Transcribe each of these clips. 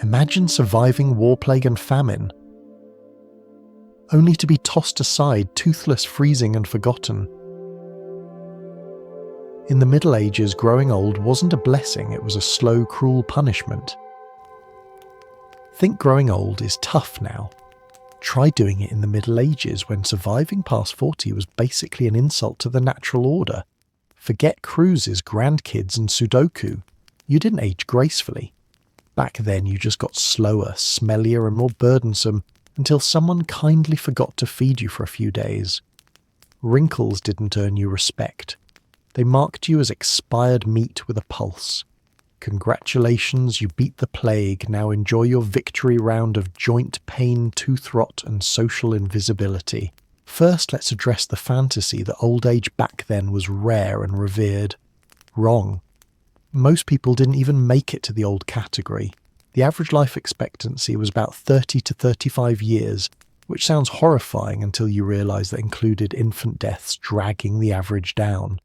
Imagine surviving war, plague and famine, only to be tossed aside, toothless, freezing and forgotten. In the Middle Ages, growing old wasn't a blessing, it was a slow, cruel punishment. Think growing old is tough now. Try doing it in the Middle Ages when surviving past 40 was basically an insult to the natural order. Forget cruises, grandkids and Sudoku. You didn't age gracefully. Back then you just got slower, smellier and more burdensome until someone kindly forgot to feed you for a few days. Wrinkles didn't earn you respect. They marked you as expired meat with a pulse. Congratulations, you beat the plague, now enjoy your victory round of joint pain, tooth rot and social invisibility. First, let's address the fantasy that old age back then was rare and revered. Wrong. Most people didn't even make it to the old category. The average life expectancy was about 30 to 35 years, which sounds horrifying until you realise that included infant deaths dragging the average down.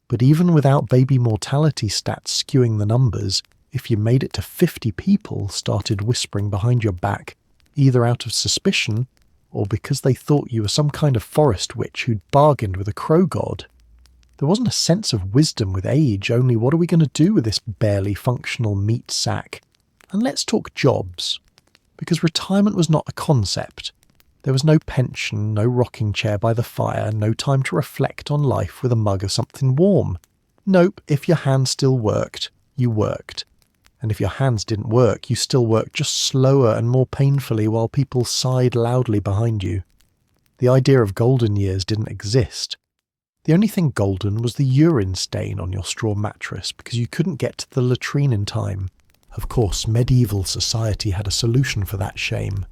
But even without baby mortality stats skewing the numbers, if you made it to 50, people started whispering behind your back, either out of suspicion or because they thought you were some kind of forest witch who'd bargained with a crow god. There wasn't a sense of wisdom with age, only what are we going to do with this barely functional meat sack? And let's talk jobs, because retirement was not a concept. There was no pension, no rocking chair by the fire, no time to reflect on life with a mug of something warm. Nope, if your hands still worked, you worked. And if your hands didn't work, you still worked, just slower and more painfully while people sighed loudly behind you. The idea of golden years didn't exist. The only thing golden was the urine stain on your straw mattress because you couldn't get to the latrine in time. Of course, medieval society had a solution for that shame.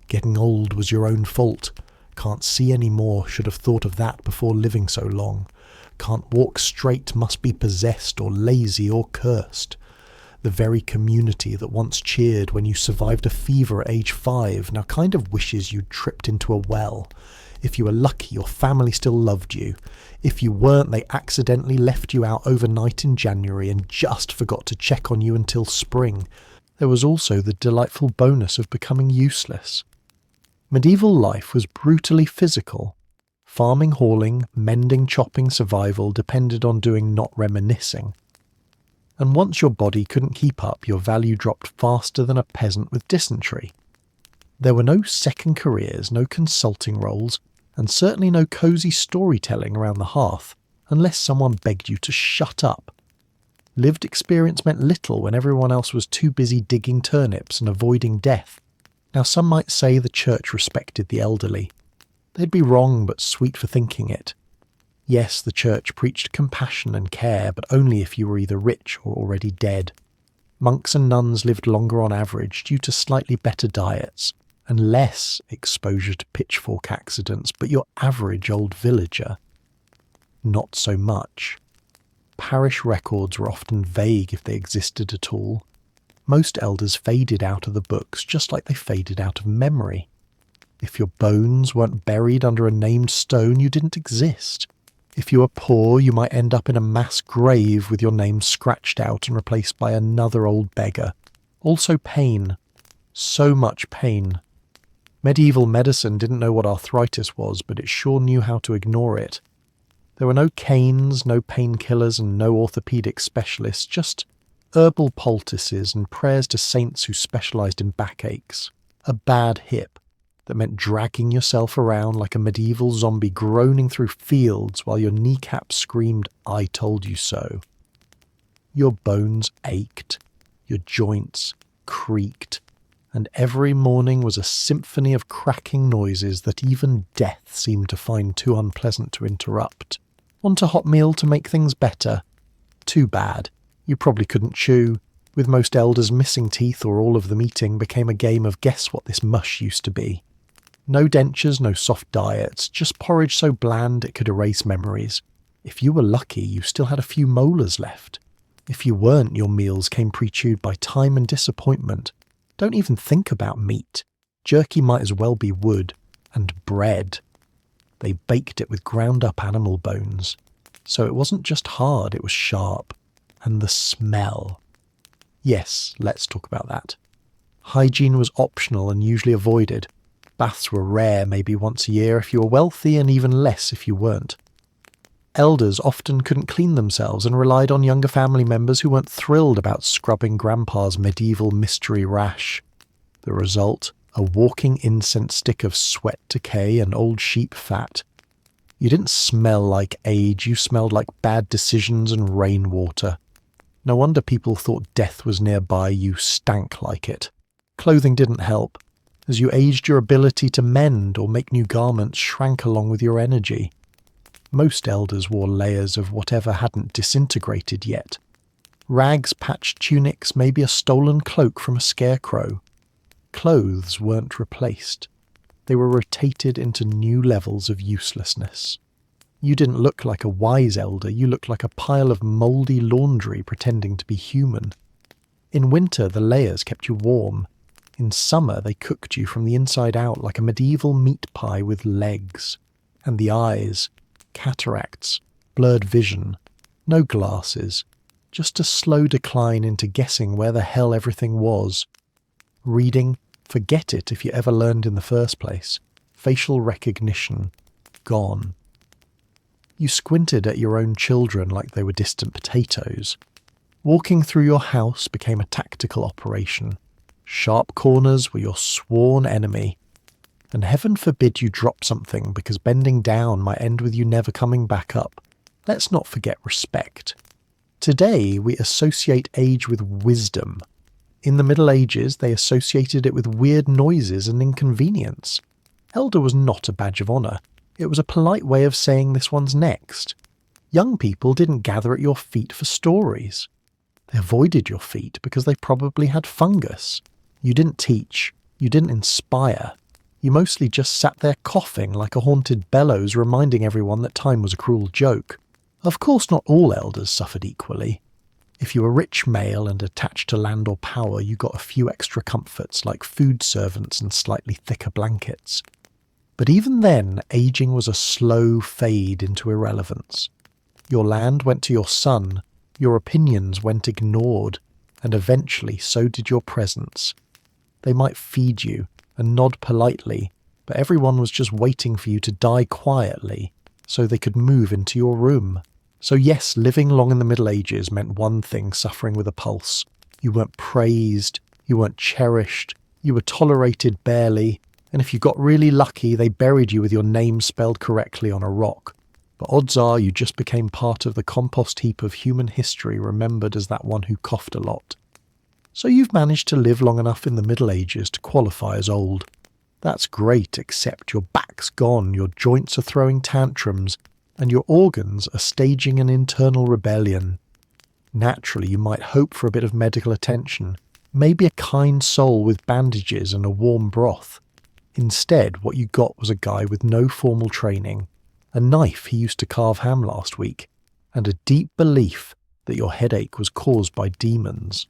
Getting old was your own fault. Can't see any more, should have thought of that before living so long. Can't walk straight, must be possessed or lazy or cursed. The very community that once cheered when you survived a fever at age 5 now kind of wishes you'd tripped into a well. If you were lucky, your family still loved you. If you weren't, they accidentally left you out overnight in January and just forgot to check on you until spring. There was also the delightful bonus of becoming useless. Medieval life was brutally physical. Farming, hauling, mending, chopping, survival depended on doing not reminiscing. And once your body couldn't keep up, your value dropped faster than a peasant with dysentery. There were no second careers, no consulting roles, and certainly no cosy storytelling around the hearth, unless someone begged you to shut up. Lived experience meant little when everyone else was too busy digging turnips and avoiding death. Now some might say the church respected the elderly. They'd be wrong but sweet for thinking it. Yes, the church preached compassion and care, but only if you were either rich or already dead. Monks and nuns lived longer on average due to slightly better diets and less exposure to pitchfork accidents, but your average old villager, not so much. Parish records were often vague if they existed at all. Most elders faded out of the books just like they faded out of memory. If your bones weren't buried under a named stone, you didn't exist. If you were poor, you might end up in a mass grave with your name scratched out and replaced by another old beggar. Also pain. So much pain. Medieval medicine didn't know what arthritis was, but it sure knew how to ignore it. There were no canes, no painkillers and no orthopedic specialists, just herbal poultices and prayers to saints who specialised in backaches. A bad hip that meant dragging yourself around like a medieval zombie groaning through fields while your kneecaps screamed, "I told you so." Your bones ached, your joints creaked, and every morning was a symphony of cracking noises that even death seemed to find too unpleasant to interrupt. Want a hot meal to make things better? Too bad. You probably couldn't chew. With most elders missing teeth or all of them eating became a game of guess what this mush used to be. No dentures, no soft diets, just porridge so bland it could erase memories. If you were lucky, you still had a few molars left. If you weren't, your meals came pre-chewed by time and disappointment. Don't even think about meat. Jerky might as well be wood. And bread. They baked it with ground-up animal bones. So it wasn't just hard, it was sharp. And the smell. Yes, let's talk about that. Hygiene was optional and usually avoided. Baths were rare, maybe once a year if you were wealthy, and even less if you weren't. Elders often couldn't clean themselves and relied on younger family members who weren't thrilled about scrubbing Grandpa's medieval mystery rash. The result? A walking incense stick of sweat decay and old sheep fat. You didn't smell like age, you smelled like bad decisions and rainwater. No wonder people thought death was nearby, you stank like it. Clothing didn't help. As you aged, your ability to mend or make new garments shrank along with your energy. Most elders wore layers of whatever hadn't disintegrated yet. Rags, patched tunics, maybe a stolen cloak from a scarecrow. Clothes weren't replaced. They were rotated into new levels of uselessness. You didn't look like a wise elder, you looked like a pile of mouldy laundry pretending to be human. In winter, the layers kept you warm. In summer, they cooked you from the inside out like a medieval meat pie with legs. And the eyes, cataracts, blurred vision, no glasses, just a slow decline into guessing where the hell everything was. Reading, forget it if you ever learned in the first place. Facial recognition, gone. You squinted at your own children like they were distant potatoes. Walking through your house became a tactical operation. Sharp corners were your sworn enemy. And heaven forbid you drop something because bending down might end with you never coming back up. Let's not forget respect. Today we associate age with wisdom. In the Middle Ages they associated it with weird noises and inconvenience. Elder was not a badge of honour. It was a polite way of saying this one's next. Young people didn't gather at your feet for stories. They avoided your feet because they probably had fungus. You didn't teach. You didn't inspire. You mostly just sat there coughing like a haunted bellows, reminding everyone that time was a cruel joke. Of course not all elders suffered equally. If you were rich male and attached to land or power, you got a few extra comforts like food servants and slightly thicker blankets. But even then, aging was a slow fade into irrelevance. Your land went to your son, your opinions went ignored, and eventually so did your presence. They might feed you and nod politely, but everyone was just waiting for you to die quietly so they could move into your room. So yes, living long in the Middle Ages meant one thing: suffering with a pulse. You weren't praised, you weren't cherished, you were tolerated barely, and if you got really lucky, they buried you with your name spelled correctly on a rock. But odds are you just became part of the compost heap of human history, remembered as that one who coughed a lot. So you've managed to live long enough in the Middle Ages to qualify as old. That's great, except your back's gone, your joints are throwing tantrums, and your organs are staging an internal rebellion. Naturally, you might hope for a bit of medical attention, maybe a kind soul with bandages and a warm broth. Instead, what you got was a guy with no formal training, a knife he used to carve ham last week, and a deep belief that your headache was caused by demons.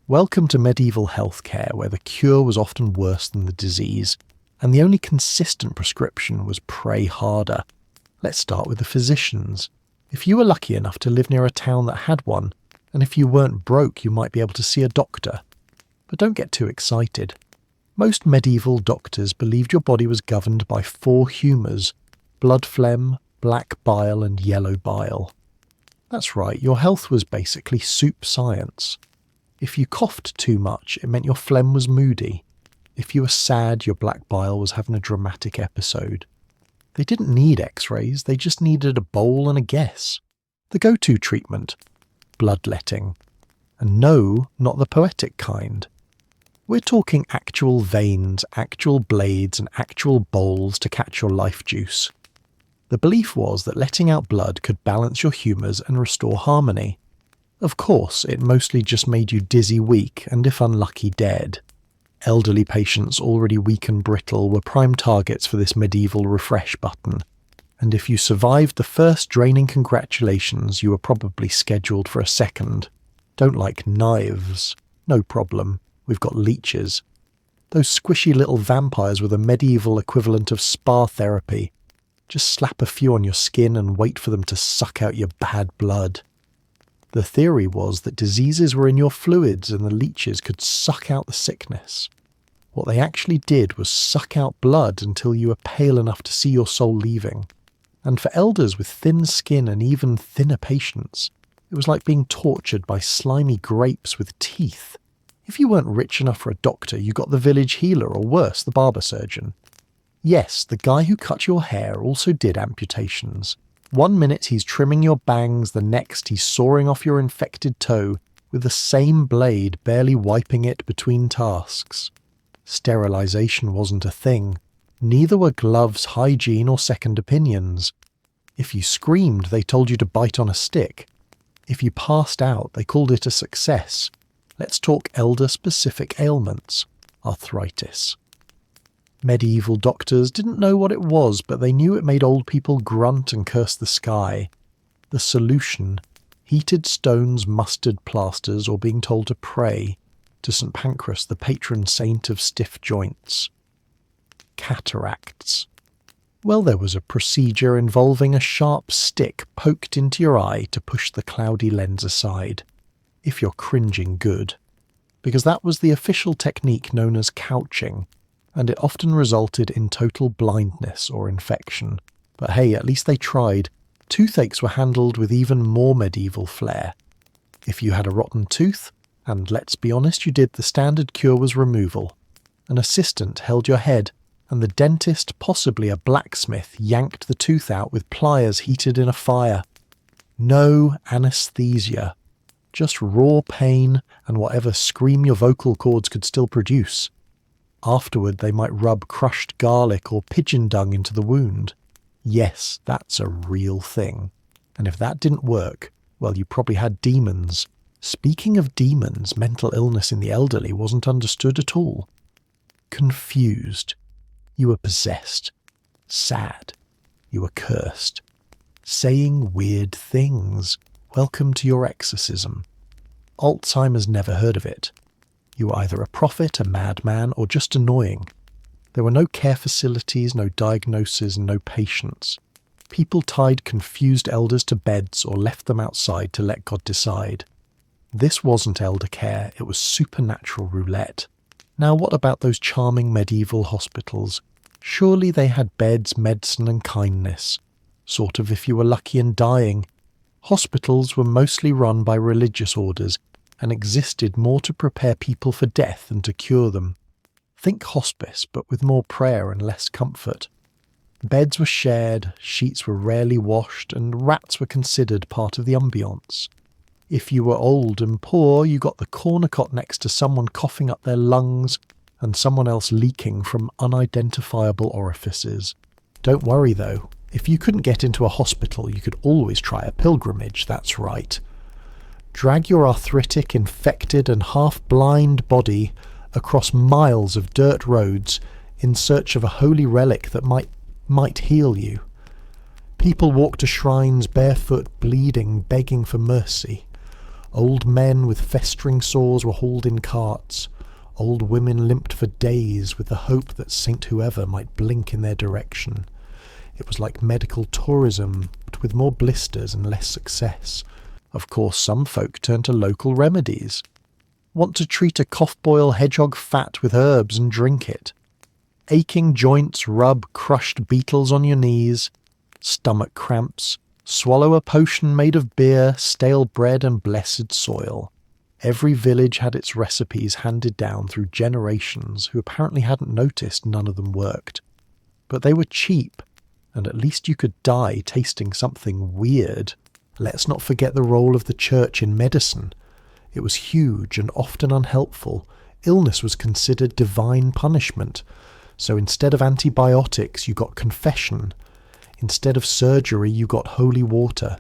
Welcome to medieval healthcare, where the cure was often worse than the disease, and the only consistent prescription was pray harder. Let's start with the physicians. If you were lucky enough to live near a town that had one, and if you weren't broke, you might be able to see a doctor. But don't get too excited. Most medieval doctors believed your body was governed by 4 humours: blood phlegm, black bile, and yellow bile. That's right, your health was basically soup science. If you coughed too much, it meant your phlegm was moody. If you were sad, your black bile was having a dramatic episode. They didn't need x-rays, they just needed a bowl and a guess. The go-to treatment: bloodletting. And no, not the poetic kind. We're talking actual veins, actual blades, and actual bowls to catch your life juice. The belief was that letting out blood could balance your humours and restore harmony. Of course, it mostly just made you dizzy weak and, if unlucky, dead. Elderly patients already weak and brittle were prime targets for this medieval refresh button, and if you survived the first draining congratulations, you were probably scheduled for a second. Don't like knives? No problem, we've got leeches. Those squishy little vampires were the medieval equivalent of spa therapy. Just slap a few on your skin and wait for them to suck out your bad blood. The theory was that diseases were in your fluids and the leeches could suck out the sickness. What they actually did was suck out blood until you were pale enough to see your soul leaving. And for elders with thin skin and even thinner patients, it was like being tortured by slimy grapes with teeth. If you weren't rich enough for a doctor, you got the village healer, or worse, the barber surgeon. Yes, the guy who cut your hair also did amputations. One minute he's trimming your bangs, the next he's sawing off your infected toe with the same blade, barely wiping it between tasks. Sterilization wasn't a thing. Neither were gloves, hygiene, or second opinions. If you screamed, they told you to bite on a stick. If you passed out, they called it a success. Let's talk elder-specific ailments. Arthritis. Medieval doctors didn't know what it was, but they knew it made old people grunt and curse the sky. The solution: heated stones, mustard plasters, or being told to pray to St. Pancras, the patron saint of stiff joints. Cataracts. Well, there was a procedure involving a sharp stick poked into your eye to push the cloudy lens aside. If you're cringing, good. Because that was the official technique known as couching, and it often resulted in total blindness or infection. But hey, at least they tried. Toothaches were handled with even more medieval flair. If you had a rotten tooth, and let's be honest, you did, the standard cure was removal. An assistant held your head, and the dentist, possibly a blacksmith, yanked the tooth out with pliers heated in a fire. No anesthesia. Just raw pain and whatever scream your vocal cords could still produce. Afterward, they might rub crushed garlic or pigeon dung into the wound. Yes, that's a real thing. And if that didn't work, well, you probably had demons. Speaking of demons, mental illness in the elderly wasn't understood at all. Confused. You were possessed. Sad. You were cursed. Saying weird things. Welcome to your exorcism. Alzheimer's never heard of it. You were either a prophet, a madman, or just annoying. There were no care facilities, no diagnoses, and no patients. People tied confused elders to beds or left them outside to let God decide. This wasn't elder care, it was supernatural roulette. Now what about those charming medieval hospitals? Surely they had beds, medicine, and kindness. Sort of if you were lucky and dying. Hospitals were mostly run by religious orders, and existed more to prepare people for death than to cure them. Think hospice, but with more prayer and less comfort. Beds were shared, sheets were rarely washed, and rats were considered part of the ambience. If you were old and poor, you got the corner cot next to someone coughing up their lungs and someone else leaking from unidentifiable orifices. Don't worry though, if you couldn't get into a hospital, you could always try a pilgrimage, that's right. Drag your arthritic, infected and half-blind body across miles of dirt roads in search of a holy relic that might heal you. People walked to shrines barefoot, bleeding, begging for mercy. Old men with festering sores were hauled in carts. Old women limped for days with the hope that Saint Whoever might blink in their direction. It was like medical tourism, but with more blisters and less success. Of course, some folk turned to local remedies. Want to treat a cough boil hedgehog fat with herbs and drink it. Aching joints, rub crushed beetles on your knees. Stomach cramps. Swallow a potion made of beer, stale bread and blessed soil. Every village had its recipes handed down through generations who apparently hadn't noticed none of them worked. But they were cheap, and at least you could die tasting something weird. Let's not forget the role of the church in medicine. It was huge and often unhelpful. Illness was considered divine punishment. So instead of antibiotics, you got confession. Instead of surgery, you got holy water.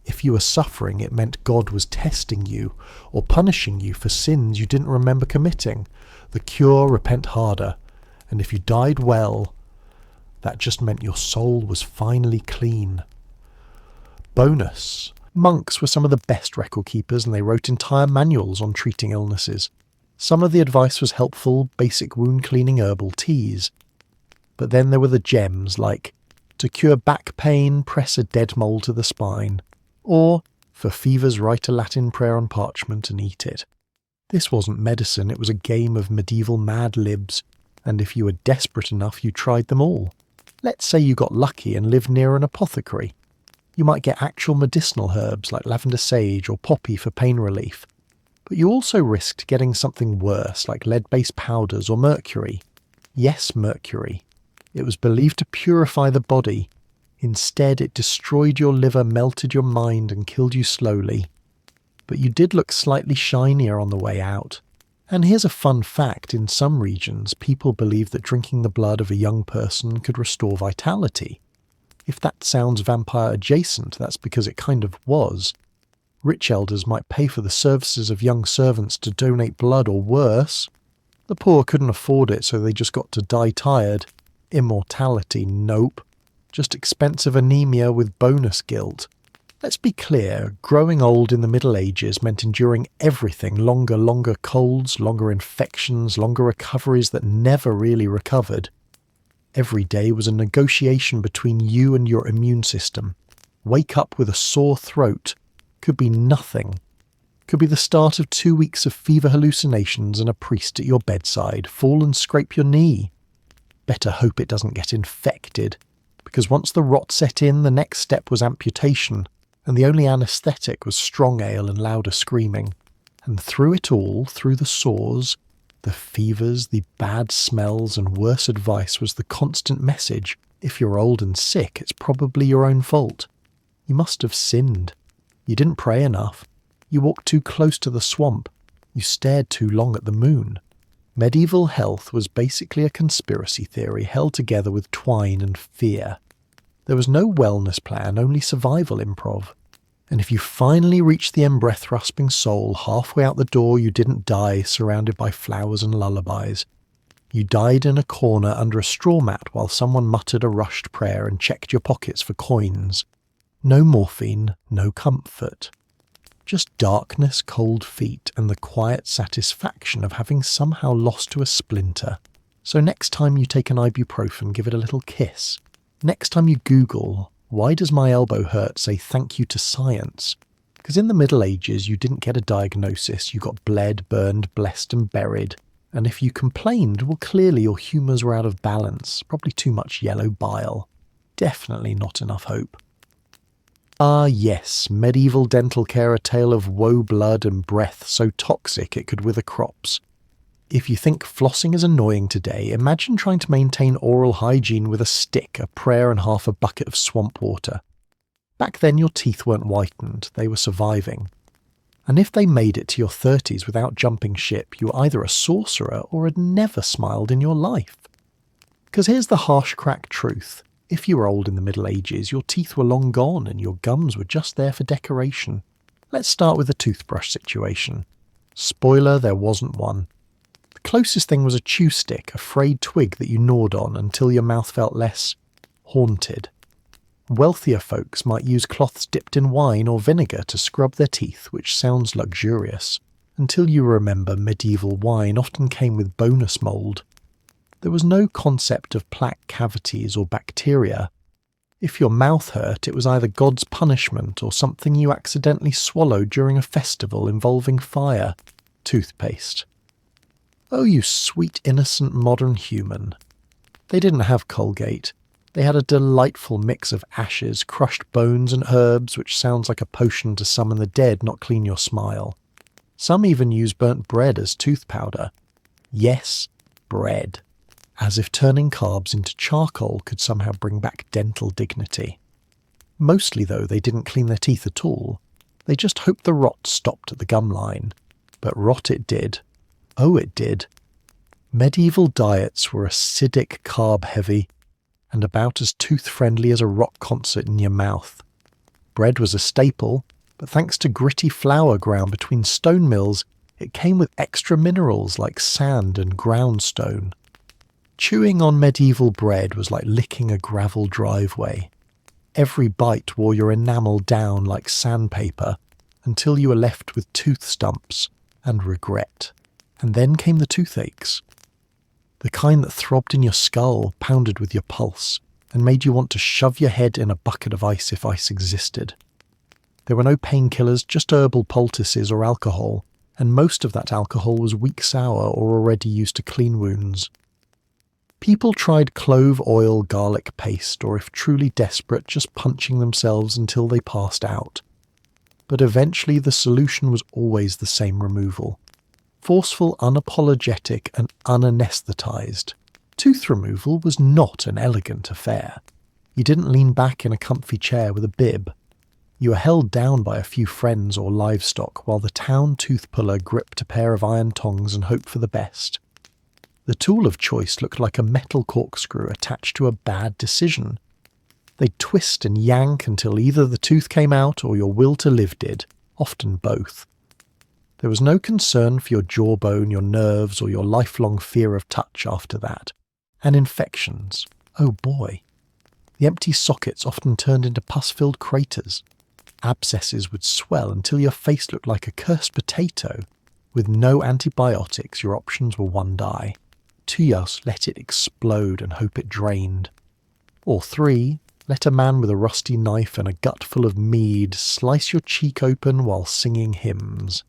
If you were suffering, it meant God was testing you or punishing you for sins you didn't remember committing. The cure, repent harder. And if you died well, that just meant your soul was finally clean. Bonus. Monks were some of the best record keepers, and they wrote entire manuals on treating illnesses. Some of the advice was helpful, basic wound cleaning herbal teas. But then there were the gems like, to cure back pain, press a dead mole to the spine. Or, For fevers, write a Latin prayer on parchment and eat it. This wasn't medicine, it was a game of medieval Mad Libs, and if you were desperate enough, you tried them all. Let's say you got lucky and lived near an apothecary. You might get actual medicinal herbs like lavender sage or poppy for pain relief. But you also risked getting something worse like lead-based powders or mercury. Yes, mercury. It was believed to purify the body. Instead, it destroyed your liver, melted your mind, and killed you slowly. But you did look slightly shinier on the way out. And here's a fun fact, in some regions, people believe that drinking the blood of a young person could restore vitality. If that sounds vampire adjacent, that's because it kind of was. Rich elders might pay for the services of young servants to donate blood, or worse. The poor couldn't afford it, so they just got to die tired. Immortality, nope. Just expensive anemia with bonus guilt. Let's be clear, growing old in the Middle Ages meant enduring everything, longer colds, longer infections, longer recoveries that never really recovered. Every day was a negotiation between you and your immune system. Wake up with a sore throat. Could be nothing. Could be the start of 2 weeks of fever hallucinations and a priest at your bedside. Fall and scrape your knee. Better hope it doesn't get infected, because once the rot set in, the next step was amputation, and the only anaesthetic was strong ale and louder screaming. And through it all, through the sores, the fevers, the bad smells, and worse advice was the constant message: if you're old and sick, it's probably your own fault. You must have sinned. You didn't pray enough. You walked too close to the swamp. You stared too long at the moon. Medieval health was basically a conspiracy theory held together with twine and fear. There was no wellness plan, only survival improv. And if you finally reached the breath-rasping soul halfway out the door, you didn't die surrounded by flowers and lullabies. You died in a corner under a straw mat while someone muttered a rushed prayer and checked your pockets for coins. No morphine, no comfort. Just darkness, cold feet, and the quiet satisfaction of having somehow lost to a splinter. So next time you take an ibuprofen, give it a little kiss. Next time you Google, why does my elbow hurt, say thank you to science. Because in the Middle Ages you didn't get a diagnosis, you got bled, burned, blessed and buried. And if you complained, well clearly your humours were out of balance, probably too much yellow bile. Definitely not enough hope. Ah yes, medieval dental care, a tale of woe, blood and breath so toxic it could wither crops. If you think flossing is annoying today, imagine trying to maintain oral hygiene with a stick, a prayer and half a bucket of swamp water. Back then your teeth weren't whitened, they were surviving. And if they made it to your 30s without jumping ship, you were either a sorcerer or had never smiled in your life. Because here's the harsh crack truth. If you were old in the Middle Ages, your teeth were long gone and your gums were just there for decoration. Let's start with the toothbrush situation. Spoiler, there wasn't one. The closest thing was a chew stick, a frayed twig that you gnawed on until your mouth felt less haunted. Wealthier folks might use cloths dipped in wine or vinegar to scrub their teeth, which sounds luxurious, until you remember medieval wine often came with bonus mould. There was no concept of plaque cavities or bacteria. If your mouth hurt, it was either God's punishment or something you accidentally swallowed during a festival involving fire. Toothpaste. Oh, you sweet, innocent modern human. They didn't have Colgate. They had a delightful mix of ashes, crushed bones and herbs, which sounds like a potion to summon the dead, not clean your smile. Some even use burnt bread as tooth powder. Yes, bread. As if turning carbs into charcoal could somehow bring back dental dignity. Mostly, though, they didn't clean their teeth at all. They just hoped the rot stopped at the gum line. But rot it did. Oh, it did. Medieval diets were acidic, carb-heavy, and about as tooth-friendly as a rock concert in your mouth. Bread was a staple, but thanks to gritty flour ground between stone mills, it came with extra minerals like sand and groundstone. Chewing on medieval bread was like licking a gravel driveway. Every bite wore your enamel down like sandpaper until you were left with tooth stumps and regret. And then came the toothaches. The kind that throbbed in your skull, pounded with your pulse, and made you want to shove your head in a bucket of ice if ice existed. There were no painkillers, just herbal poultices or alcohol, and most of that alcohol was weak sour or already used to clean wounds. People tried clove oil garlic paste, or if truly desperate, just punching themselves until they passed out. But eventually the solution was always the same removal. Forceful, unapologetic and unanesthetized. Tooth removal was not an elegant affair. You didn't lean back in a comfy chair with a bib. You were held down by a few friends or livestock while the town tooth puller gripped a pair of iron tongs and hoped for the best. The tool of choice looked like a metal corkscrew attached to a bad decision. They'd twist and yank until either the tooth came out or your will to live did, often both. There was no concern for your jawbone, your nerves, or your lifelong fear of touch after that. And infections. Oh boy. The empty sockets often turned into pus-filled craters. Abscesses would swell until your face looked like a cursed potato. With no antibiotics, your options were one dye. 2, let it explode and hope it drained. Or 3, let a man with a rusty knife and a gut full of mead slice your cheek open while singing hymns.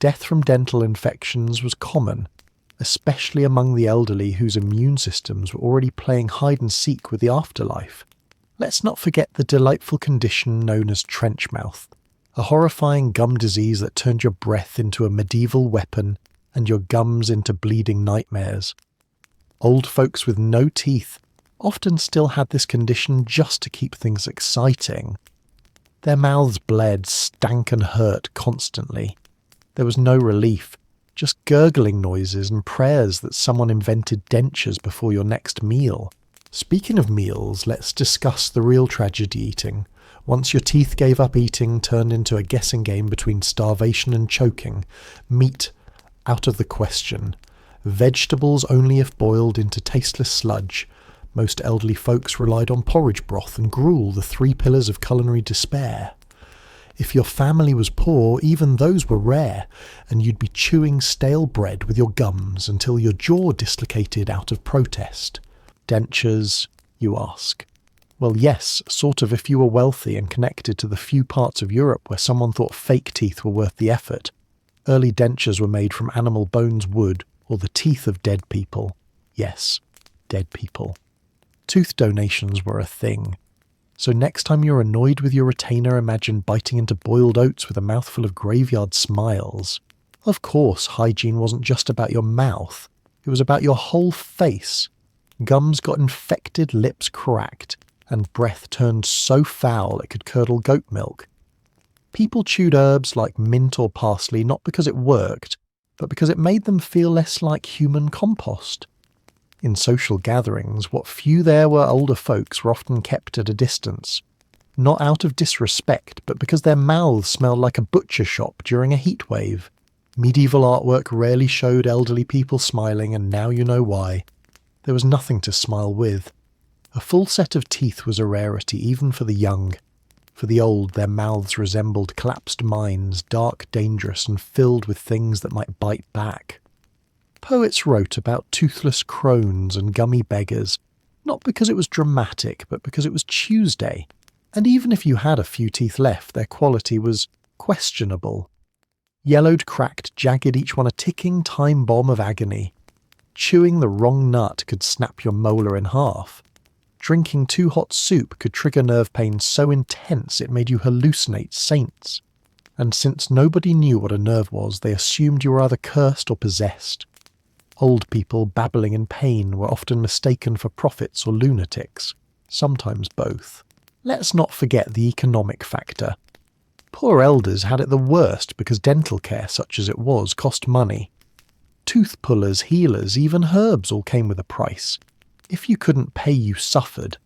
Death from dental infections was common, especially among the elderly whose immune systems were already playing hide-and-seek with the afterlife. Let's not forget the delightful condition known as trench mouth, a horrifying gum disease that turned your breath into a medieval weapon and your gums into bleeding nightmares. Old folks with no teeth often still had this condition just to keep things exciting. Their mouths bled, stank and hurt constantly. There was no relief, just gurgling noises and prayers that someone invented dentures before your next meal. Speaking of meals, let's discuss the real tragedy eating. Once your teeth gave up eating, turned into a guessing game between starvation and choking. Meat, out of the question. Vegetables only if boiled into tasteless sludge. Most elderly folks relied on porridge broth and gruel, the 3 pillars of culinary despair. If your family was poor, even those were rare, and you'd be chewing stale bread with your gums until your jaw dislocated out of protest. Dentures, you ask. Well, yes, sort of if you were wealthy and connected to the few parts of Europe where someone thought fake teeth were worth the effort. Early dentures were made from animal bones, wood, or the teeth of dead people. Yes, dead people. Tooth donations were a thing. So next time you're annoyed with your retainer, imagine biting into boiled oats with a mouthful of graveyard smiles. Of course, hygiene wasn't just about your mouth. It was about your whole face. Gums got infected, lips cracked, and breath turned so foul it could curdle goat milk. People chewed herbs like mint or parsley not because it worked, but because it made them feel less like human compost. In social gatherings, what few there were older folks were often kept at a distance, not out of disrespect, but because their mouths smelled like a butcher shop during a heatwave. Medieval artwork rarely showed elderly people smiling, and now you know why. There was nothing to smile with. A full set of teeth was a rarity even for the young. For the old, their mouths resembled collapsed mines, dark, dangerous, and filled with things that might bite back. Poets wrote about toothless crones and gummy beggars, not because it was dramatic, but because it was Tuesday, and even if you had a few teeth left, their quality was questionable. Yellowed, cracked, jagged, each one a ticking time bomb of agony. Chewing the wrong nut could snap your molar in half. Drinking too hot soup could trigger nerve pain so intense it made you hallucinate saints. And since nobody knew what a nerve was, they assumed you were either cursed or possessed. Old people babbling in pain were often mistaken for prophets or lunatics, sometimes both. Let's not forget the economic factor. Poor elders had it the worst because dental care, such as it was, cost money. Tooth pullers, healers, even herbs all came with a price. If you couldn't pay, you suffered,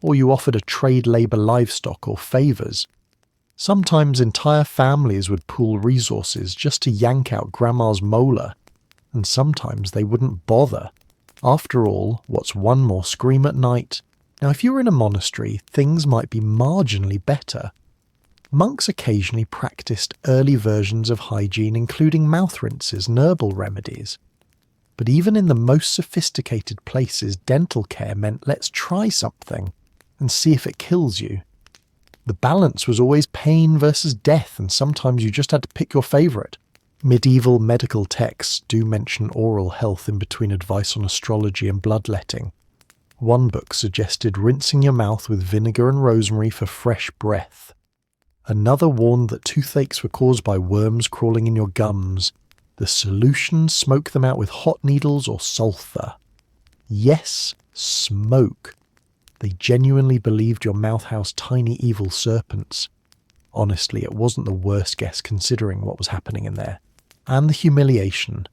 or you offered a trade labour livestock or favours. Sometimes entire families would pool resources just to yank out grandma's molar, and sometimes they wouldn't bother. After all, what's one more scream at night? Now, if you were in a monastery, things might be marginally better. Monks occasionally practiced early versions of hygiene, including mouth rinses and herbal remedies. But even in the most sophisticated places, dental care meant let's try something and see if it kills you. The balance was always pain versus death, and sometimes you just had to pick your favourite. Medieval medical texts do mention oral health in between advice on astrology and bloodletting. One book suggested rinsing your mouth with vinegar and rosemary for fresh breath. Another warned that toothaches were caused by worms crawling in your gums. The solution: smoke them out with hot needles or sulphur. Yes, smoke. They genuinely believed your mouth housed tiny evil serpents. Honestly, it wasn't the worst guess considering what was happening in there. And the humiliation.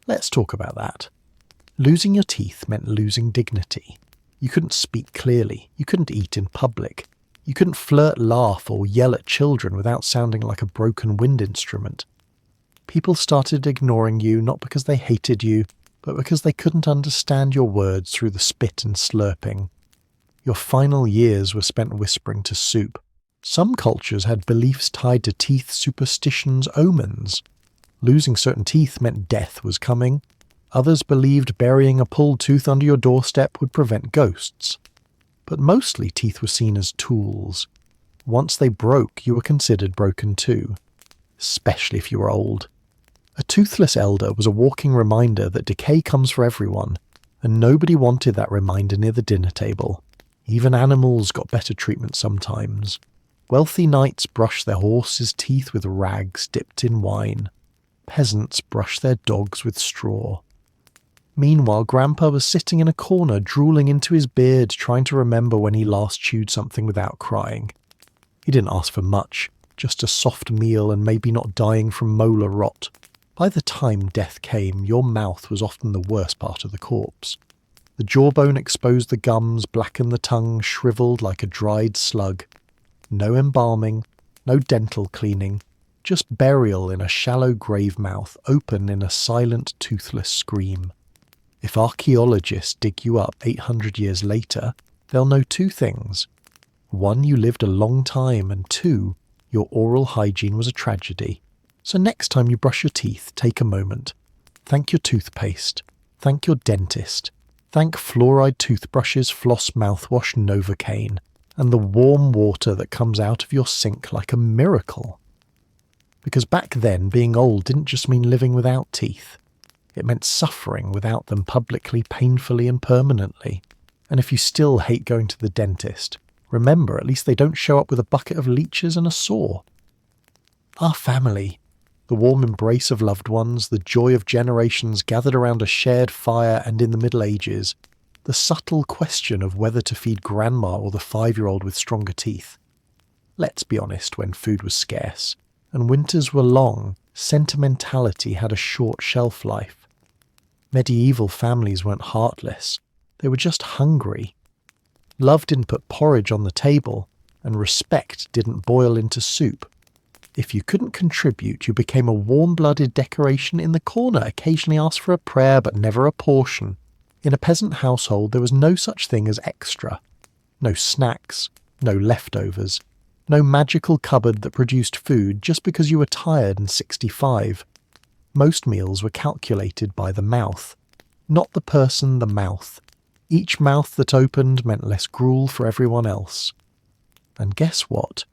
Let's talk about that. Losing your teeth meant losing dignity. You couldn't speak clearly. You couldn't eat in public. You couldn't flirt, laugh, or yell at children without sounding like a broken wind instrument. People started ignoring you not because they hated you, but because they couldn't understand your words through the spit and slurping. Your final years were spent whispering to soup. Some cultures had beliefs tied to teeth, superstitions, omens. Losing certain teeth meant death was coming. Others believed burying a pulled tooth under your doorstep would prevent ghosts. But mostly teeth were seen as tools. Once they broke, you were considered broken too, especially if you were old. A toothless elder was a walking reminder that decay comes for everyone, and nobody wanted that reminder near the dinner table. Even animals got better treatment sometimes. Wealthy knights brushed their horses' teeth with rags dipped in wine. Peasants brushed their dogs with straw. Meanwhile, Grandpa was sitting in a corner, drooling into his beard, trying to remember when he last chewed something without crying. He didn't ask for much, just a soft meal and maybe not dying from molar rot. By the time death came, your mouth was often the worst part of the corpse. The jawbone exposed the gums, blackened the tongue, shriveled like a dried slug. No embalming, no dental cleaning, just burial in a shallow grave mouth, open in a silent, toothless scream. If archaeologists dig you up 800 years later, they'll know two things. 1, you lived a long time, and 2, your oral hygiene was a tragedy. So next time you brush your teeth, take a moment. Thank your toothpaste. Thank your dentist. Thank fluoride toothbrushes, floss mouthwash, Novocaine, and the warm water that comes out of your sink like a miracle. Because back then, being old didn't just mean living without teeth. It meant suffering without them publicly, painfully, and permanently. And if you still hate going to the dentist, remember, at least they don't show up with a bucket of leeches and a saw. Our family, the warm embrace of loved ones, the joy of generations gathered around a shared fire, and in the Middle Ages, the subtle question of whether to feed grandma or the 5-year-old with stronger teeth. Let's be honest, when food was scarce, and winters were long, sentimentality had a short shelf life. Medieval families weren't heartless, they were just hungry. Love didn't put porridge on the table, and respect didn't boil into soup. If you couldn't contribute, you became a warm-blooded decoration in the corner, occasionally asked for a prayer but never a portion. In a peasant household, there was no such thing as extra. No snacks, no leftovers, no magical cupboard that produced food just because you were tired and 65. Most meals were calculated by the mouth. Not the person, the mouth. Each mouth that opened meant less gruel for everyone else. And guess what?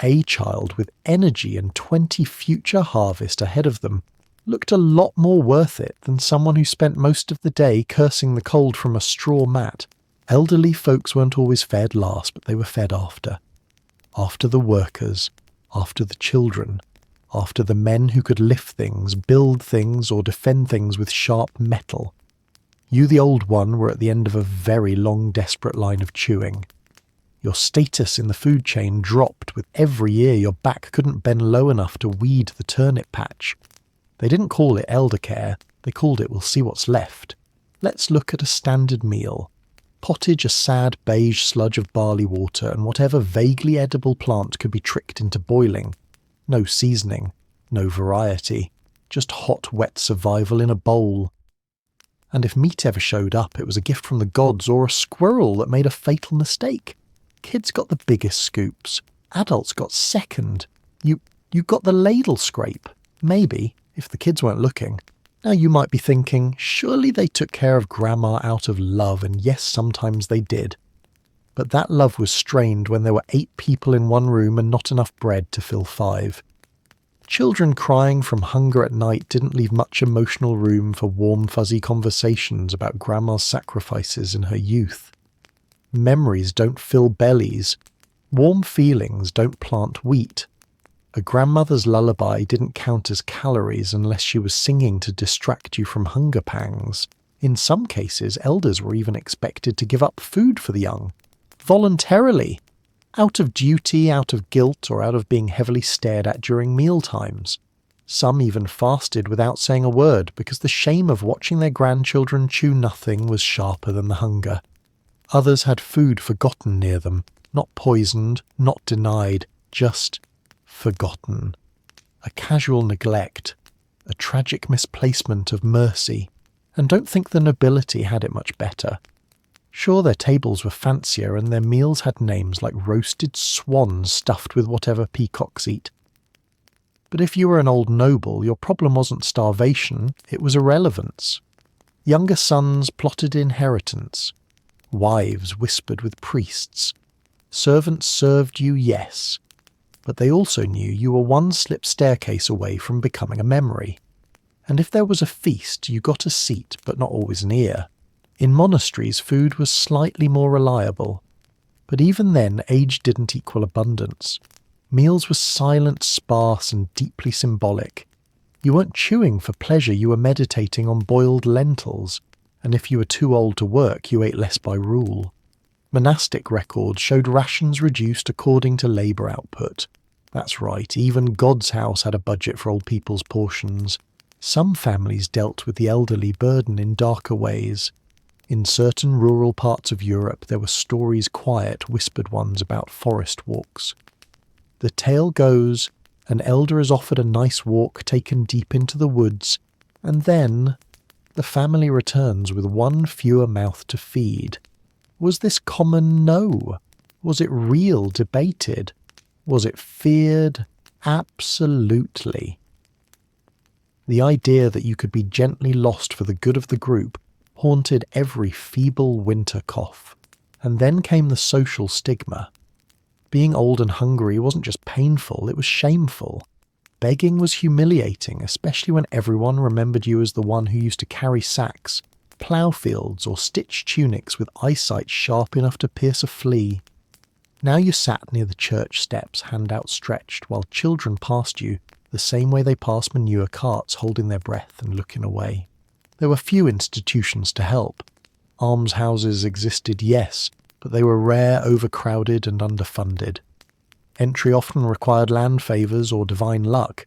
A child with energy and 20 future harvests ahead of them looked a lot more worth it than someone who spent most of the day cursing the cold from a straw mat. Elderly folks weren't always fed last, but they were fed after. After the workers, after the children, after the men who could lift things, build things, or defend things with sharp metal. You, the old one, were at the end of a very long, desperate line of chewing. Your status in the food chain dropped with every year your back couldn't bend low enough to weed the turnip patch. They didn't call it elder care, they called it we'll see what's left. Let's look at a standard meal. Pottage, a sad beige sludge of barley water, and whatever vaguely edible plant could be tricked into boiling. No seasoning, no variety, just hot, wet survival in a bowl. And if meat ever showed up, it was a gift from the gods or a squirrel that made a fatal mistake. Kids got the biggest scoops. Adults got second. You got the ladle scrape. Maybe, if the kids weren't looking. Now you might be thinking, surely they took care of Grandma out of love, and yes, sometimes they did. But that love was strained when there were 8 people in one room and not enough bread to fill 5. Children crying from hunger at night didn't leave much emotional room for warm, fuzzy conversations about Grandma's sacrifices in her youth. Memories don't fill bellies. Warm feelings don't plant wheat. A grandmother's lullaby didn't count as calories unless she was singing to distract you from hunger pangs. In some cases, elders were even expected to give up food for the young. Voluntarily. Out of duty, out of guilt, or out of being heavily stared at during mealtimes. Some even fasted without saying a word because the shame of watching their grandchildren chew nothing was sharper than the hunger. Others had food forgotten near them, not poisoned, not denied, just forgotten. A casual neglect, a tragic misplacement of mercy. And don't think the nobility had it much better. Sure, their tables were fancier and their meals had names like roasted swans stuffed with whatever peacocks eat. But if you were an old noble, your problem wasn't starvation, it was irrelevance. Younger sons plotted inheritance. Wives whispered with priests. Servants served you, yes. But they also knew you were one slip staircase away from becoming a memory. And if there was a feast, you got a seat, but not always an ear. In monasteries, food was slightly more reliable. But even then, age didn't equal abundance. Meals were silent, sparse, and deeply symbolic. You weren't chewing for pleasure, you were meditating on boiled lentils. And if you were too old to work, you ate less by rule. Monastic records showed rations reduced according to labour output. That's right, even God's house had a budget for old people's portions. Some families dealt with the elderly burden in darker ways. In certain rural parts of Europe there were stories, quiet, whispered ones about forest walks. The tale goes, an elder is offered a nice walk taken deep into the woods, and then the family returns with one fewer mouth to feed. Was this common? No. Was it real? Debated. Was it feared? Absolutely. The idea that you could be gently lost for the good of the group haunted every feeble winter cough. And then came the social stigma. Being old and hungry wasn't just painful, it was shameful. Begging was humiliating, especially when everyone remembered you as the one who used to carry sacks, plough fields, or stitch tunics with eyesight sharp enough to pierce a flea. Now you sat near the church steps, hand outstretched, while children passed you the same way they pass manure carts, holding their breath and looking away. There were few institutions to help. Almshouses existed, yes, but they were rare, overcrowded and underfunded. Entry often required land favours or divine luck.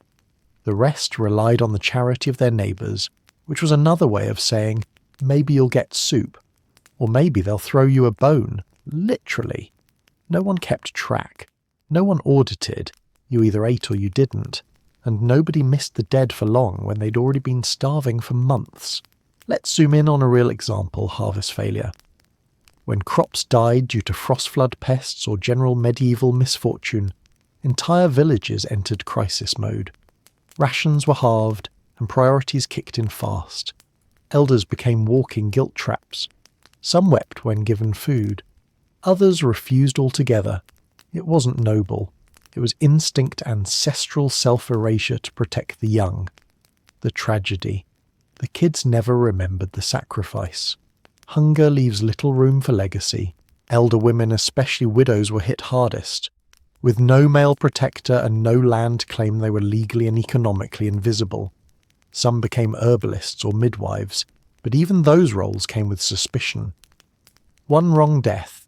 The rest relied on the charity of their neighbours, which was another way of saying, maybe you'll get soup, or maybe they'll throw you a bone, literally. No one kept track. No one audited. You either ate or you didn't. And nobody missed the dead for long when they'd already been starving for months. Let's zoom in on a real example, harvest failure. When crops died due to frost flood pests or general medieval misfortune, entire villages entered crisis mode. Rations were halved and priorities kicked in fast. Elders became walking guilt traps. Some wept when given food. Others refused altogether. It wasn't noble. It was instinct ancestral self-erasure to protect the young. The tragedy. The kids never remembered the sacrifice. Hunger leaves little room for legacy. Elder women, especially widows, were hit hardest. With no male protector and no land claim, they were legally and economically invisible. Some became herbalists or midwives, but even those roles came with suspicion. One wrong death,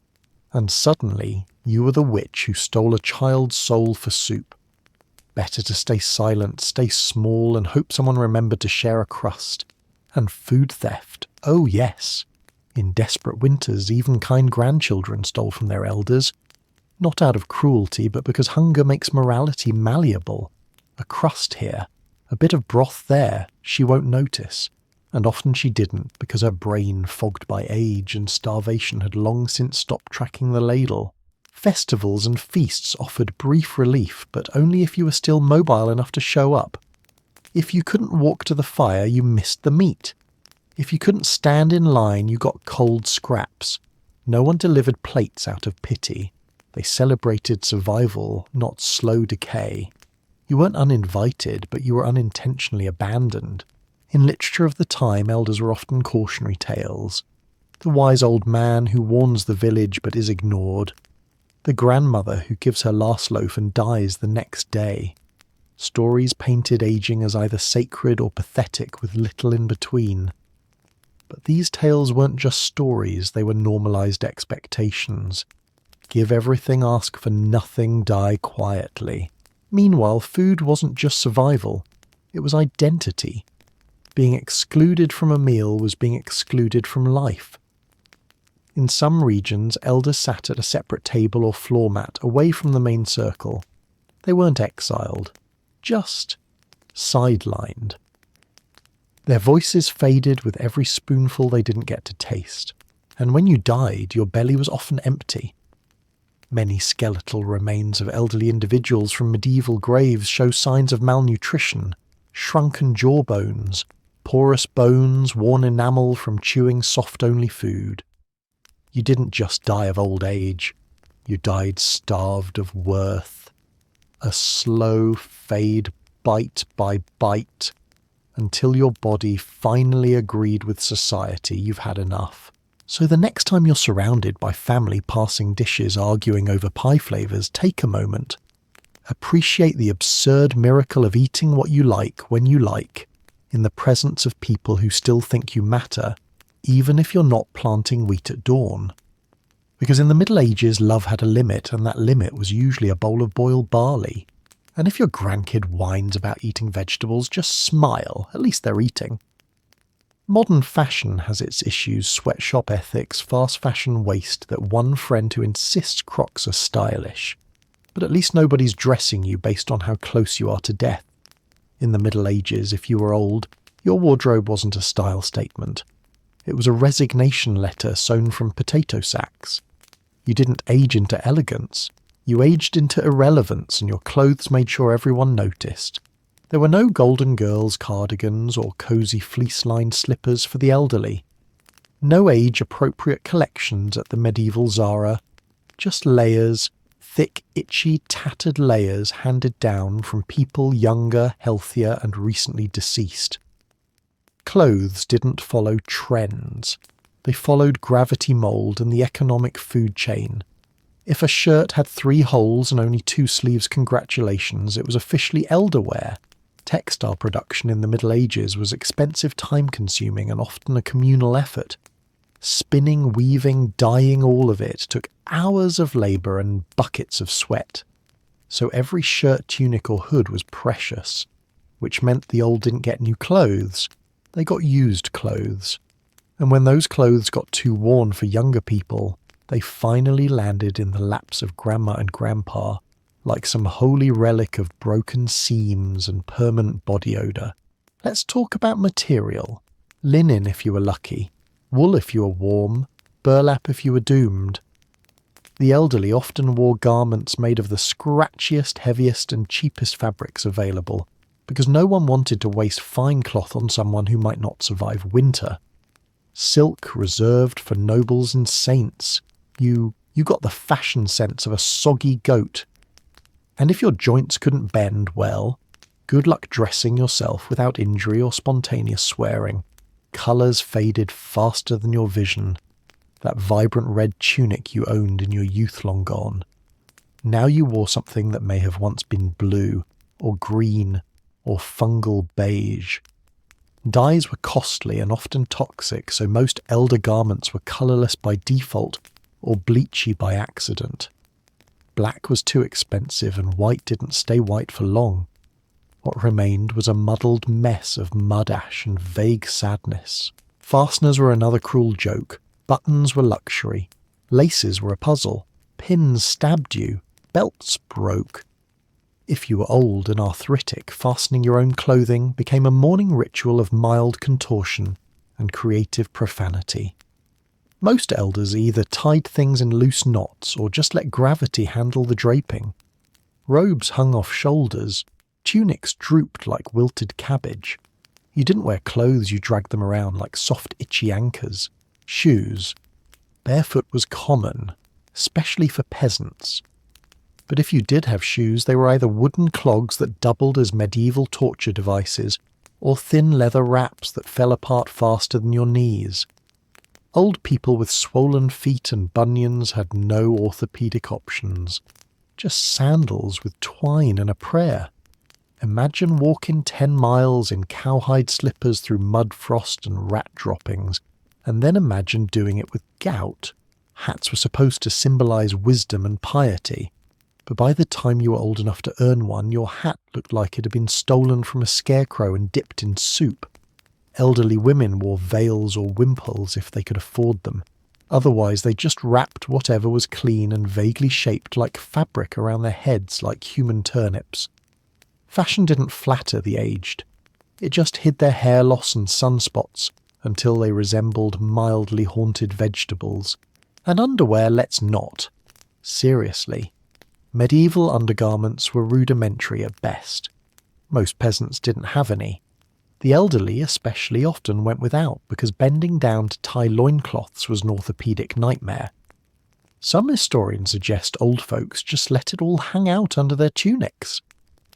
and suddenly you were the witch who stole a child's soul for soup. Better to stay silent, stay small, and hope someone remembered to share a crust. And food theft, oh yes. In desperate winters, even kind grandchildren stole from their elders. Not out of cruelty, but because hunger makes morality malleable. A crust here, a bit of broth there, she won't notice. And often she didn't, because her brain, fogged by age and starvation, had long since stopped tracking the ladle. Festivals and feasts offered brief relief, but only if you were still mobile enough to show up. If you couldn't walk to the fire, you missed the meat. If you couldn't stand in line, you got cold scraps. No one delivered plates out of pity. They celebrated survival, not slow decay. You weren't uninvited, but you were unintentionally abandoned. In literature of the time, elders were often cautionary tales. The wise old man who warns the village but is ignored. The grandmother who gives her last loaf and dies the next day. Stories painted aging as either sacred or pathetic with little in between. But these tales weren't just stories, they were normalized expectations. Give everything, ask for nothing, die quietly. Meanwhile, food wasn't just survival, it was identity. Being excluded from a meal was being excluded from life. In some regions, elders sat at a separate table or floor mat away from the main circle. They weren't exiled, just sidelined. Their voices faded with every spoonful they didn't get to taste, and when you died, your belly was often empty. Many skeletal remains of elderly individuals from medieval graves show signs of malnutrition, shrunken jawbones, porous bones, worn enamel from chewing soft-only food. You didn't just die of old age, you died starved of worth. A slow fade bite by bite, until your body finally agreed with society you've had enough. So the next time you're surrounded by family passing dishes arguing over pie flavours, take a moment. Appreciate the absurd miracle of eating what you like when you like, in the presence of people who still think you matter, even if you're not planting wheat at dawn. Because in the Middle Ages, love had a limit, and that limit was usually a bowl of boiled barley. And if your grandkid whines about eating vegetables, just smile, at least they're eating. Modern fashion has its issues, sweatshop ethics, fast fashion waste, that one friend who insists Crocs are stylish. But at least nobody's dressing you based on how close you are to death. In the Middle Ages, if you were old, your wardrobe wasn't a style statement. It was a resignation letter sewn from potato sacks. You didn't age into elegance. You aged into irrelevance, and your clothes made sure everyone noticed. There were no Golden Girls cardigans or cosy fleece-lined slippers for the elderly. No age-appropriate collections at the medieval Zara. Just layers, thick, itchy, tattered layers handed down from people younger, healthier, and recently deceased. Clothes didn't follow trends. They followed gravity mould and the economic food chain. If a shirt had 3 holes and only 2 sleeves, congratulations, it was officially elderwear. Textile production in the Middle Ages was expensive, time-consuming, and often a communal effort. Spinning, weaving, dyeing, all of it took hours of labour and buckets of sweat. So every shirt, tunic or hood was precious, which meant the old didn't get new clothes. They got used clothes. And when those clothes got too worn for younger people, they finally landed in the laps of grandma and grandpa, like some holy relic of broken seams and permanent body odour. Let's talk about material. Linen if you were lucky, wool if you were warm, burlap if you were doomed. The elderly often wore garments made of the scratchiest, heaviest and cheapest fabrics available, because no one wanted to waste fine cloth on someone who might not survive winter. Silk reserved for nobles and saints. You got the fashion sense of a soggy goat. And if your joints couldn't bend well, good luck dressing yourself without injury or spontaneous swearing. Colours faded faster than your vision. That vibrant red tunic you owned in your youth long gone. Now you wore something that may have once been blue, or green, or fungal beige. Dyes were costly and often toxic, so most elder garments were colourless by default or bleachy by accident. Black was too expensive and white didn't stay white for long. What remained was a muddled mess of mud ash and vague sadness. Fasteners were another cruel joke. Buttons were luxury. Laces were a puzzle. Pins stabbed you. Belts broke. If you were old and arthritic, fastening your own clothing became a morning ritual of mild contortion and creative profanity. Most elders either tied things in loose knots or just let gravity handle the draping. Robes hung off shoulders. Tunics drooped like wilted cabbage. You didn't wear clothes, you dragged them around like soft, itchy anchors. Shoes. Barefoot was common, especially for peasants. But if you did have shoes, they were either wooden clogs that doubled as medieval torture devices, or thin leather wraps that fell apart faster than your knees. Old people with swollen feet and bunions had no orthopedic options, just sandals with twine and a prayer. Imagine walking 10 miles in cowhide slippers through mud frost and rat droppings, and then imagine doing it with gout. Hats were supposed to symbolize wisdom and piety, but by the time you were old enough to earn one, your hat looked like it had been stolen from a scarecrow and dipped in soup. Elderly women wore veils or wimples if they could afford them. Otherwise, they just wrapped whatever was clean and vaguely shaped like fabric around their heads like human turnips. Fashion didn't flatter the aged. It just hid their hair loss and sunspots until they resembled mildly haunted vegetables. And underwear, let's not. Seriously. Medieval undergarments were rudimentary at best. Most peasants didn't have any. The elderly especially often went without because bending down to tie loincloths was an orthopedic nightmare. Some historians suggest old folks just let it all hang out under their tunics.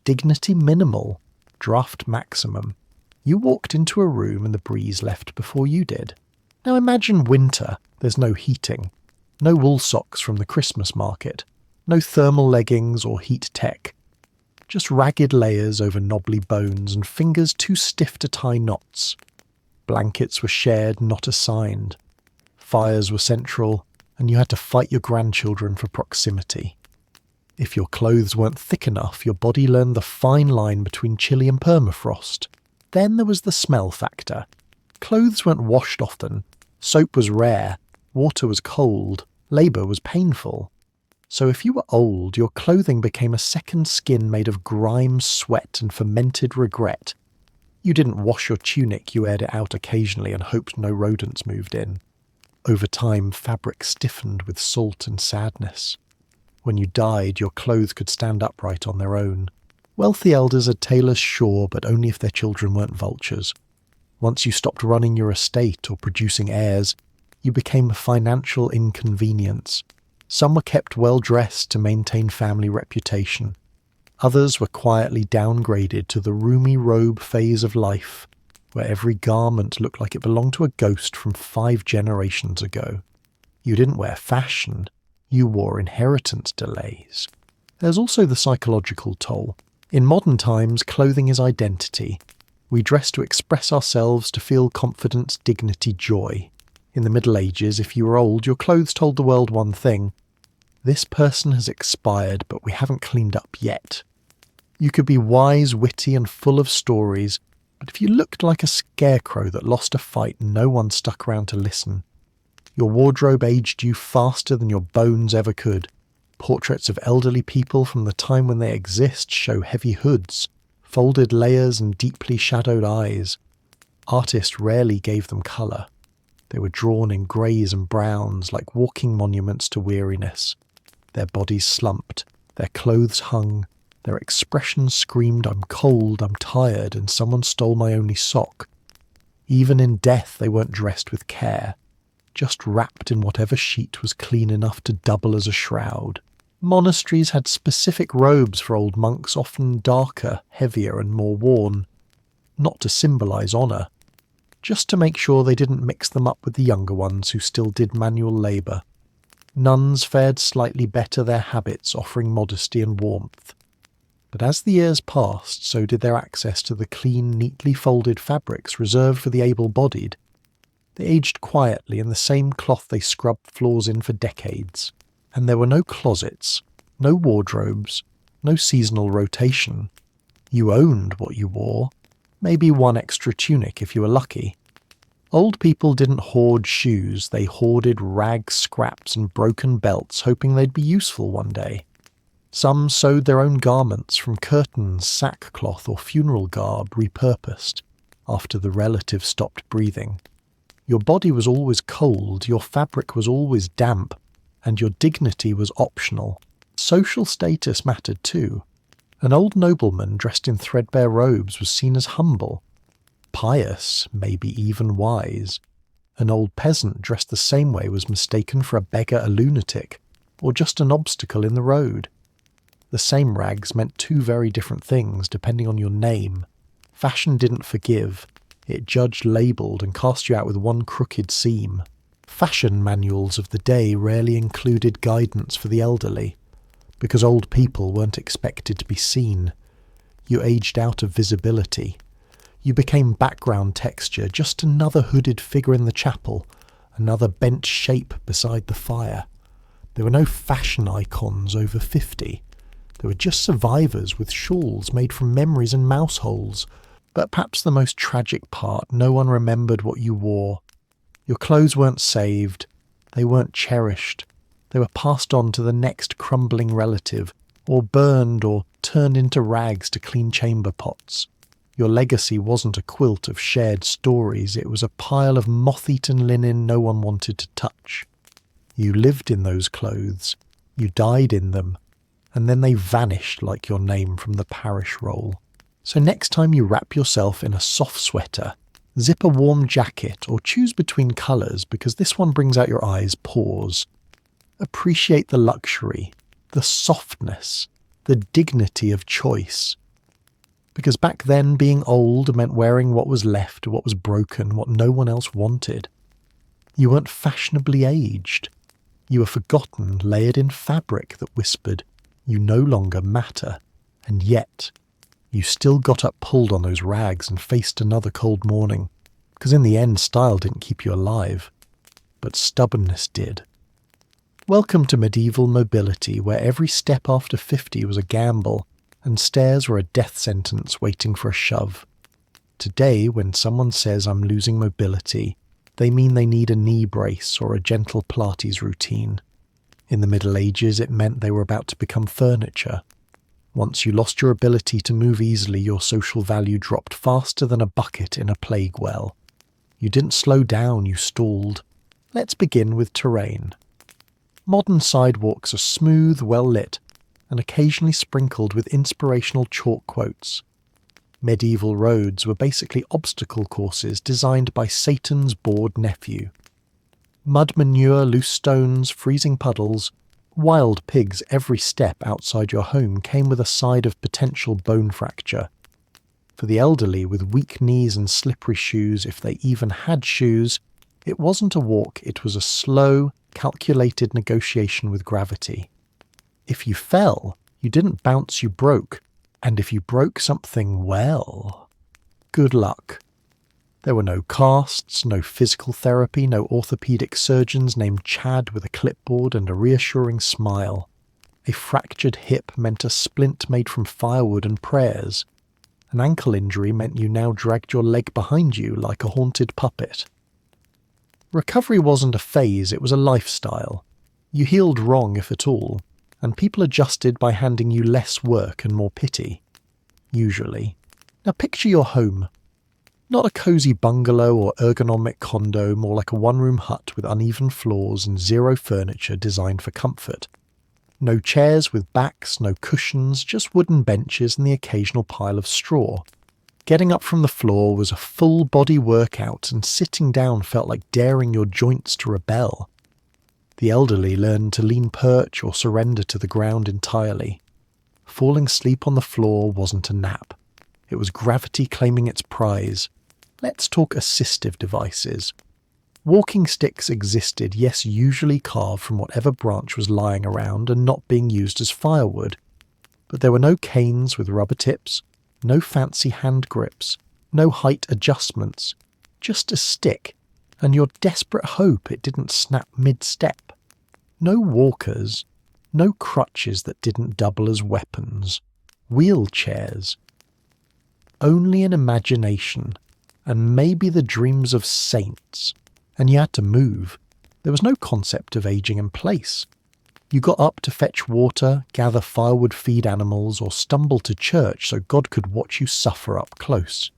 Dignity minimal, draft maximum. You walked into a room and the breeze left before you did. Now imagine winter, there's no heating, no wool socks from the Christmas market, no thermal leggings or heat tech. Just ragged layers over knobbly bones and fingers too stiff to tie knots. Blankets were shared, not assigned. Fires were central, and you had to fight your grandchildren for proximity. If your clothes weren't thick enough, your body learned the fine line between chilly and permafrost. Then there was the smell factor. Clothes weren't washed often, soap was rare, water was cold, labour was painful. So if you were old, your clothing became a second skin made of grime, sweat and fermented regret. You didn't wash your tunic, you aired it out occasionally and hoped no rodents moved in. Over time, fabric stiffened with salt and sadness. When you died, your clothes could stand upright on their own. Wealthy elders had tailors, sure, but only if their children weren't vultures. Once you stopped running your estate or producing heirs, you became a financial inconvenience. Some were kept well-dressed to maintain family reputation. Others were quietly downgraded to the roomy robe phase of life, where every garment looked like it belonged to a ghost from 5 generations ago. You didn't wear fashion. You wore inheritance delays. There's also the psychological toll. In modern times, clothing is identity. We dress to express ourselves, to feel confidence, dignity, joy. In the Middle Ages, if you were old, your clothes told the world one thing. This person has expired, but we haven't cleaned up yet. You could be wise, witty, and full of stories, but if you looked like a scarecrow that lost a fight, no one stuck around to listen. Your wardrobe aged you faster than your bones ever could. Portraits of elderly people from the time when they exist show heavy hoods, folded layers and deeply shadowed eyes. Artists rarely gave them colour. They were drawn in greys and browns like walking monuments to weariness. Their bodies slumped, their clothes hung, their expressions screamed, "I'm cold, I'm tired, and someone stole my only sock." Even in death they weren't dressed with care, just wrapped in whatever sheet was clean enough to double as a shroud. Monasteries had specific robes for old monks, often darker, heavier and more worn, not to symbolise honour, just to make sure they didn't mix them up with the younger ones who still did manual labour. Nuns fared slightly better, their habits offering modesty and warmth. But as the years passed, so did their access to the clean, neatly folded fabrics reserved for the able-bodied. They aged quietly in the same cloth they scrubbed floors in for decades. And there were no closets, no wardrobes, no seasonal rotation. You owned what you wore, maybe one extra tunic if you were lucky. Old people didn't hoard shoes, they hoarded rags, scraps and broken belts, hoping they'd be useful one day. Some sewed their own garments from curtains, sackcloth or funeral garb repurposed, after the relative stopped breathing. Your body was always cold, your fabric was always damp, and your dignity was optional. Social status mattered too. An old nobleman dressed in threadbare robes was seen as humble, pious, maybe even wise. An old peasant dressed the same way was mistaken for a beggar, a lunatic, or just an obstacle in the road. The same rags meant two very different things depending on your name. Fashion didn't forgive. It judged, labelled, and cast you out with one crooked seam. Fashion manuals of the day rarely included guidance for the elderly, because old people weren't expected to be seen. You aged out of visibility. You became background texture, just another hooded figure in the chapel, another bent shape beside the fire. There were no fashion icons over 50. There were just survivors with shawls made from memories and mouse holes. But perhaps the most tragic part, no one remembered what you wore. Your clothes weren't saved. They weren't cherished. They were passed on to the next crumbling relative, or burned or turned into rags to clean chamber pots. Your legacy wasn't a quilt of shared stories, it was a pile of moth-eaten linen no one wanted to touch. You lived in those clothes, you died in them, and then they vanished like your name from the parish roll. So next time you wrap yourself in a soft sweater, zip a warm jacket, or choose between colours because this one brings out your eyes, pause. Appreciate the luxury, the softness, the dignity of choice. Because back then, being old meant wearing what was left, what was broken, what no one else wanted. You weren't fashionably aged. You were forgotten, layered in fabric that whispered, you no longer matter. And yet, you still got up, pulled on those rags, and faced another cold morning. Because in the end, style didn't keep you alive. But stubbornness did. Welcome to medieval mobility, where every step after 50 was a gamble, and stairs were a death sentence waiting for a shove. Today, when someone says I'm losing mobility, they mean they need a knee brace or a gentle Pilates routine. In the Middle Ages, it meant they were about to become furniture. Once you lost your ability to move easily, your social value dropped faster than a bucket in a plague well. You didn't slow down, you stalled. Let's begin with terrain. Modern sidewalks are smooth, well lit, and occasionally sprinkled with inspirational chalk quotes. Medieval roads were basically obstacle courses designed by Satan's bored nephew. Mud manure, loose stones, freezing puddles, wild pigs every step outside your home came with a side of potential bone fracture. For the elderly with weak knees and slippery shoes, if they even had shoes, it wasn't a walk, it was a slow, calculated negotiation with gravity. If you fell, you didn't bounce, you broke. And if you broke something, well, good luck. There were no casts, no physical therapy, no orthopaedic surgeons named Chad with a clipboard and a reassuring smile. A fractured hip meant a splint made from firewood and prayers. An ankle injury meant you now dragged your leg behind you like a haunted puppet. Recovery wasn't a phase, it was a lifestyle. You healed wrong, if at all, and people adjusted by handing you less work and more pity. Usually. Now picture your home. Not a cosy bungalow or ergonomic condo, more like a one-room hut with uneven floors and zero furniture designed for comfort. No chairs with backs, no cushions, just wooden benches and the occasional pile of straw. Getting up from the floor was a full-body workout, and sitting down felt like daring your joints to rebel. The elderly learned to lean perch or surrender to the ground entirely. Falling asleep on the floor wasn't a nap. It was gravity claiming its prize. Let's talk assistive devices. Walking sticks existed, yes, usually carved from whatever branch was lying around and not being used as firewood. But there were no canes with rubber tips, no fancy hand grips, no height adjustments, just a stick, and your desperate hope it didn't snap mid-step. No walkers, no crutches that didn't double as weapons, wheelchairs. Only an imagination, and maybe the dreams of saints. And you had to move. There was no concept of aging in place. You got up to fetch water, gather firewood, feed animals, or stumble to church so God could watch you suffer up close.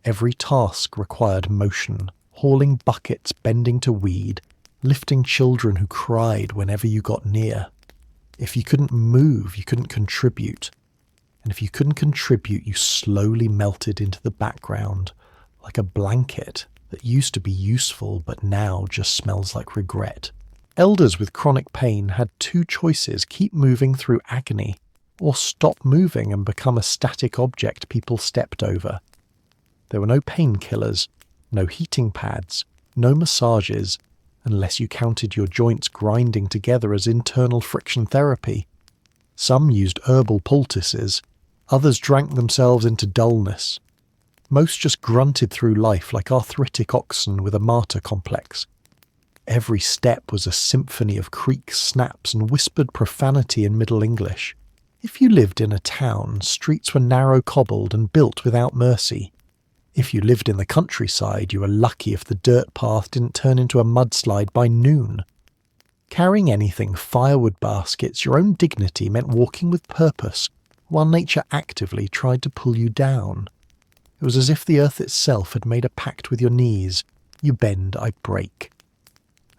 Every task required motion, hauling buckets, bending to weed, lifting children who cried whenever you got near. If you couldn't move, you couldn't contribute. And if you couldn't contribute, you slowly melted into the background, like a blanket that used to be useful but now just smells like regret. Elders with chronic pain had two choices: keep moving through agony, or stop moving and become a static object people stepped over. There were no painkillers, no heating pads, no massages, unless you counted your joints grinding together as internal friction therapy. Some used herbal poultices, others drank themselves into dullness. Most just grunted through life like arthritic oxen with a martyr complex. Every step was a symphony of creaks, snaps, and whispered profanity in Middle English. If you lived in a town, streets were narrow-cobbled and built without mercy. If you lived in the countryside, you were lucky if the dirt path didn't turn into a mudslide by noon. Carrying anything, firewood baskets, your own dignity meant walking with purpose, while nature actively tried to pull you down. It was as if the earth itself had made a pact with your knees. You bend, I break.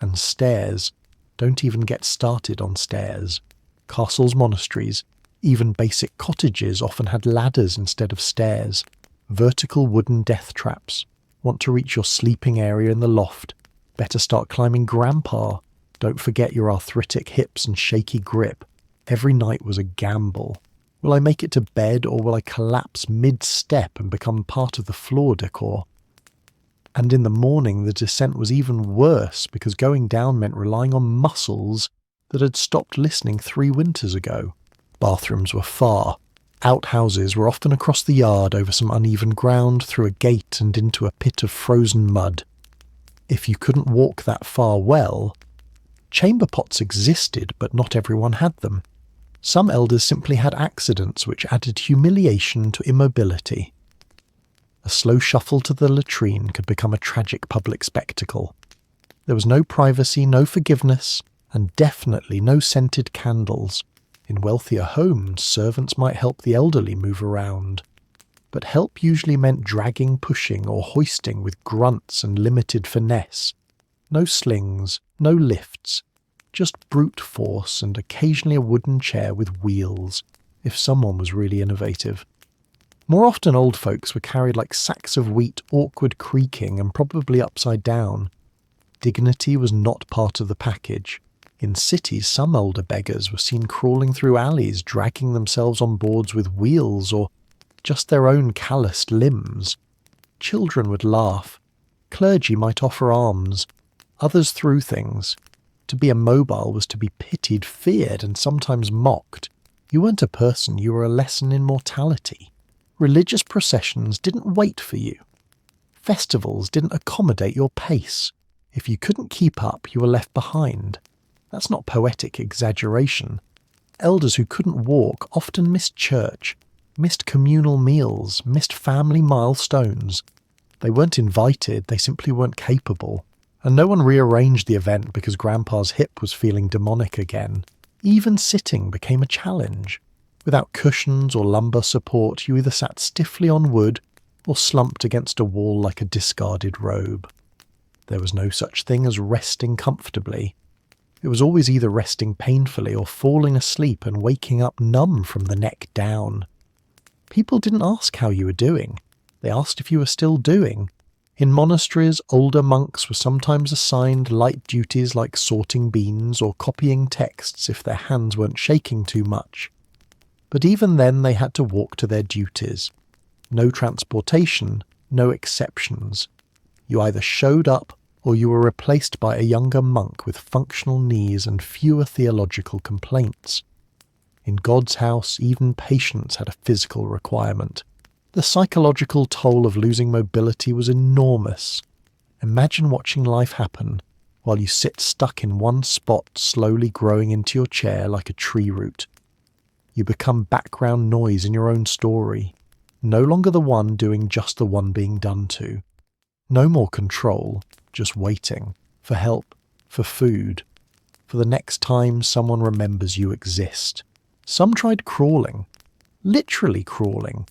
And stairs. Don't even get started on stairs. Castles, monasteries, even basic cottages often had ladders instead of stairs. Vertical wooden death traps. Want to reach your sleeping area in the loft? Better start climbing Grandpa. Don't forget your arthritic hips and shaky grip. Every night was a gamble. Will I make it to bed, or will I collapse mid-step and become part of the floor decor? And in the morning the descent was even worse, because going down meant relying on muscles that had stopped listening 3 winters ago. Bathrooms were far. Outhouses were often across the yard over some uneven ground, through a gate and into a pit of frozen mud. If you couldn't walk that far well, chamber pots existed, but not everyone had them. Some elders simply had accidents which added humiliation to immobility. A slow shuffle to the latrine could become a tragic public spectacle. There was no privacy, no forgiveness, and definitely no scented candles. In wealthier homes, servants might help the elderly move around. But help usually meant dragging, pushing, or hoisting with grunts and limited finesse. No slings, no lifts, just brute force and occasionally a wooden chair with wheels, if someone was really innovative. More often old folks were carried like sacks of wheat, awkward creaking and probably upside down. Dignity was not part of the package. In cities, some older beggars were seen crawling through alleys, dragging themselves on boards with wheels or just their own calloused limbs. Children would laugh. Clergy might offer alms. Others threw things. To be immobile was to be pitied, feared, and sometimes mocked. You weren't a person, you were a lesson in mortality. Religious processions didn't wait for you. Festivals didn't accommodate your pace. If you couldn't keep up, you were left behind. That's not poetic exaggeration. Elders who couldn't walk often missed church, missed communal meals, missed family milestones. They weren't invited, they simply weren't capable. And no one rearranged the event because Grandpa's hip was feeling demonic again. Even sitting became a challenge. Without cushions or lumbar support, you either sat stiffly on wood or slumped against a wall like a discarded robe. There was no such thing as resting comfortably. It was always either resting painfully or falling asleep and waking up numb from the neck down. People didn't ask how you were doing. They asked if you were still doing. In monasteries, older monks were sometimes assigned light duties like sorting beans or copying texts if their hands weren't shaking too much. But even then they had to walk to their duties. No transportation, no exceptions. You either showed up or you were replaced by a younger monk with functional knees and fewer theological complaints. In God's house, even patience had a physical requirement. The psychological toll of losing mobility was enormous. Imagine watching life happen while you sit stuck in one spot, slowly growing into your chair like a tree root. You become background noise in your own story, no longer the one doing just the one being done to. No more control, just waiting, for help, for food, for the next time someone remembers you exist. Some tried crawling, literally crawling,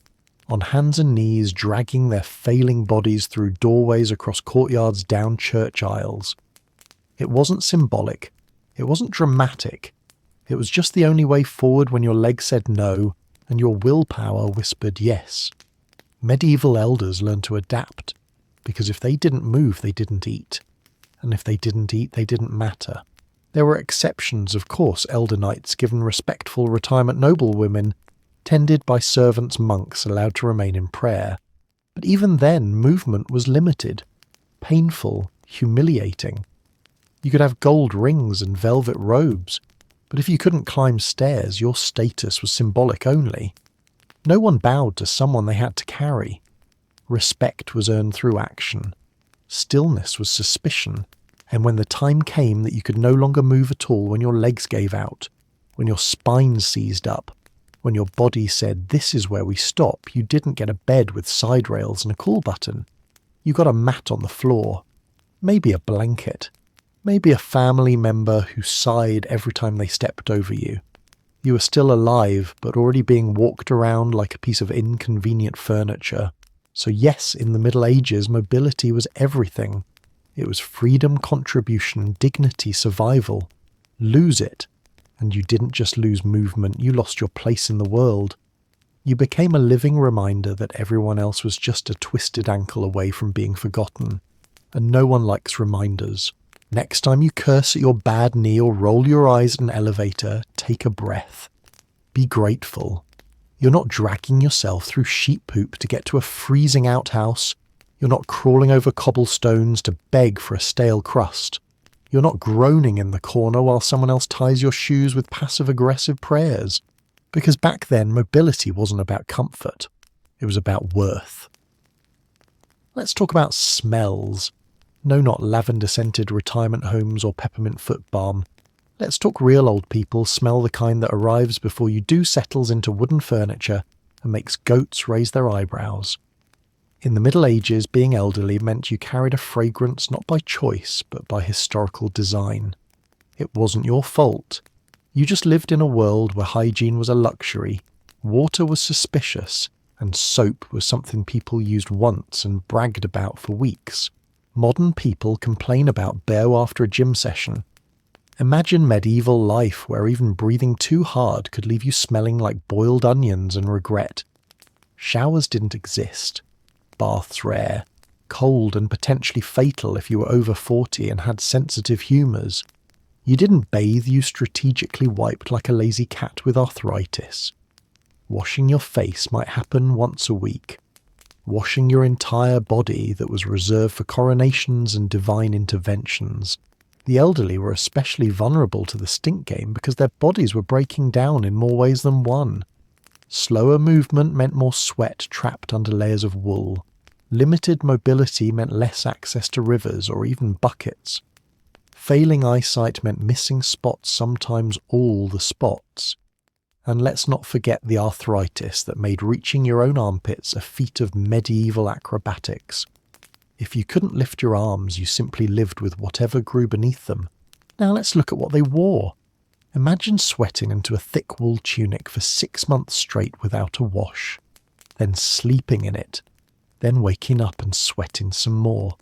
on hands and knees, dragging their failing bodies through doorways across courtyards, down church aisles. It wasn't symbolic, it wasn't dramatic. It was just the only way forward when your leg said no and your willpower whispered yes. Medieval elders learned to adapt. because if they didn't move, they didn't eat. And if they didn't eat, they didn't matter. There were exceptions, of course, elder knights given respectful retirement noblewomen, tended by servants monks allowed to remain in prayer. But even then, movement was limited, painful, humiliating. You could have gold rings and velvet robes, but if you couldn't climb stairs, your status was symbolic only. No one bowed to someone they had to carry. Respect was earned through action. Stillness was suspicion, and when the time came that you could no longer move at all, when your legs gave out, when your spine seized up, when your body said, "This is where we stop," you didn't get a bed with side rails and a call button. You got a mat on the floor, maybe a blanket, maybe a family member who sighed every time they stepped over you. You were still alive, but already being walked around like a piece of inconvenient furniture. So yes, in the Middle Ages, mobility was everything. It was freedom, contribution, dignity, survival. Lose it, and you didn't just lose movement, you lost your place in the world. You became a living reminder that everyone else was just a twisted ankle away from being forgotten. And no one likes reminders. Next time you curse at your bad knee or roll your eyes at an elevator, take a breath. Be grateful. You're not dragging yourself through sheep poop to get to a freezing outhouse. You're not crawling over cobblestones to beg for a stale crust. You're not groaning in the corner while someone else ties your shoes with passive-aggressive prayers. Because back then, mobility wasn't about comfort. It was about worth. Let's talk about smells. No, not lavender-scented retirement homes or peppermint foot balm. Let's talk real old people smell, the kind that arrives before you do settles into wooden furniture and makes goats raise their eyebrows. In the Middle Ages, being elderly meant you carried a fragrance not by choice, but by historical design. It wasn't your fault. You just lived in a world where hygiene was a luxury, water was suspicious, and soap was something people used once and bragged about for weeks. Modern people complain about BO after a gym session. Imagine medieval life where even breathing too hard could leave you smelling like boiled onions and regret. Showers didn't exist. Baths rare. Cold and potentially fatal if you were over 40 and had sensitive humours. You didn't bathe, you strategically wiped like a lazy cat with arthritis. Washing your face might happen once a week. Washing your entire body that was reserved for coronations and divine interventions. The elderly were especially vulnerable to the stink game because their bodies were breaking down in more ways than one. Slower movement meant more sweat trapped under layers of wool. Limited mobility meant less access to rivers or even buckets. Failing eyesight meant missing spots, sometimes all the spots. And let's not forget the arthritis that made reaching your own armpits a feat of medieval acrobatics. If you couldn't lift your arms, you simply lived with whatever grew beneath them. Now let's look at what they wore. Imagine sweating into a thick wool tunic for 6 months straight without a wash, then sleeping in it, then waking up and sweating some more.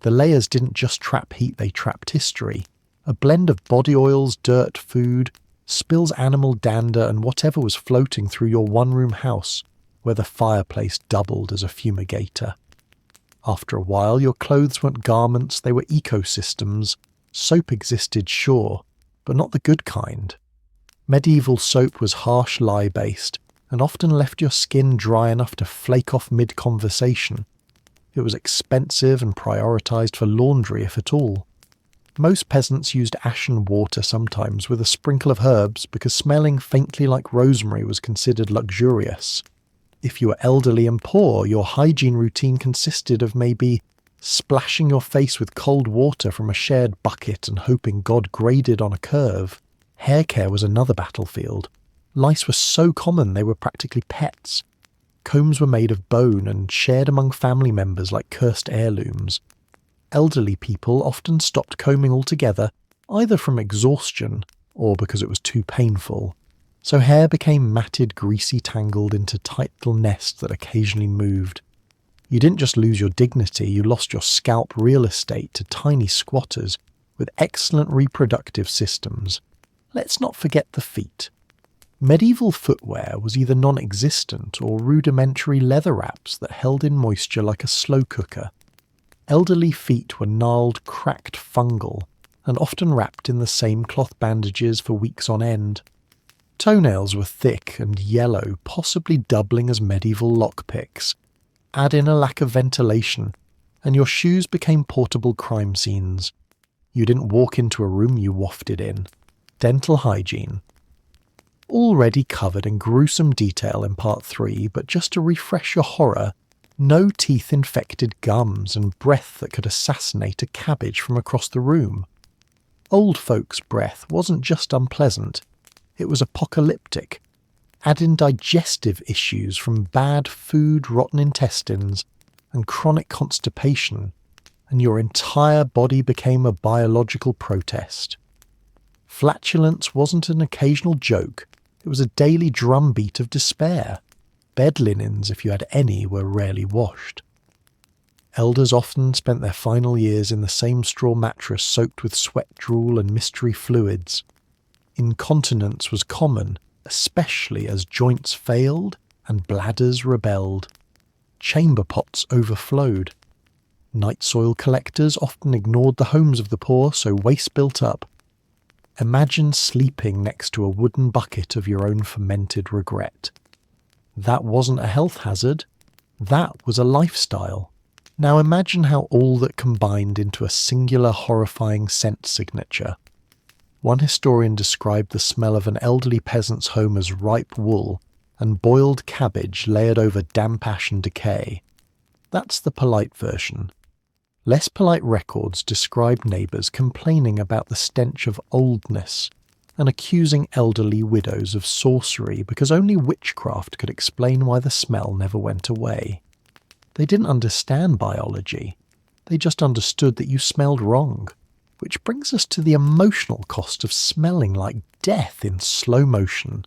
The layers didn't just trap heat, they trapped history. A blend of body oils, dirt, food, spills, animal dander, and whatever was floating through your one-room house, where the fireplace doubled as a fumigator. After a while, your clothes weren't garments, they were ecosystems. Soap existed, sure, but not the good kind. Medieval soap was harsh lye-based, and often left your skin dry enough to flake off mid-conversation. It was expensive and prioritised for laundry, if at all. Most peasants used ashen water sometimes with a sprinkle of herbs because smelling faintly like rosemary was considered luxurious. If you were elderly and poor, your hygiene routine consisted of maybe splashing your face with cold water from a shared bucket and hoping God graded on a curve. Hair care was another battlefield. Lice were so common they were practically pets. Combs were made of bone and shared among family members like cursed heirlooms. Elderly people often stopped combing altogether, either from exhaustion or because it was too painful. So hair became matted, greasy, tangled into tight little nests that occasionally moved. You didn't just lose your dignity, you lost your scalp real estate to tiny squatters with excellent reproductive systems. Let's not forget the feet. Medieval footwear was either non-existent or rudimentary leather wraps that held in moisture like a slow cooker. Elderly feet were gnarled, cracked fungal, and often wrapped in the same cloth bandages for weeks on end. Toenails were thick and yellow, possibly doubling as medieval lockpicks. Add in a lack of ventilation, and your shoes became portable crime scenes. You didn't walk into a room, you wafted in. Dental hygiene. Already covered in gruesome detail in part 3, but just to refresh your horror, no teeth-infected gums and breath that could assassinate a cabbage from across the room. Old folks' breath wasn't just unpleasant, it was apocalyptic. Add in digestive issues from bad food, rotten intestines, and chronic constipation, and your entire body became a biological protest. Flatulence wasn't an occasional joke, it was a daily drumbeat of despair. Bed linens, if you had any, were rarely washed. Elders often spent their final years in the same straw mattress soaked with sweat, drool, and mystery fluids. Incontinence was common, especially as joints failed and bladders rebelled. Chamber pots overflowed. Night soil collectors often ignored the homes of the poor, so waste built up. Imagine sleeping next to a wooden bucket of your own fermented regret. That wasn't a health hazard, that was a lifestyle. Now imagine how all that combined into a singular horrifying scent signature. One historian described the smell of an elderly peasant's home as ripe wool and boiled cabbage layered over damp ash and decay. That's the polite version. Less polite records described neighbours complaining about the stench of oldness and accusing elderly widows of sorcery because only witchcraft could explain why the smell never went away. They didn't understand biology. They just understood that you smelled wrong. Which brings us to the emotional cost of smelling like death in slow motion.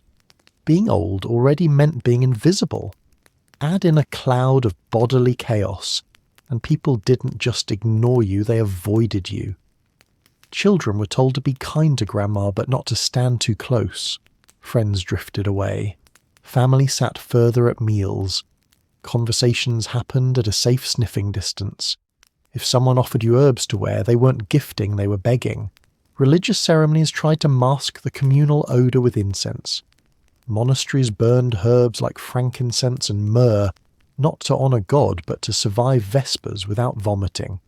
Being old already meant being invisible. Add in a cloud of bodily chaos, and people didn't just ignore you, they avoided you. Children were told to be kind to grandma but not to stand too close. Friends drifted away. Family sat further at meals. Conversations happened at a safe sniffing distance. If someone offered you herbs to wear, they weren't gifting, they were begging. Religious ceremonies tried to mask the communal odour with incense. Monasteries burned herbs like frankincense and myrrh, not to honour God, but to survive Vespers without vomiting.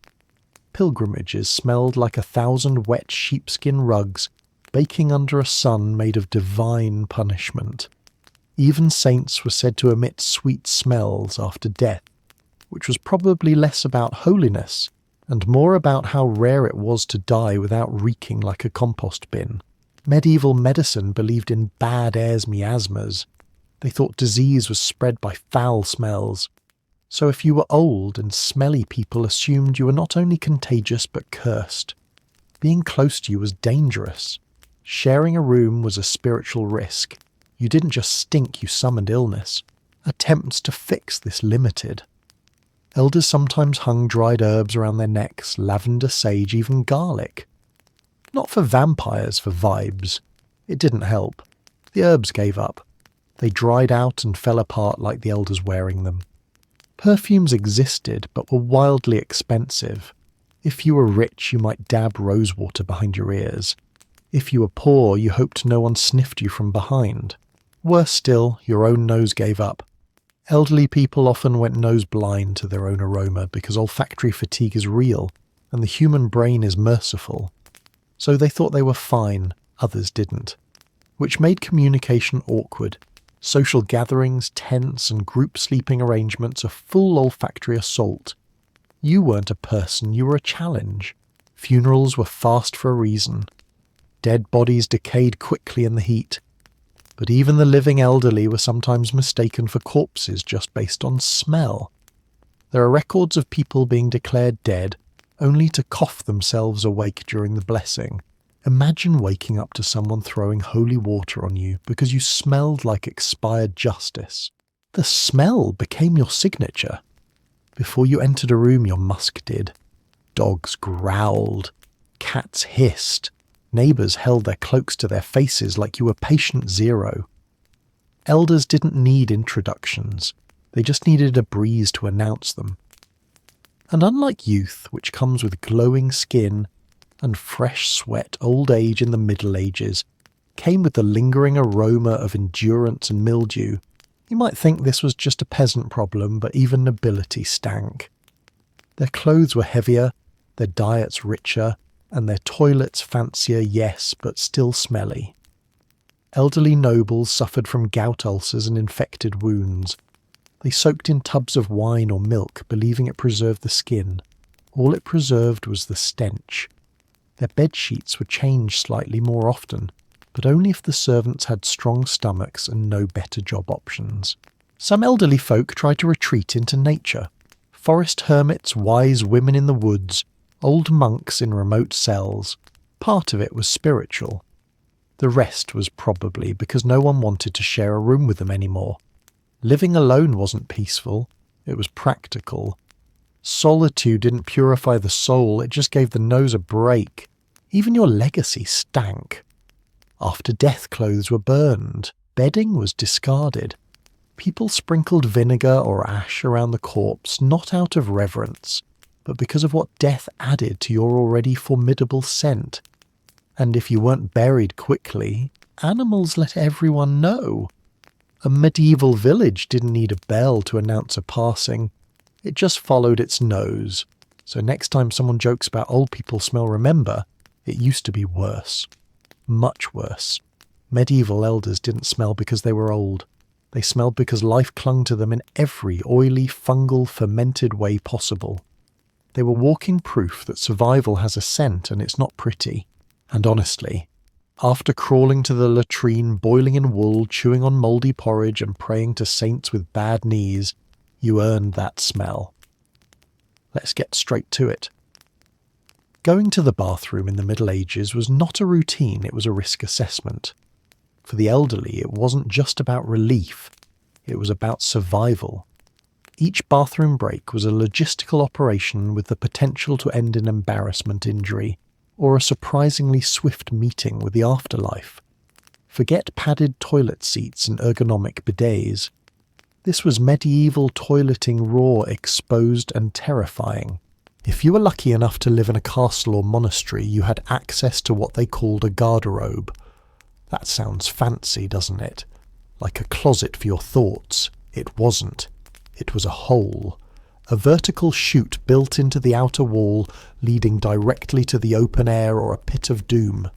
Pilgrimages smelled like 1,000 wet sheepskin rugs, baking under a sun made of divine punishment. Even saints were said to emit sweet smells after death, which was probably less about holiness and more about how rare it was to die without reeking like a compost bin. Medieval medicine believed in bad airs miasmas. They thought disease was spread by foul smells. So if you were old and smelly, people assumed you were not only contagious but cursed. Being close to you was dangerous. Sharing a room was a spiritual risk. You didn't just stink, you summoned illness. Attempts to fix this limited. Elders sometimes hung dried herbs around their necks, lavender, sage, even garlic. Not for vampires, for vibes. It didn't help. The herbs gave up. They dried out and fell apart like the elders wearing them. Perfumes existed, but were wildly expensive. If you were rich, you might dab rosewater behind your ears. If you were poor, you hoped no one sniffed you from behind. Worse still, your own nose gave up. Elderly people often went nose blind to their own aroma because olfactory fatigue is real, and the human brain is merciful. So they thought they were fine, others didn't. Which made communication awkward. Social gatherings, tents, and group sleeping arrangements a full olfactory assault. You weren't a person, you were a challenge. Funerals were fast for a reason. Dead bodies decayed quickly in the heat. But even the living elderly were sometimes mistaken for corpses just based on smell. There are records of people being declared dead only to cough themselves awake during the blessing. Imagine waking up to someone throwing holy water on you because you smelled like expired justice. The smell became your signature. Before you entered a room, your musk did. Dogs growled. Cats hissed. Neighbours held their cloaks to their faces like you were patient zero. Elders didn't need introductions. They just needed a breeze to announce them. And unlike youth, which comes with glowing skin and fresh sweat, old age in the Middle Ages came with the lingering aroma of endurance and mildew. You might think this was just a peasant problem, but even nobility stank. Their clothes were heavier, their diets richer, and their toilets fancier, yes, but still smelly. Elderly nobles suffered from gout ulcers and infected wounds. They soaked in tubs of wine or milk, believing it preserved the skin. All it preserved was the stench. Their bed sheets were changed slightly more often, but only if the servants had strong stomachs and no better job options. Some elderly folk tried to retreat into nature. Forest hermits, wise women in the woods, old monks in remote cells. Part of it was spiritual. The rest was probably because no one wanted to share a room with them anymore. Living alone wasn't peaceful, it was practical. Solitude didn't purify the soul, it just gave the nose a break. Even your legacy stank. After death, clothes were burned, bedding was discarded. People sprinkled vinegar or ash around the corpse, not out of reverence, but because of what death added to your already formidable scent. And if you weren't buried quickly, animals let everyone know. A medieval village didn't need a bell to announce a passing. It just followed its nose. So next time someone jokes about old people smell, remember, it used to be worse. Much worse. Medieval elders didn't smell because they were old. They smelled because life clung to them in every oily, fungal, fermented way possible. They were walking proof that survival has a scent and it's not pretty. And honestly, after crawling to the latrine, boiling in wool, chewing on mouldy porridge and praying to saints with bad knees, you earned that smell. Let's get straight to it. Going to the bathroom in the Middle Ages was not a routine, it was a risk assessment. For the elderly, it wasn't just about relief, it was about survival. Each bathroom break was a logistical operation with the potential to end in embarrassment injury, or a surprisingly swift meeting with the afterlife. Forget padded toilet seats and ergonomic bidets. This was medieval toileting, raw, exposed and terrifying. If you were lucky enough to live in a castle or monastery, you had access to what they called a garderobe. That sounds fancy, doesn't it? Like a closet for your thoughts. It wasn't. It was a hole. A vertical chute built into the outer wall, leading directly to the open air or a pit of doom.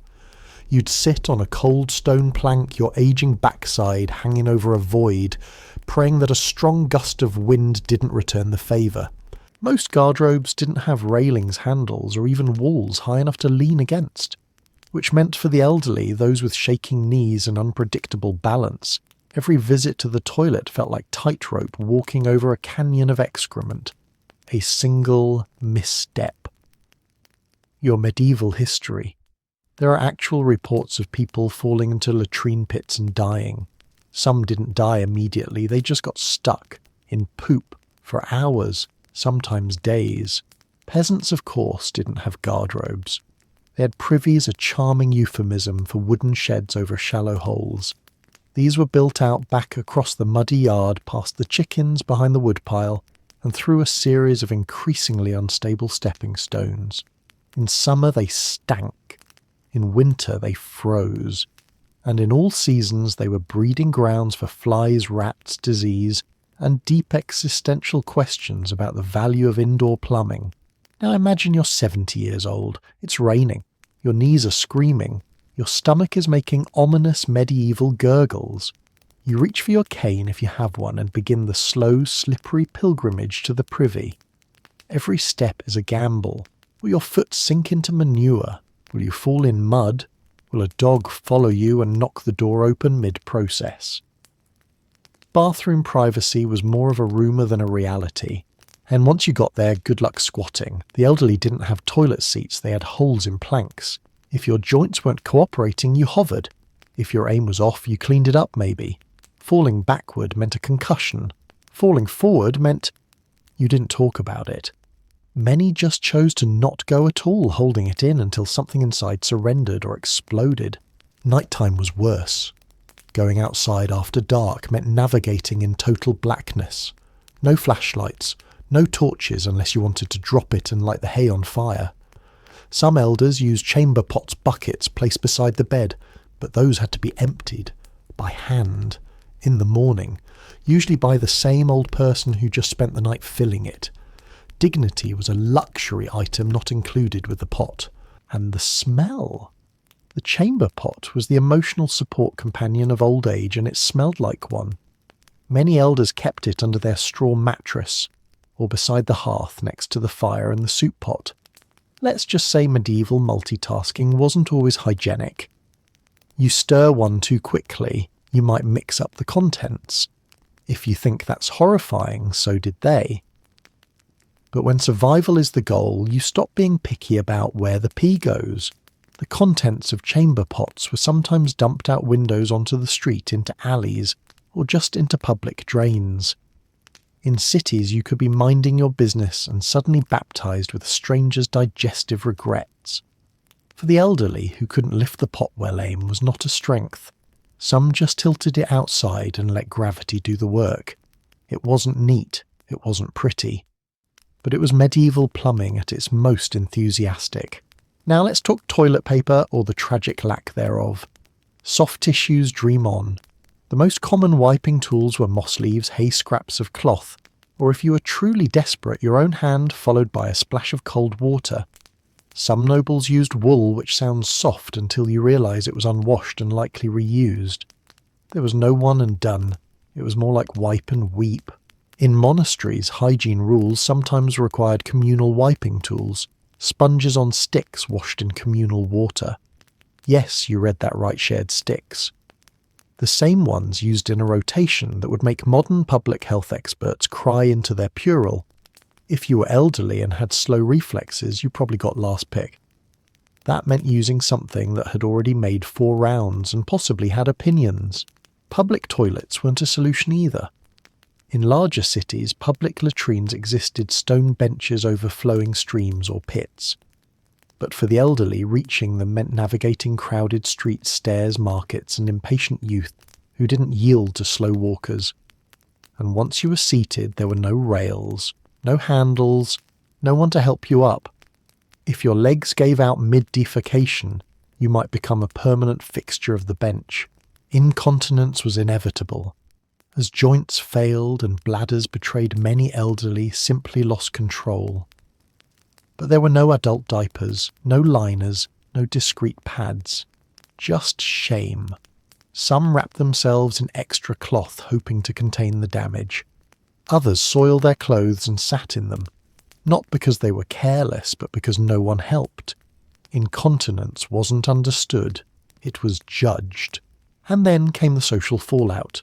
You'd sit on a cold stone plank, your aging backside hanging over a void, praying that a strong gust of wind didn't return the favour. Most garderobes didn't have railings, handles, or even walls high enough to lean against, which meant for the elderly, those with shaking knees and unpredictable balance, every visit to the toilet felt like tightrope walking over a canyon of excrement. A single misstep. Your medieval history. There are actual reports of people falling into latrine pits and dying. Some didn't die immediately, they just got stuck in poop for hours, sometimes days. Peasants, of course, didn't have guardrobes. They had privies, a charming euphemism for wooden sheds over shallow holes. These were built out back across the muddy yard, past the chickens behind the woodpile, and through a series of increasingly unstable stepping stones. In summer they stank. In winter they froze. And in all seasons they were breeding grounds for flies, rats, disease, and deep existential questions about the value of indoor plumbing. Now imagine you're 70 years old. It's raining. Your knees are screaming. Your stomach is making ominous medieval gurgles. You reach for your cane if you have one and begin the slow, slippery pilgrimage to the privy. Every step is a gamble. Will your foot sink into manure? Will you fall in mud? Will a dog follow you and knock the door open mid-process? Bathroom privacy was more of a rumour than a reality. And once you got there, good luck squatting. The elderly didn't have toilet seats, they had holes in planks. If your joints weren't cooperating, you hovered. If your aim was off, you cleaned it up maybe. Falling backward meant a concussion. Falling forward meant you didn't talk about it. Many just chose to not go at all, holding it in until something inside surrendered or exploded. Nighttime was worse. Going outside after dark meant navigating in total blackness. No flashlights, No torches unless you wanted to drop it and light the hay on fire. Some elders used chamber pots buckets placed beside the bed, but those had to be emptied by hand in the morning, usually by the same old person who just spent the night filling it. Dignity was a luxury item not included with the pot. And the smell. The chamber pot was the emotional support companion of old age, and it smelled like one. Many elders kept it under their straw mattress, or beside the hearth next to the fire and the soup pot. Let's just say medieval multitasking wasn't always hygienic. You stir one too quickly, you might mix up the contents. If you think that's horrifying, so did they. But when survival is the goal, you stop being picky about where the pee goes. The contents of chamber pots were sometimes dumped out windows onto the street into alleys, or just into public drains. In cities, you could be minding your business and suddenly baptised with a stranger's digestive regrets. For the elderly, who couldn't lift the pot well aim was not a strength. Some just tilted it outside and let gravity do the work. It wasn't neat, it wasn't pretty. But it was medieval plumbing at its most enthusiastic. Now let's talk toilet paper, or the tragic lack thereof. Soft tissues dream on. The most common wiping tools were moss leaves, hay scraps of cloth, or if you were truly desperate, your own hand followed by a splash of cold water. Some nobles used wool, which sounds soft until you realise it was unwashed and likely reused. There was no one and done. It was more like wipe and weep. In monasteries, hygiene rules sometimes required communal wiping tools, sponges on sticks washed in communal water. Yes, you read that right, shared sticks. The same ones used in a rotation that would make modern public health experts cry into their Purell. If you were elderly and had slow reflexes, you probably got last pick. That meant using something that had already made 4 rounds and possibly had opinions. Public toilets weren't a solution either. In larger cities, public latrines existed stone benches overflowing streams or pits. But for the elderly, reaching them meant navigating crowded streets, stairs, markets, and impatient youth who didn't yield to slow walkers. And once you were seated, there were no rails, no handles, no one to help you up. If your legs gave out mid-defecation, you might become a permanent fixture of the bench. Incontinence was inevitable. As joints failed and bladders betrayed, many elderly simply lost control. But there were no adult diapers, no liners, no discreet pads. Just shame. Some wrapped themselves in extra cloth, hoping to contain the damage. Others soiled their clothes and sat in them, not because they were careless, but because no one helped. Incontinence wasn't understood, it was judged. And then came the social fallout.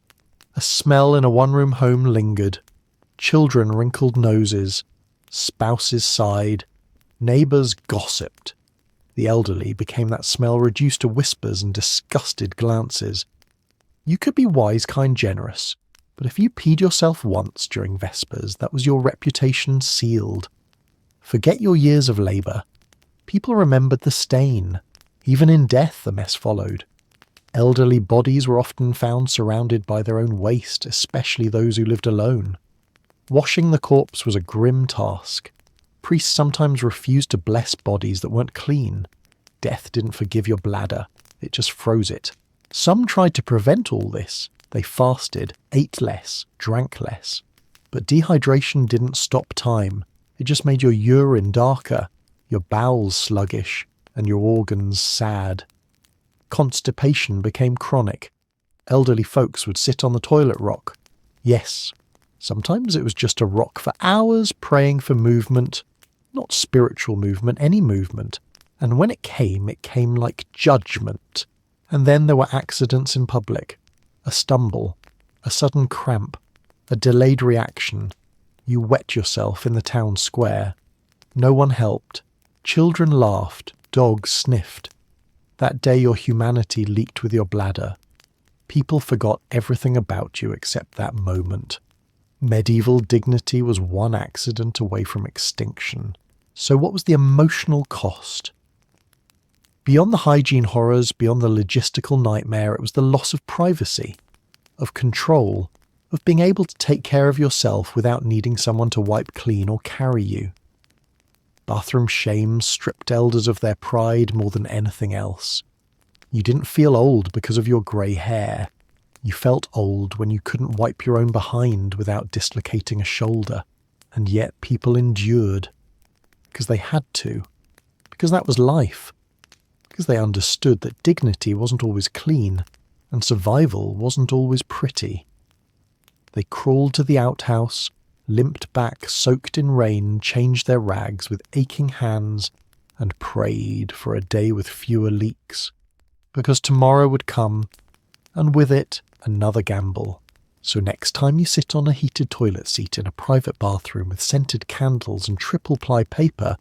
A smell in a one-room home lingered. Children wrinkled noses. Spouses sighed. Neighbours gossiped. The elderly became that smell reduced to whispers and disgusted glances. You could be wise, kind, generous, but if you peed yourself once during Vespers, that was your reputation sealed. Forget your years of labour. People remembered the stain. Even in death, the mess followed. Elderly bodies were often found surrounded by their own waste, especially those who lived alone. Washing the corpse was a grim task. Priests sometimes refused to bless bodies that weren't clean. Death didn't forgive your bladder, it just froze it. Some tried to prevent all this. They fasted, ate less, drank less. But dehydration didn't stop time. It just made your urine darker, your bowels sluggish, and your organs sad. Constipation became chronic. Elderly folks would sit on the toilet rock. Yes, sometimes it was just a rock for hours praying for movement. Not spiritual movement, any movement. And when it came like judgment. And then there were accidents in public. A stumble, a sudden cramp, a delayed reaction. You wet yourself in the town square. No one helped. Children laughed, dogs sniffed. That day your humanity leaked with your bladder. People forgot everything about you except that moment. Medieval dignity was one accident away from extinction. So what was the emotional cost? Beyond the hygiene horrors, beyond the logistical nightmare, it was the loss of privacy, of control. of being able to take care of yourself without needing someone to wipe clean or carry you. Bathroom shame stripped elders of their pride more than anything else. You didn't feel old because of your grey hair. You felt old when you couldn't wipe your own behind without dislocating a shoulder, and yet people endured. Because they had to. Because that was life. Because they understood that dignity wasn't always clean, and survival wasn't always pretty. They crawled to the outhouse, limped back, soaked in rain, changed their rags with aching hands, and prayed for a day with fewer leaks. Because tomorrow would come, and with it, another gamble. So next time you sit on a heated toilet seat in a private bathroom with scented candles and triple-ply paper,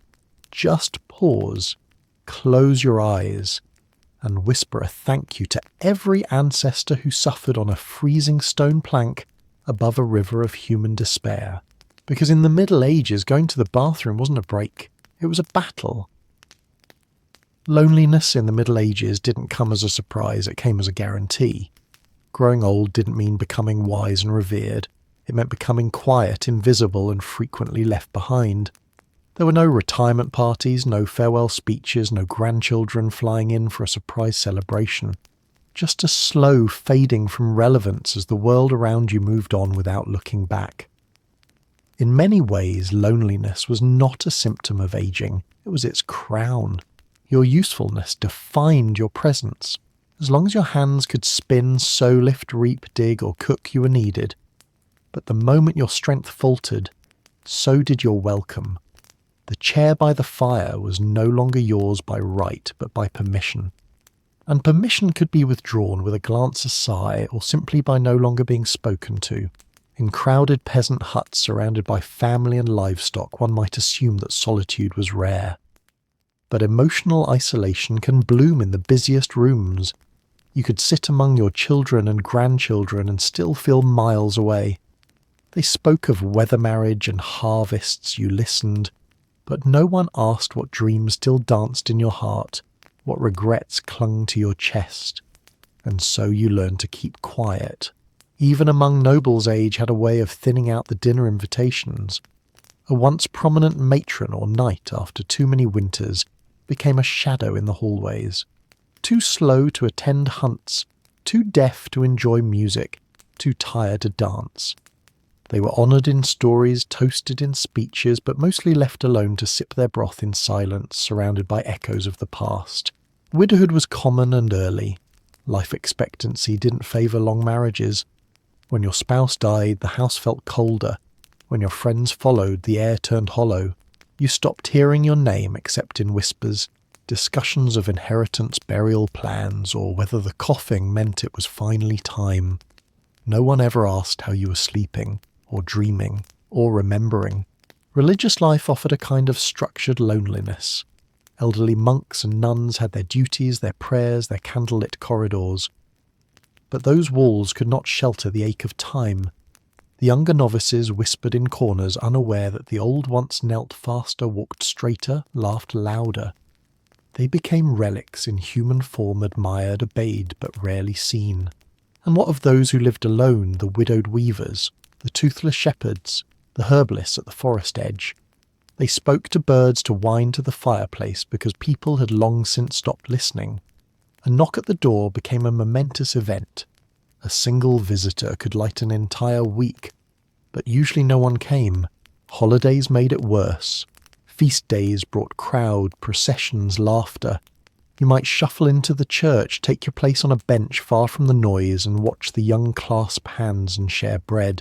just pause, close your eyes, and whisper a thank you to every ancestor who suffered on a freezing stone plank above a river of human despair. Because in the Middle Ages, going to the bathroom wasn't a break, it was a battle. Loneliness in the Middle Ages didn't come as a surprise, it came as a guarantee. Growing old didn't mean becoming wise and revered, it meant becoming quiet, invisible, and frequently left behind. There were no retirement parties, no farewell speeches, no grandchildren flying in for a surprise celebration. Just a slow fading from relevance as the world around you moved on without looking back. In many ways, loneliness was not a symptom of aging, it was its crown. Your usefulness defined your presence. As long as your hands could spin, sew, lift, reap, dig, or cook, you were needed. But the moment your strength faltered, so did your welcome. The chair by the fire was no longer yours by right, but by permission. And permission could be withdrawn with a glance aside, or simply by no longer being spoken to. In crowded peasant huts surrounded by family and livestock, one might assume that solitude was rare. But emotional isolation can bloom in the busiest rooms. You could sit among your children and grandchildren and still feel miles away. They spoke of weather marriage and harvests, you listened, but no one asked what dreams still danced in your heart, what regrets clung to your chest. And so you learned to keep quiet. Even among nobles, age had a way of thinning out the dinner invitations. A once prominent matron or knight after too many winters became a shadow in the hallways. Too slow to attend hunts, too deaf to enjoy music, too tired to dance. They were honoured in stories, toasted in speeches, but mostly left alone to sip their broth in silence, surrounded by echoes of the past. Widowhood was common and early. Life expectancy didn't favour long marriages. When your spouse died, the house felt colder. When your friends followed, the air turned hollow. You stopped hearing your name except in whispers, discussions of inheritance, burial plans, or whether the coughing meant it was finally time. No one ever asked how you were sleeping, or dreaming, or remembering. Religious life offered a kind of structured loneliness. Elderly monks and nuns had their duties, their prayers, their candlelit corridors. But those walls could not shelter the ache of time. The younger novices whispered in corners, unaware that the old once knelt faster, walked straighter, laughed louder. They became relics in human form, admired, obeyed, but rarely seen. And what of those who lived alone, the widowed weavers, the toothless shepherds, the herbalists at the forest edge? They spoke to birds to whine to the fireplace because people had long since stopped listening. A knock at the door became a momentous event. A single visitor could light an entire week, but usually no one came. Holidays made it worse. Feast days brought crowd, processions, laughter. You might shuffle into the church, take your place on a bench far from the noise, and watch the young clasp hands and share bread.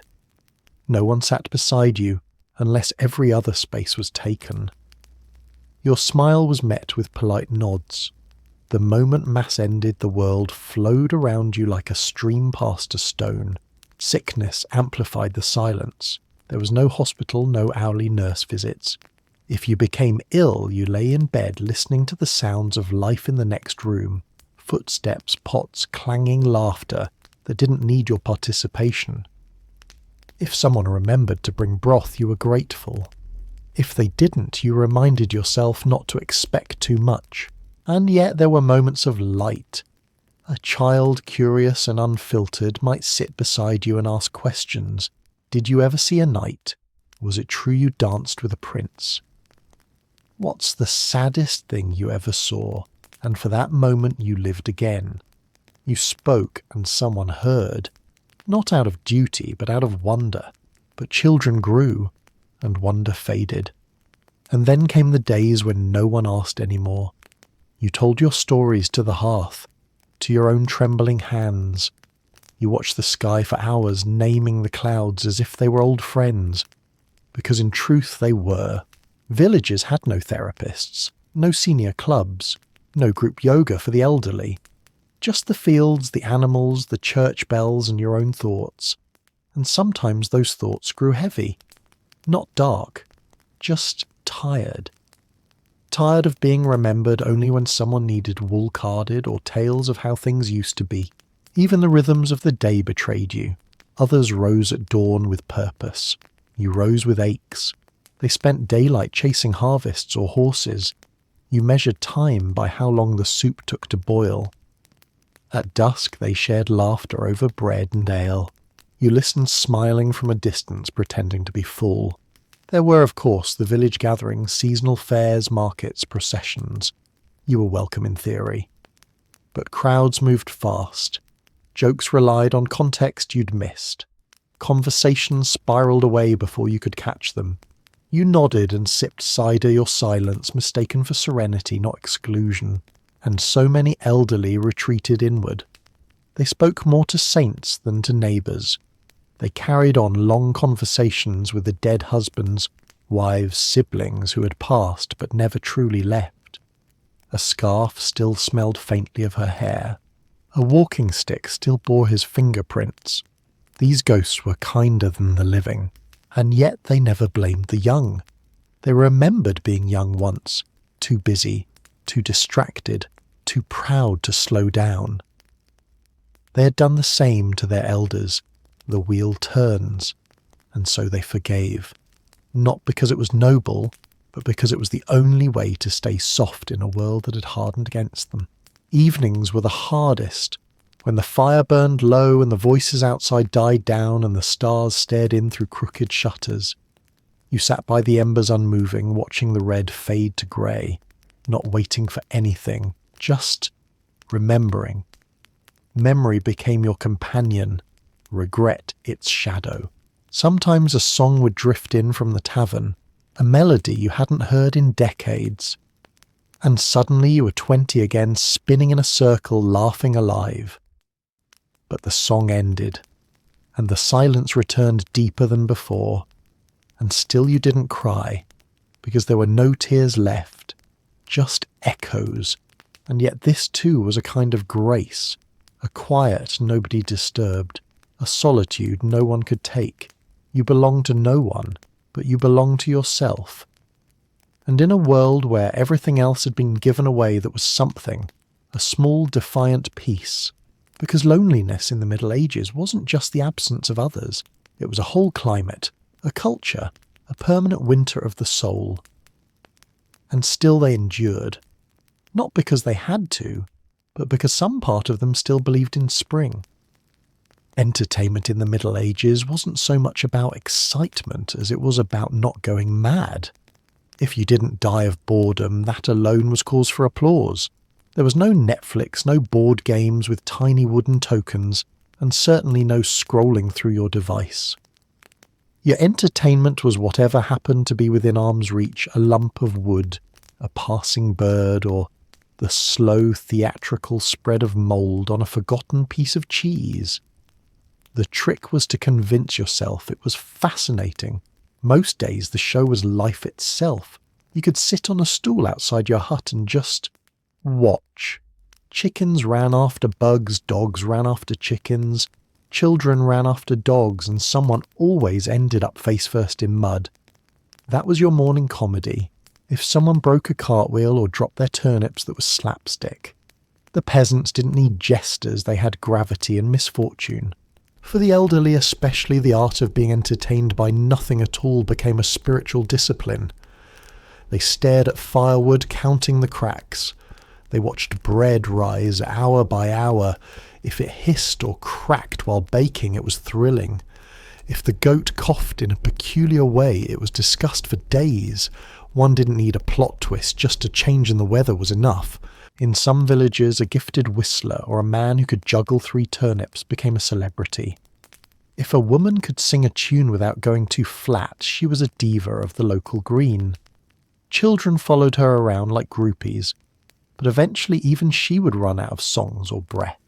No one sat beside you, unless every other space was taken. Your smile was met with polite nods. The moment Mass ended, the world flowed around you like a stream past a stone. Sickness amplified the silence. There was no hospital, no hourly nurse visits. If you became ill, you lay in bed listening to the sounds of life in the next room. Footsteps, pots, clanging laughter that didn't need your participation. If someone remembered to bring broth, you were grateful. If they didn't, you reminded yourself not to expect too much. And yet there were moments of light. A child, curious and unfiltered, might sit beside you and ask questions. Did you ever see a knight? Was it true you danced with a prince? What's the saddest thing you ever saw? And for that moment you lived again. You spoke and someone heard. Not out of duty, but out of wonder. But children grew, and wonder faded. And then came the days when no one asked any more. You told your stories to the hearth, to your own trembling hands. You watched the sky for hours, naming the clouds as if they were old friends, because in truth they were. Villages had no therapists, no senior clubs, no group yoga for the elderly. Just the fields, the animals, the church bells, and your own thoughts. And sometimes those thoughts grew heavy. Not dark, just tired. Tired of being remembered only when someone needed wool carded or tales of how things used to be. Even the rhythms of the day betrayed you. Others rose at dawn with purpose. You rose with aches. They spent daylight chasing harvests or horses. You measured time by how long the soup took to boil. At dusk they shared laughter over bread and ale. You listened smiling from a distance, pretending to be full. There were, of course, the village gatherings, seasonal fairs, markets, processions. You were welcome in theory. But crowds moved fast. Jokes relied on context you'd missed. Conversations spiraled away before you could catch them. You nodded and sipped cider, your silence mistaken for serenity, not exclusion. And so many elderly retreated inward. They spoke more to saints than to neighbours. They carried on long conversations with the dead husbands, wives, siblings who had passed but never truly left. A scarf still smelled faintly of her hair. A walking stick still bore his fingerprints. These ghosts were kinder than the living, and yet they never blamed the young. They remembered being young once, too busy, too distracted, too proud to slow down. They had done the same to their elders. The wheel turns, and so they forgave. Not because it was noble, but because it was the only way to stay soft in a world that had hardened against them. Evenings were the hardest, when the fire burned low and the voices outside died down and the stars stared in through crooked shutters. You sat by the embers unmoving, watching the red fade to grey, not waiting for anything, just remembering. Memory became your companion, regret its shadow. Sometimes a song would drift in from the tavern, a melody you hadn't heard in decades. And suddenly you were 20 again, spinning in a circle, laughing alive. But the song ended, and the silence returned deeper than before, and still you didn't cry, because there were no tears left, just echoes, and yet this too was a kind of grace, a quiet nobody disturbed, a solitude no one could take. You belonged to no one, but you belonged to yourself. And in a world where everything else had been given away that was something, a small defiant peace, because loneliness in the Middle Ages wasn't just the absence of others, it was a whole climate, a culture, a permanent winter of the soul. And still they endured, not because they had to, but because some part of them still believed in spring. Entertainment in the Middle Ages wasn't so much about excitement as it was about not going mad. If you didn't die of boredom, that alone was cause for applause. There was no Netflix, no board games with tiny wooden tokens, and certainly no scrolling through your device. Your entertainment was whatever happened to be within arm's reach, a lump of wood, a passing bird, or the slow theatrical spread of mould on a forgotten piece of cheese. The trick was to convince yourself it was fascinating. Most days the show was life itself. You could sit on a stool outside your hut and just watch. Chickens ran after bugs, dogs ran after chickens, children ran after dogs, and someone always ended up face first in mud. That was your morning comedy. If someone broke a cartwheel or dropped their turnips, that was slapstick. The peasants didn't need jesters, they had gravity and misfortune. For the elderly especially, the art of being entertained by nothing at all became a spiritual discipline. They stared at firewood, counting the cracks. They watched bread rise hour by hour. If it hissed or cracked while baking, it was thrilling. If the goat coughed in a peculiar way, it was discussed for days. One didn't need a plot twist, just a change in the weather was enough. In some villages, a gifted whistler or a man who could juggle 3 turnips became a celebrity. If a woman could sing a tune without going too flat, she was a diva of the local green. Children followed her around like groupies, but eventually even she would run out of songs or breath.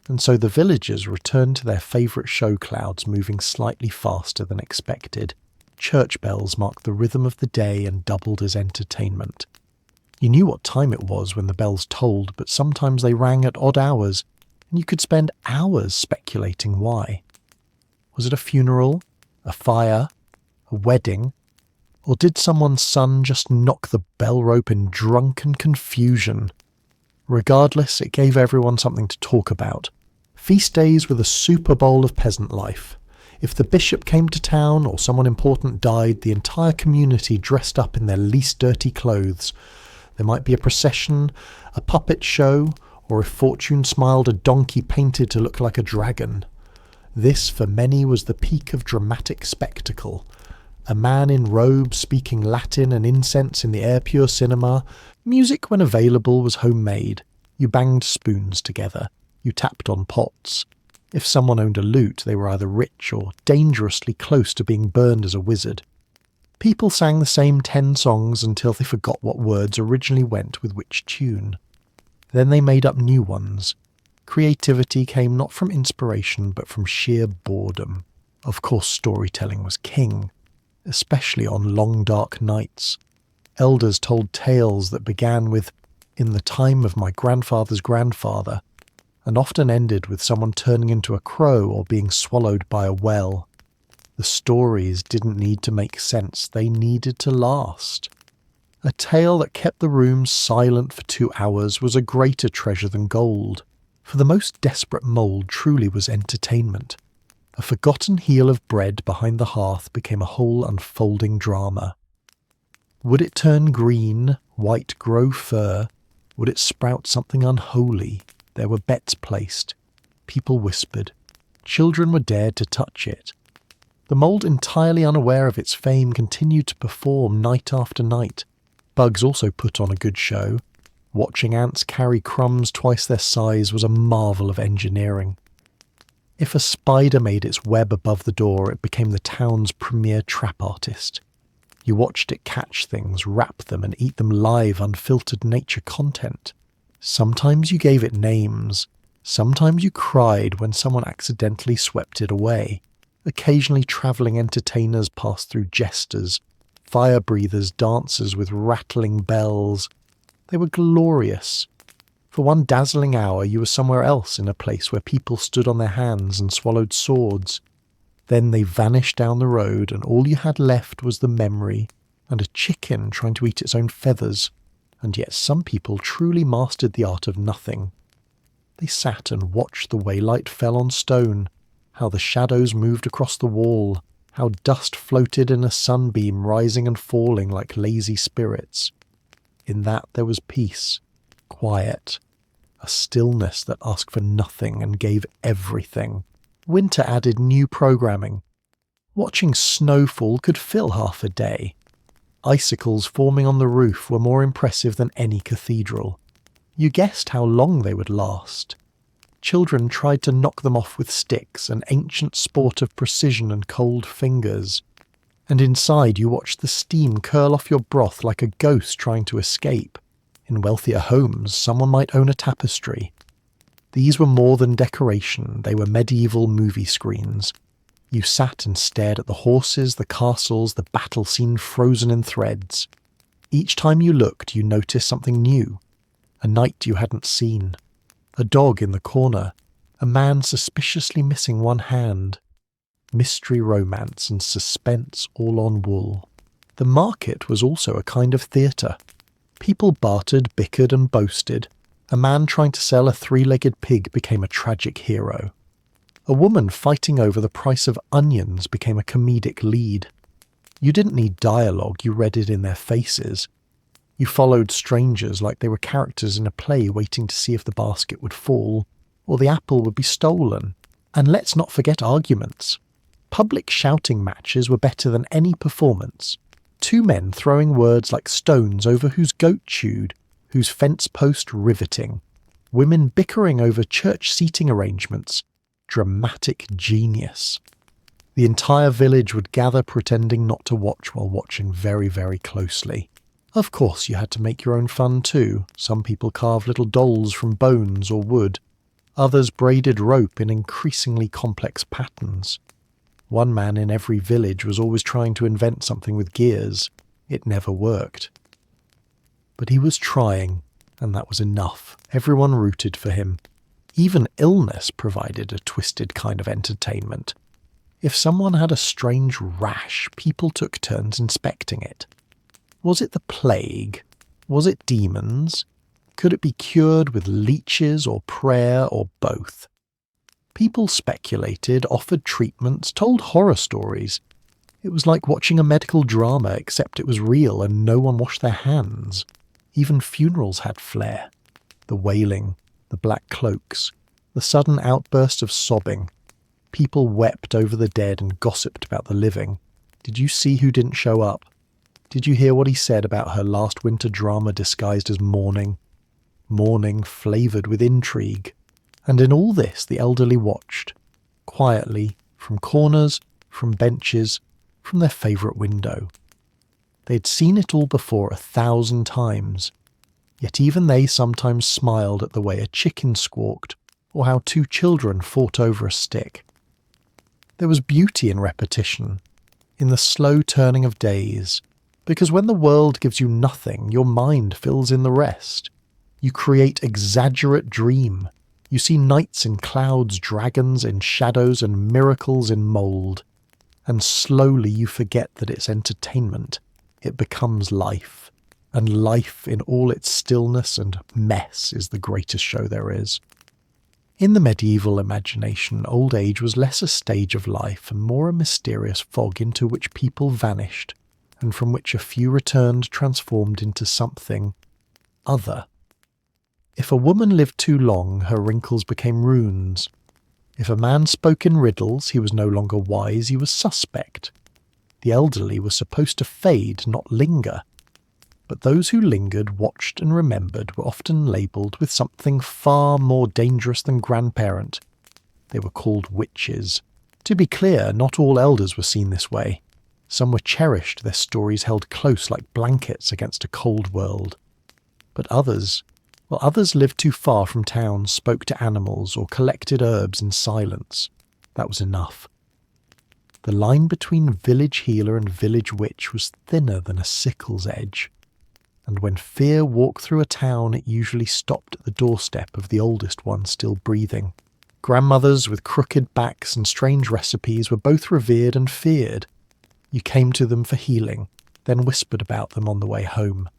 And so the villagers returned to their favourite show clouds, moving slightly faster than expected. Church bells marked the rhythm of the day and doubled as entertainment. You knew what time it was when the bells tolled, but sometimes they rang at odd hours, and you could spend hours speculating why. Was it a funeral, a fire, a wedding, or did someone's son just knock the bell rope in drunken confusion? Regardless, it gave everyone something to talk about. Feast days were the Super Bowl of peasant life. If the bishop came to town or someone important died, the entire community dressed up in their least dirty clothes. There might be a procession, a puppet show, or if fortune smiled, a donkey painted to look like a dragon. This, for many, was the peak of dramatic spectacle. A man in robes speaking Latin and incense in the air-pure cinema. Music, when available, was homemade. You banged spoons together. You tapped on pots. If someone owned a lute, they were either rich or dangerously close to being burned as a wizard. People sang the same 10 songs until they forgot what words originally went with which tune. Then they made up new ones. Creativity came not from inspiration, but from sheer boredom. Of course, storytelling was king, especially on long dark nights. Elders told tales that began with, "In the time of my grandfather's grandfather," and often ended with someone turning into a crow or being swallowed by a well. The stories didn't need to make sense, they needed to last. A tale that kept the room silent for 2 hours was a greater treasure than gold, for the most desperate mould truly was entertainment. A forgotten heel of bread behind the hearth became a whole unfolding drama. Would it turn green, white grow fur? Would it sprout something unholy? There were bets placed. People whispered. Children were dared to touch it. The mould, entirely unaware of its fame, continued to perform night after night. Bugs also put on a good show. Watching ants carry crumbs twice their size was a marvel of engineering. If a spider made its web above the door, it became the town's premier trap artist. You watched it catch things, wrap them, and eat them live, unfiltered nature content. Sometimes you gave it names. Sometimes you cried when someone accidentally swept it away. Occasionally travelling entertainers passed through jesters, fire breathers, dancers with rattling bells. They were glorious. For one dazzling hour you were somewhere else, in a place where people stood on their hands and swallowed swords. Then they vanished down the road, and all you had left was the memory and a chicken trying to eat its own feathers. And yet some people truly mastered the art of nothing. They sat and watched the way light fell on stone, how the shadows moved across the wall, how dust floated in a sunbeam, rising and falling like lazy spirits. In that there was peace, quiet, a stillness that asked for nothing and gave everything. Winter added new programming. Watching snowfall could fill half a day. Icicles forming on the roof were more impressive than any cathedral. You guessed how long they would last. Children tried to knock them off with sticks, an ancient sport of precision and cold fingers. And inside you watched the steam curl off your broth like a ghost trying to escape. In wealthier homes, someone might own a tapestry. These were more than decoration, they were medieval movie screens. You sat and stared at the horses, the castles, the battle scene frozen in threads. Each time you looked, you noticed something new. A knight you hadn't seen. A dog in the corner. A man suspiciously missing one hand. Mystery, romance, and suspense all on wool. The market was also a kind of theatre. People bartered, bickered, and boasted. A man trying to sell a 3-legged pig became a tragic hero. A woman fighting over the price of onions became a comedic lead. You didn't need dialogue, you read it in their faces. You followed strangers like they were characters in a play waiting to see if the basket would fall or the apple would be stolen. And let's not forget arguments. Public shouting matches were better than any performance. Two men throwing words like stones over whose goat chewed, whose fence post riveting. Women bickering over church seating arrangements. Dramatic genius. The entire village would gather pretending not to watch while watching very, very closely. Of course you had to make your own fun too. Some people carved little dolls from bones or wood. Others braided rope in increasingly complex patterns. One man in every village was always trying to invent something with gears. It never worked. But he was trying, and that was enough. Everyone rooted for him. Even illness provided a twisted kind of entertainment. If someone had a strange rash, people took turns inspecting it. Was it the plague? Was it demons? Could it be cured with leeches or prayer or both? People speculated, offered treatments, told horror stories. It was like watching a medical drama, except it was real and no one washed their hands. Even funerals had flair. The wailing, the black cloaks, the sudden outburst of sobbing. People wept over the dead and gossiped about the living. Did you see who didn't show up? Did you hear what he said about her last winter drama disguised as mourning? Mourning flavoured with intrigue. And in all this the elderly watched, quietly, from corners, from benches, from their favourite window. They'd seen it all before 1,000 times, yet even they sometimes smiled at the way a chicken squawked, or how two children fought over a stick. There was beauty in repetition, in the slow turning of days, because when the world gives you nothing, your mind fills in the rest. You create exaggerate dream. You see nights in clouds, dragons in shadows, and miracles in mould. And slowly you forget that it's entertainment. It becomes life. And life in all its stillness and mess is the greatest show there is. In the medieval imagination, old age was less a stage of life and more a mysterious fog into which people vanished, and from which a few returned transformed into something other. If a woman lived too long, her wrinkles became runes. If a man spoke in riddles, he was no longer wise, he was suspect. The elderly were supposed to fade, not linger. But those who lingered, watched and remembered were often labelled with something far more dangerous than grandparent. They were called witches. To be clear, not all elders were seen this way. Some were cherished, their stories held close like blankets against a cold world. But others lived too far from towns, spoke to animals, or collected herbs in silence. That was enough. The line between village healer and village witch was thinner than a sickle's edge. And when fear walked through a town, it usually stopped at the doorstep of the oldest one still breathing. Grandmothers with crooked backs and strange recipes were both revered and feared. You came to them for healing, then whispered about them on the way home.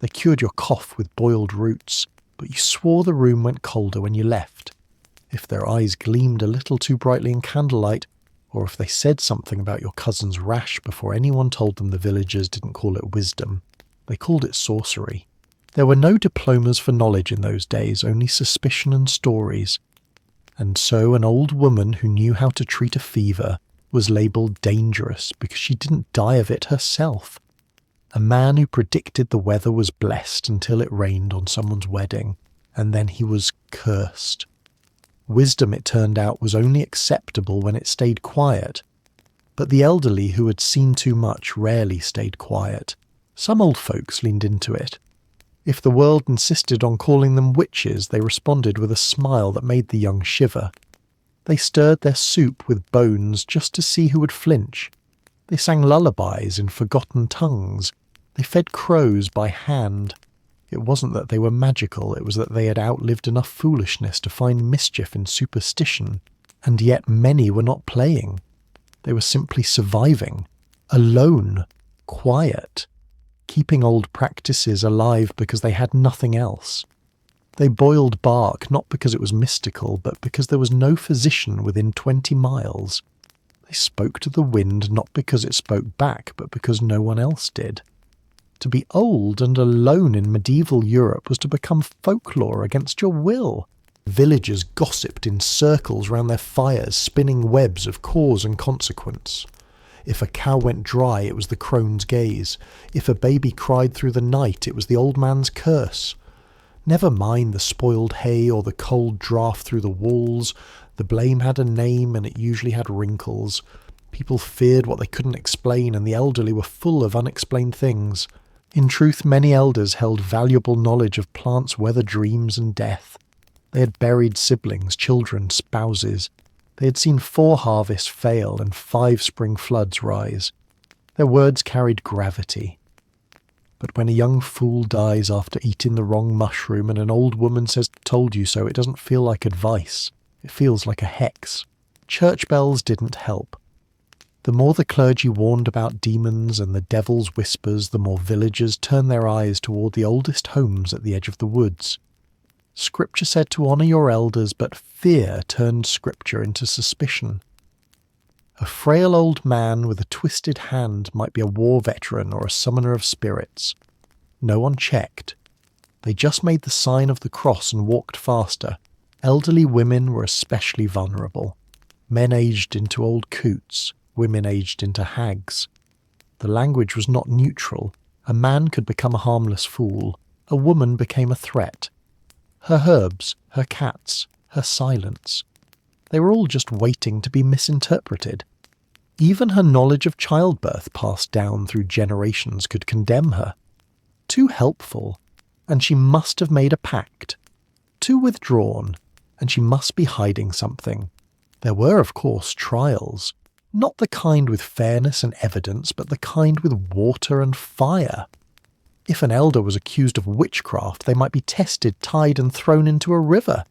They cured your cough with boiled roots, but you swore the room went colder when you left. If their eyes gleamed a little too brightly in candlelight, or if they said something about your cousin's rash before anyone told them the villagers didn't call it wisdom, they called it sorcery. There were no diplomas for knowledge in those days, only suspicion and stories. And so an old woman who knew how to treat a fever was labelled dangerous because she didn't die of it herself. A man who predicted the weather was blessed until it rained on someone's wedding, and then he was cursed. Wisdom, it turned out, was only acceptable when it stayed quiet. But the elderly who had seen too much rarely stayed quiet. Some old folks leaned into it. If the world insisted on calling them witches, they responded with a smile that made the young shiver. They stirred their soup with bones just to see who would flinch. They sang lullabies in forgotten tongues. They fed crows by hand. It wasn't that they were magical, it was that they had outlived enough foolishness to find mischief in superstition. And yet many were not playing. They were simply surviving. Alone. Quiet. Keeping old practices alive because they had nothing else. They boiled bark not because it was mystical, but because there was no physician within 20 miles. They spoke to the wind not because it spoke back, but because no one else did. To be old and alone in medieval Europe was to become folklore against your will. Villagers gossiped in circles round their fires, spinning webs of cause and consequence. If a cow went dry, it was the crone's gaze. If a baby cried through the night, it was the old man's curse. Never mind the spoiled hay or the cold draught through the walls. The blame had a name, and it usually had wrinkles. People feared what they couldn't explain, and the elderly were full of unexplained things. In truth, many elders held valuable knowledge of plants' weather, dreams, and death. They had buried siblings, children, spouses. They had seen 4 harvests fail and 5 spring floods rise. Their words carried gravity. But when a young fool dies after eating the wrong mushroom and an old woman says, "Told you so," it doesn't feel like advice. It feels like a hex. Church bells didn't help. The more the clergy warned about demons and the devil's whispers, the more villagers turned their eyes toward the oldest homes at the edge of the woods. Scripture said to honour your elders, but fear turned Scripture into suspicion. A frail old man with a twisted hand might be a war veteran or a summoner of spirits. No one checked. They just made the sign of the cross and walked faster. Elderly women were especially vulnerable. Men aged into old coots, women aged into hags. The language was not neutral. A man could become a harmless fool. A woman became a threat. Her herbs, her cats, her silence. They were all just waiting to be misinterpreted. Even her knowledge of childbirth passed down through generations could condemn her. Too helpful, and she must have made a pact. Too withdrawn, and she must be hiding something. There were, of course, trials. Not the kind with fairness and evidence, but the kind with water and fire. If an elder was accused of witchcraft, they might be tested, tied, and thrown into a river.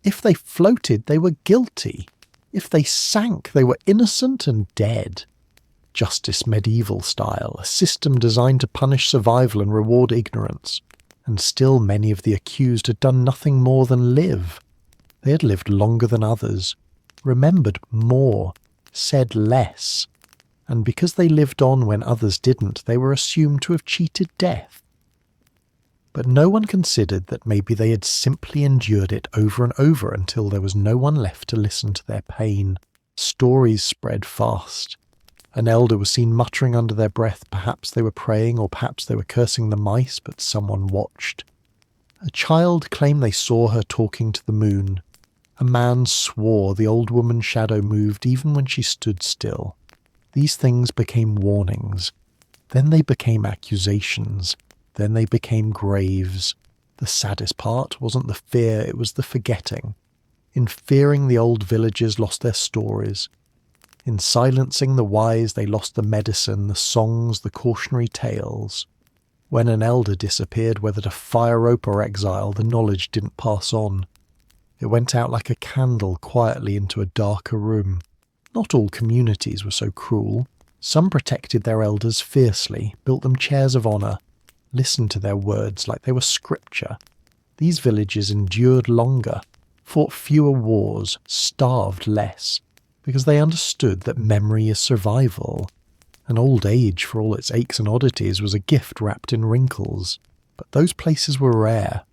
If they floated, they were guilty. If they sank, they were innocent and dead. Justice medieval style, a system designed to punish survival and reward ignorance. And still many of the accused had done nothing more than live. They had lived longer than others, remembered more, said less. And because they lived on when others didn't, they were assumed to have cheated death. But no one considered that maybe they had simply endured it over and over until there was no one left to listen to their pain. Stories spread fast. An elder was seen muttering under their breath, perhaps they were praying or perhaps they were cursing the mice, but someone watched. A child claimed they saw her talking to the moon. A man swore the old woman's shadow moved even when she stood still. These things became warnings. Then they became accusations. Then they became graves. The saddest part wasn't the fear, it was the forgetting. In fearing, the old villagers lost their stories. In silencing the wise, they lost the medicine, the songs, the cautionary tales. When an elder disappeared, whether to fire rope or exile, the knowledge didn't pass on. It went out like a candle quietly into a darker room. Not all communities were so cruel. Some protected their elders fiercely, built them chairs of honour, listened to their words like they were scripture. These villages endured longer, fought fewer wars, starved less, because they understood that memory is survival. And old age, for all its aches and oddities, was a gift wrapped in wrinkles. But those places were rare.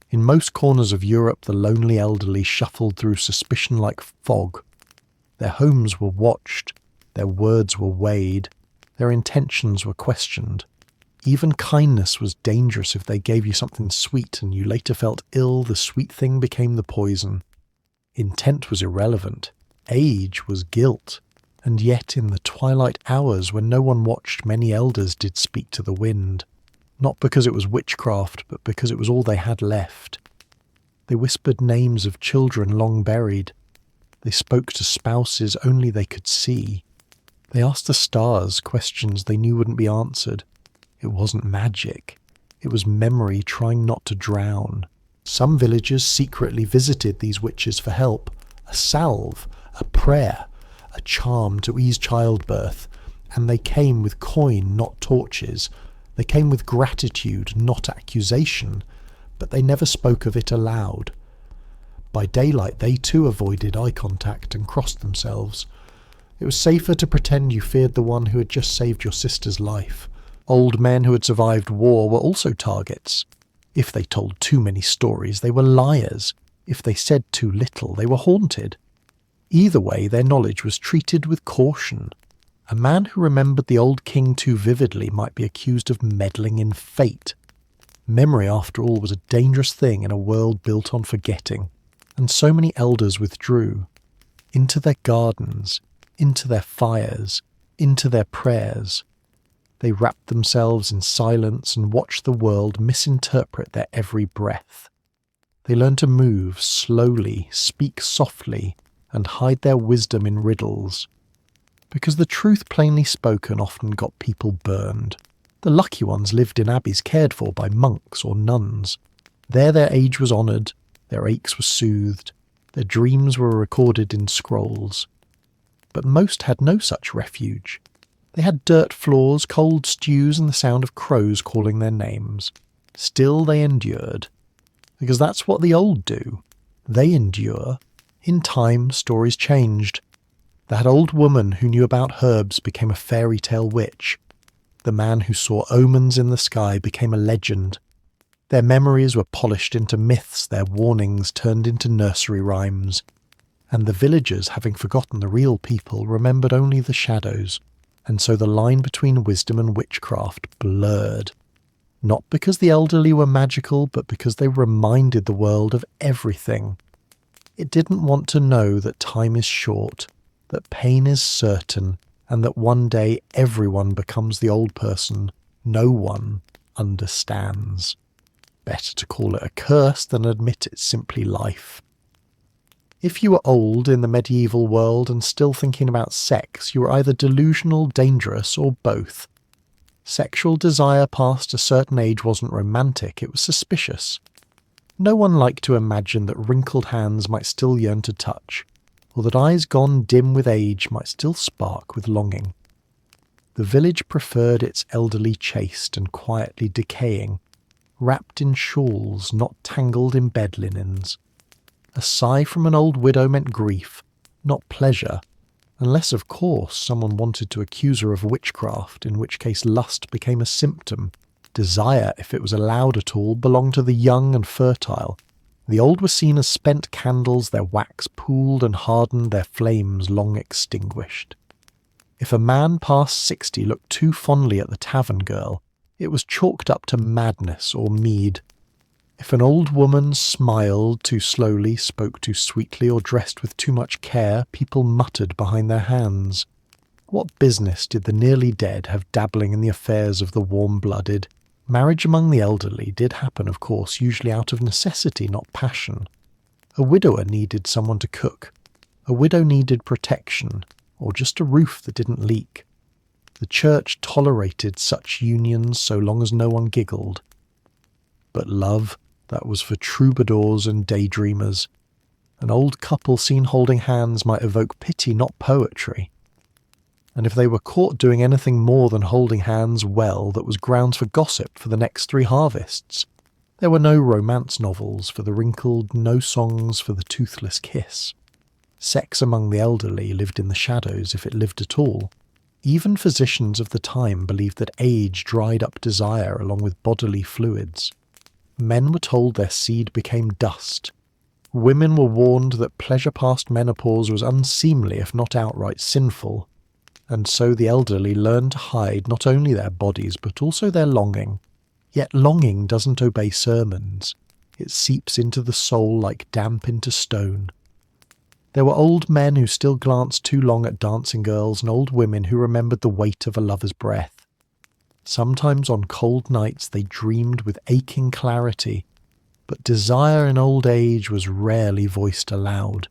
In most corners of Europe, the lonely elderly shuffled through suspicion like fog. Their homes were watched, their words were weighed, their intentions were questioned. Even kindness was dangerous. If they gave you something sweet and you later felt ill, the sweet thing became the poison. Intent was irrelevant. Age was guilt. And yet in the twilight hours when no one watched, many elders did speak to the wind. Not because it was witchcraft, but because it was all they had left. They whispered names of children long buried. They spoke to spouses only they could see. They asked the stars questions they knew wouldn't be answered. It wasn't magic. It was memory trying not to drown. Some villagers secretly visited these witches for help. A salve, a prayer, a charm to ease childbirth. And they came with coin, not torches. They came with gratitude, not accusation. But they never spoke of it aloud. By daylight, they too avoided eye contact and crossed themselves. It was safer to pretend you feared the one who had just saved your sister's life. Old men who had survived war were also targets. If they told too many stories, they were liars. If they said too little, they were haunted. Either way, their knowledge was treated with caution. A man who remembered the old king too vividly might be accused of meddling in fate. Memory, after all, was a dangerous thing in a world built on forgetting, and so many elders withdrew. Into their gardens, into their fires, into their prayers. They wrapped themselves in silence and watched the world misinterpret their every breath. They learned to move slowly, speak softly, and hide their wisdom in riddles. Because the truth plainly spoken often got people burned. The lucky ones lived in abbeys cared for by monks or nuns. There their age was honoured, their aches were soothed, their dreams were recorded in scrolls. But most had no such refuge. They had dirt floors, cold stews, and the sound of crows calling their names. Still they endured. Because that's what the old do. They endure. In time, stories changed. That old woman who knew about herbs became a fairy tale witch. The man who saw omens in the sky became a legend. Their memories were polished into myths, their warnings turned into nursery rhymes. And the villagers, having forgotten the real people, remembered only the shadows. And so the line between wisdom and witchcraft blurred. Not because the elderly were magical, but because they reminded the world of everything. It didn't want to know that time is short, that pain is certain, and that one day everyone becomes the old person no one understands. Better to call it a curse than admit it's simply life. If you were old in the medieval world and still thinking about sex, you were either delusional, dangerous, or both. Sexual desire past a certain age wasn't romantic, it was suspicious. No one liked to imagine that wrinkled hands might still yearn to touch, or that eyes gone dim with age might still spark with longing. The village preferred its elderly chaste and quietly decaying, wrapped in shawls, not tangled in bed linens. A sigh from an old widow meant grief, not pleasure, unless, of course, someone wanted to accuse her of witchcraft, in which case lust became a symptom. Desire, if it was allowed at all, belonged to the young and fertile. The old were seen as spent candles, their wax pooled and hardened, their flames long extinguished. If a man past 60 looked too fondly at the tavern girl, it was chalked up to madness or mead. If an old woman smiled too slowly, spoke too sweetly, or dressed with too much care, people muttered behind their hands. What business did the nearly dead have dabbling in the affairs of the warm-blooded? Marriage among the elderly did happen, of course, usually out of necessity, not passion. A widower needed someone to cook. A widow needed protection, or just a roof that didn't leak. The church tolerated such unions so long as no one giggled. But love, that was for troubadours and daydreamers. An old couple seen holding hands might evoke pity, not poetry. And if they were caught doing anything more than holding hands, well, that was grounds for gossip for the next 3 harvests. There were no romance novels for the wrinkled, no songs for the toothless kiss. Sex among the elderly lived in the shadows, if it lived at all. Even physicians of the time believed that age dried up desire along with bodily fluids. Men were told their seed became dust. Women were warned that pleasure past menopause was unseemly if not outright sinful. And so the elderly learned to hide not only their bodies but also their longing. Yet longing doesn't obey sermons. It seeps into the soul like damp into stone. There were old men who still glanced too long at dancing girls and old women who remembered the weight of a lover's breath. Sometimes on cold nights they dreamed with aching clarity, but desire in old age was rarely voiced aloud.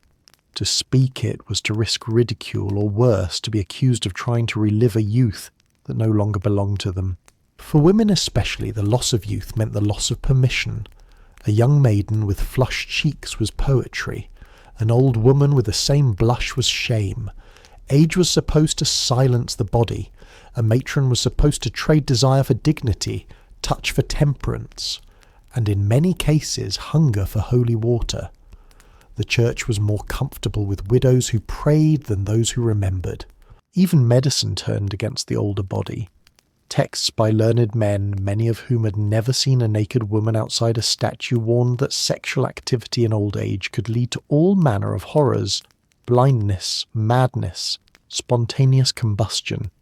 To speak it was to risk ridicule, or worse, to be accused of trying to relive a youth that no longer belonged to them. For women especially, the loss of youth meant the loss of permission. A young maiden with flushed cheeks was poetry. An old woman with the same blush was shame. Age was supposed to silence the body. A matron was supposed to trade desire for dignity, touch for temperance, and in many cases hunger for holy water. The church was more comfortable with widows who prayed than those who remembered. Even medicine turned against the older body. Texts by learned men, many of whom had never seen a naked woman outside a statue, warned that sexual activity in old age could lead to all manner of horrors: blindness, madness, spontaneous combustion.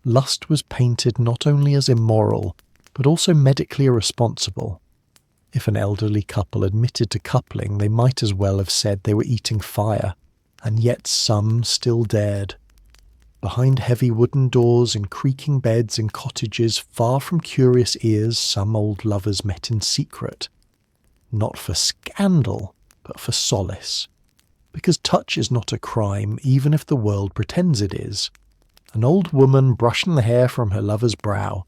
Lust was painted not only as immoral, but also medically irresponsible. If an elderly couple admitted to coupling, they might as well have said they were eating fire, and yet some still dared. Behind heavy wooden doors, in creaking beds, in cottages, far from curious ears, some old lovers met in secret. Not for scandal, but for solace. Because touch is not a crime, even if the world pretends it is. An old woman brushing the hair from her lover's brow.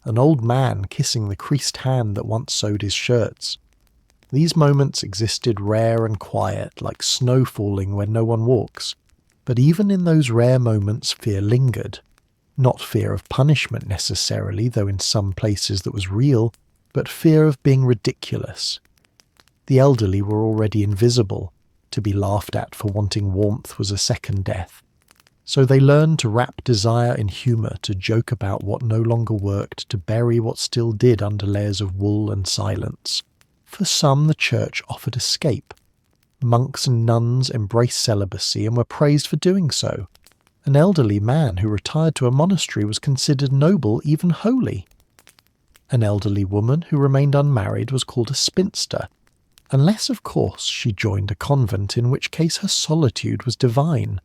An old man kissing the creased hand that once sewed his shirts. These moments existed rare and quiet, like snow falling when no one walks. But even in those rare moments fear lingered. Not fear of punishment necessarily, though in some places that was real, but fear of being ridiculous. The elderly were already invisible. To be laughed at for wanting warmth was a second death. So they learned to wrap desire in humour, to joke about what no longer worked, to bury what still did under layers of wool and silence. For some, the church offered escape. Monks and nuns embraced celibacy and were praised for doing so. An elderly man who retired to a monastery was considered noble, even holy. An elderly woman who remained unmarried was called a spinster, unless, of course, she joined a convent, in which case her solitude was divine.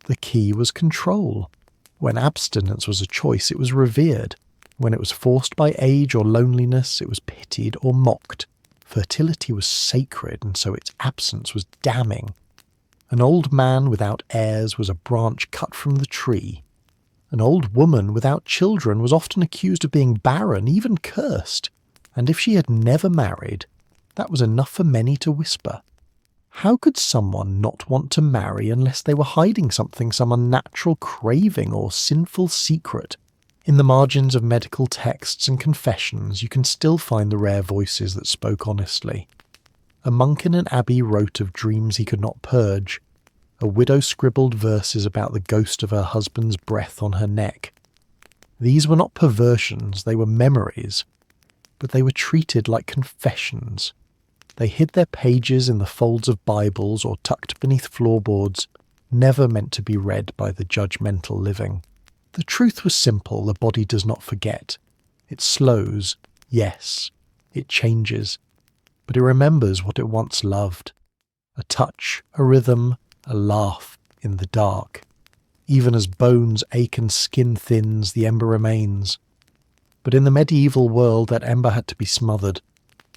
The key was control. When abstinence was a choice, it was revered. When it was forced by age or loneliness, it was pitied or mocked. Fertility was sacred, and so its absence was damning. An old man without heirs was a branch cut from the tree. An old woman without children was often accused of being barren, even cursed. And if she had never married, that was enough for many to whisper. How could someone not want to marry unless they were hiding something, some unnatural craving or sinful secret? In the margins of medical texts and confessions, you can still find the rare voices that spoke honestly. A monk in an abbey wrote of dreams he could not purge. A widow scribbled verses about the ghost of her husband's breath on her neck. These were not perversions, they were memories, but they were treated like confessions. They hid their pages in the folds of Bibles or tucked beneath floorboards, never meant to be read by the judgmental living. The truth was simple: the body does not forget. It slows, yes, it changes, but it remembers what it once loved. A touch, a rhythm, a laugh in the dark. Even as bones ache and skin thins, the ember remains. But in the medieval world, that ember had to be smothered.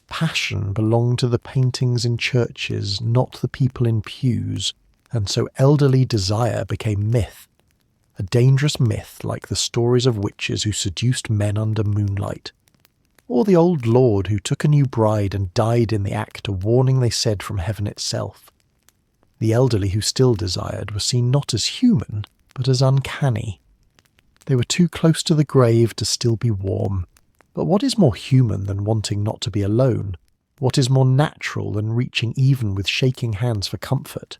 Passion belonged to the paintings in churches, not the people in pews, and so elderly desire became myth. A dangerous myth like the stories of witches who seduced men under moonlight. Or the old lord who took a new bride and died in the act, a warning they said from heaven itself. The elderly who still desired were seen not as human, but as uncanny. They were too close to the grave to still be warm. But what is more human than wanting not to be alone? What is more natural than reaching even with shaking hands for comfort?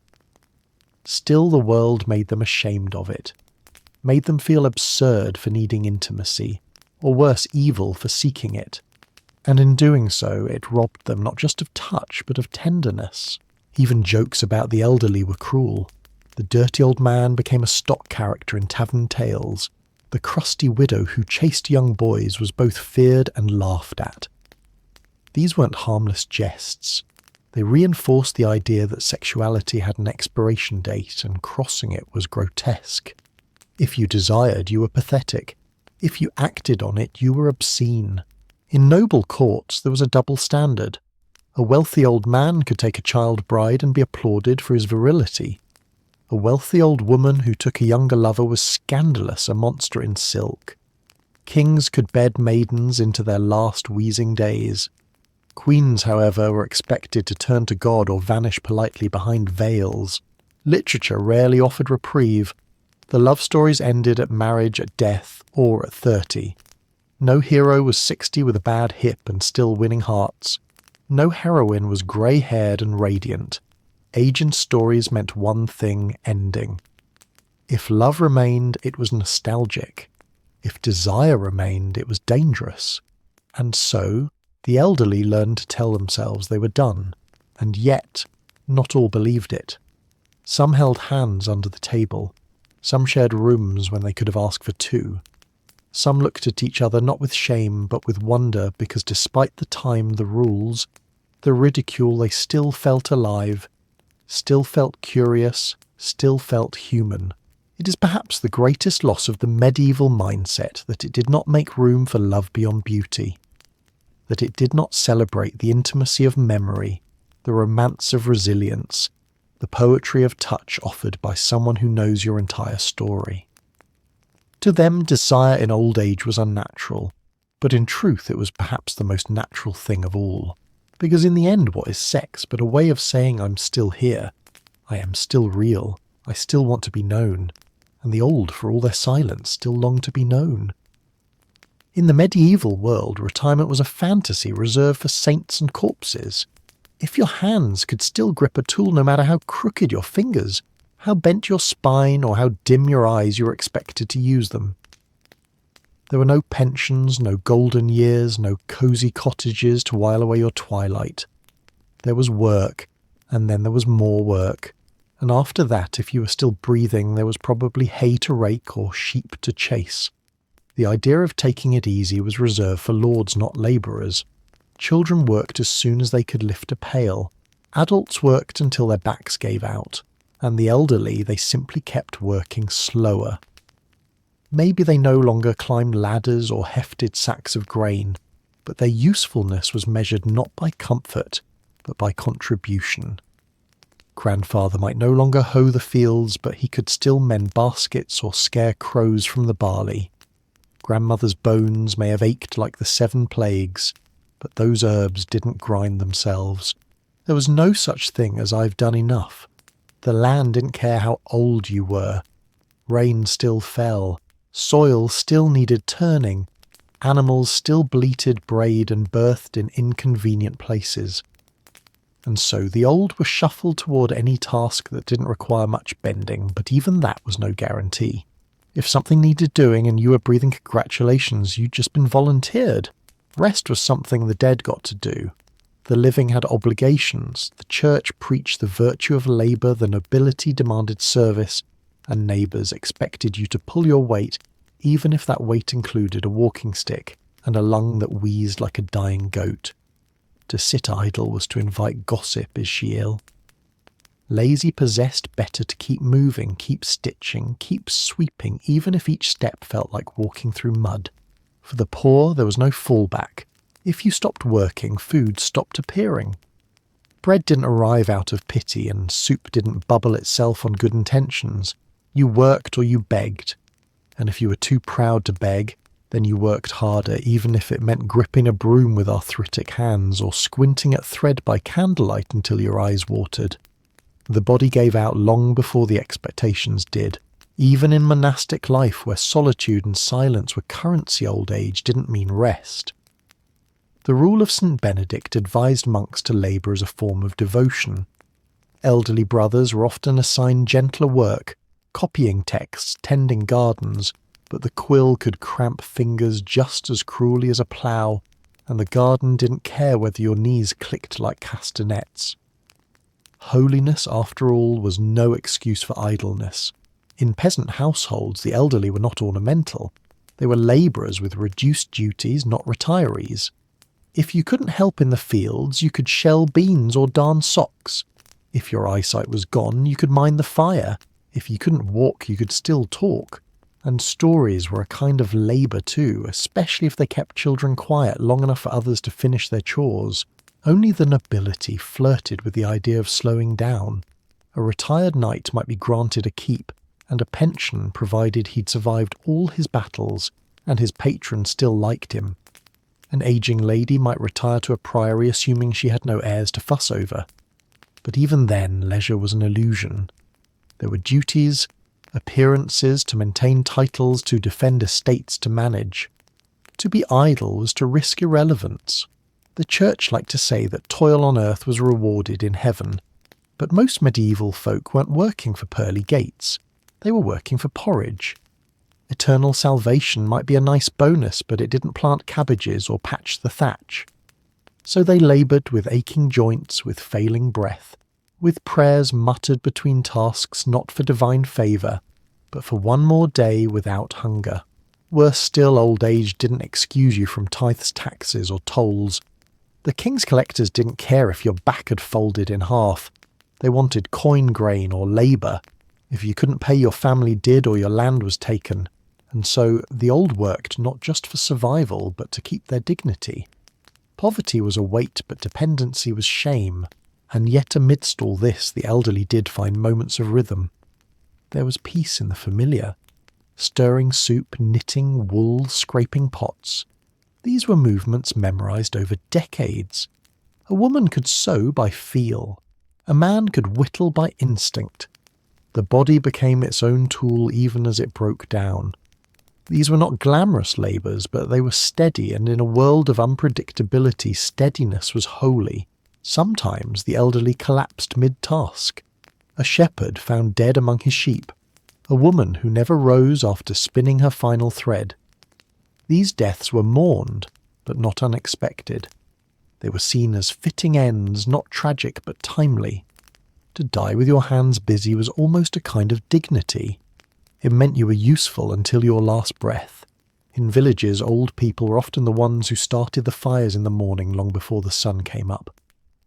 Still the world made them ashamed of it, made them feel absurd for needing intimacy, or worse, evil for seeking it. And in doing so, it robbed them not just of touch, but of tenderness. Even jokes about the elderly were cruel. The dirty old man became a stock character in tavern tales. The crusty widow who chased young boys was both feared and laughed at. These weren't harmless jests. They reinforced the idea that sexuality had an expiration date, and crossing it was grotesque. If you desired, you were pathetic. If you acted on it, you were obscene. In noble courts, there was a double standard. A wealthy old man could take a child bride and be applauded for his virility. A wealthy old woman who took a younger lover was scandalous, a monster in silk. Kings could bed maidens into their last wheezing days. Queens, however, were expected to turn to God or vanish politely behind veils. Literature rarely offered reprieve. The love stories ended at marriage, at death, or at 30. No hero was 60 with a bad hip and still winning hearts. No heroine was grey-haired and radiant. Age in stories meant one thing: ending. If love remained, it was nostalgic. If desire remained, it was dangerous. And so, the elderly learned to tell themselves they were done, and yet, not all believed it. Some held hands under the table. Some shared rooms when they could have asked for two. Some looked at each other not with shame, but with wonder, because despite the time, the rules, the ridicule, they still felt alive, still felt curious, still felt human. It is perhaps the greatest loss of the medieval mindset that it did not make room for love beyond beauty, that it did not celebrate the intimacy of memory, the romance of resilience, the poetry of touch offered by someone who knows your entire story. To them, desire in old age was unnatural, but in truth it was perhaps the most natural thing of all. Because in the end, what is sex but a way of saying I'm still here, I am still real, I still want to be known, and the old, for all their silence, still long to be known. In the medieval world, retirement was a fantasy reserved for saints and corpses. If your hands could still grip a tool no matter how crooked your fingers, how bent your spine, or how dim your eyes, you were expected to use them. There were no pensions, no golden years, no cosy cottages to while away your twilight. There was work, and then there was more work, and after that, if you were still breathing, there was probably hay to rake or sheep to chase. The idea of taking it easy was reserved for lords, not labourers. Children worked as soon as they could lift a pail. Adults worked until their backs gave out, and the elderly, they simply kept working slower. Maybe they no longer climbed ladders or hefted sacks of grain, but their usefulness was measured not by comfort, but by contribution. Grandfather might no longer hoe the fields, but he could still mend baskets or scare crows from the barley. Grandmother's bones may have ached like the 7 plagues, but those herbs didn't grind themselves. There was no such thing as I've done enough. The land didn't care how old you were. Rain still fell. Soil still needed turning. Animals still bleated, brayed, and birthed in inconvenient places. And so the old were shuffled toward any task that didn't require much bending, but even that was no guarantee. If something needed doing and you were breathing congratulations, you'd just been volunteered. Rest was something the dead got to do. The living had obligations. The church preached the virtue of labour, the nobility demanded service, and neighbours expected you to pull your weight, even if that weight included a walking stick and a lung that wheezed like a dying goat. To sit idle was to invite gossip, is she ill? Lazy possessed better to keep moving, keep stitching, keep sweeping, even if each step felt like walking through mud. For the poor, there was no fallback. If you stopped working, food stopped appearing. Bread didn't arrive out of pity, and soup didn't bubble itself on good intentions. You worked or you begged. And if you were too proud to beg, then you worked harder, even if it meant gripping a broom with arthritic hands or squinting at thread by candlelight until your eyes watered. The body gave out long before the expectations did. Even in monastic life, where solitude and silence were currency, old age didn't mean rest. The rule of St. Benedict advised monks to labour as a form of devotion. Elderly brothers were often assigned gentler work, copying texts, tending gardens, but the quill could cramp fingers just as cruelly as a plough, and the garden didn't care whether your knees clicked like castanets. Holiness, after all, was no excuse for idleness. In peasant households, the elderly were not ornamental. They were labourers with reduced duties, not retirees. If you couldn't help in the fields, you could shell beans or darn socks. If your eyesight was gone, you could mind the fire. If you couldn't walk, you could still talk. And stories were a kind of labour too, especially if they kept children quiet long enough for others to finish their chores. Only the nobility flirted with the idea of slowing down. A retired knight might be granted a keep and a pension provided he'd survived all his battles and his patron still liked him. An ageing lady might retire to a priory assuming she had no heirs to fuss over. But even then, leisure was an illusion. There were duties, appearances to maintain titles, to defend estates to manage. To be idle was to risk irrelevance. The church liked to say that toil on earth was rewarded in heaven, but most medieval folk weren't working for pearly gates. They were working for porridge. Eternal salvation might be a nice bonus, but it didn't plant cabbages or patch the thatch. So they laboured with aching joints, with failing breath, with prayers muttered between tasks not for divine favour, but for one more day without hunger. Worse still, old age didn't excuse you from tithes, taxes or tolls. The king's collectors didn't care if your back had folded in half. They wanted coin grain or labour. If you couldn't pay, your family did, or your land was taken. And so the old worked not just for survival, but to keep their dignity. Poverty was a weight, but dependency was shame. And yet amidst all this, the elderly did find moments of rhythm. There was peace in the familiar. Stirring soup, knitting, wool, scraping pots. These were movements memorised over decades. A woman could sew by feel. A man could whittle by instinct. The body became its own tool even as it broke down. These were not glamorous labours, but they were steady, and in a world of unpredictability, steadiness was holy. Sometimes the elderly collapsed mid-task. A shepherd found dead among his sheep. A woman who never rose after spinning her final thread. These deaths were mourned, but not unexpected. They were seen as fitting ends, not tragic but timely. To die with your hands busy was almost a kind of dignity. It meant you were useful until your last breath. In villages, old people were often the ones who started the fires in the morning long before the sun came up.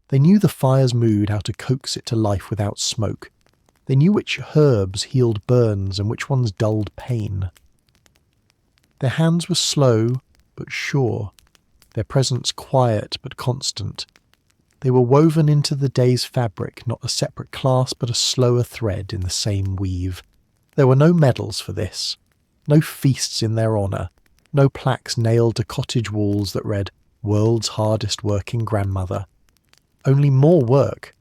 They knew the fire's mood, how to coax it to life without smoke. They knew which herbs healed burns and which ones dulled pain. Their hands were slow but sure, their presence quiet but constant. They were woven into the day's fabric, not a separate class but a slower thread in the same weave. There were no medals for this, no feasts in their honour, no plaques nailed to cottage walls that read, "World's hardest working grandmother." Only more work.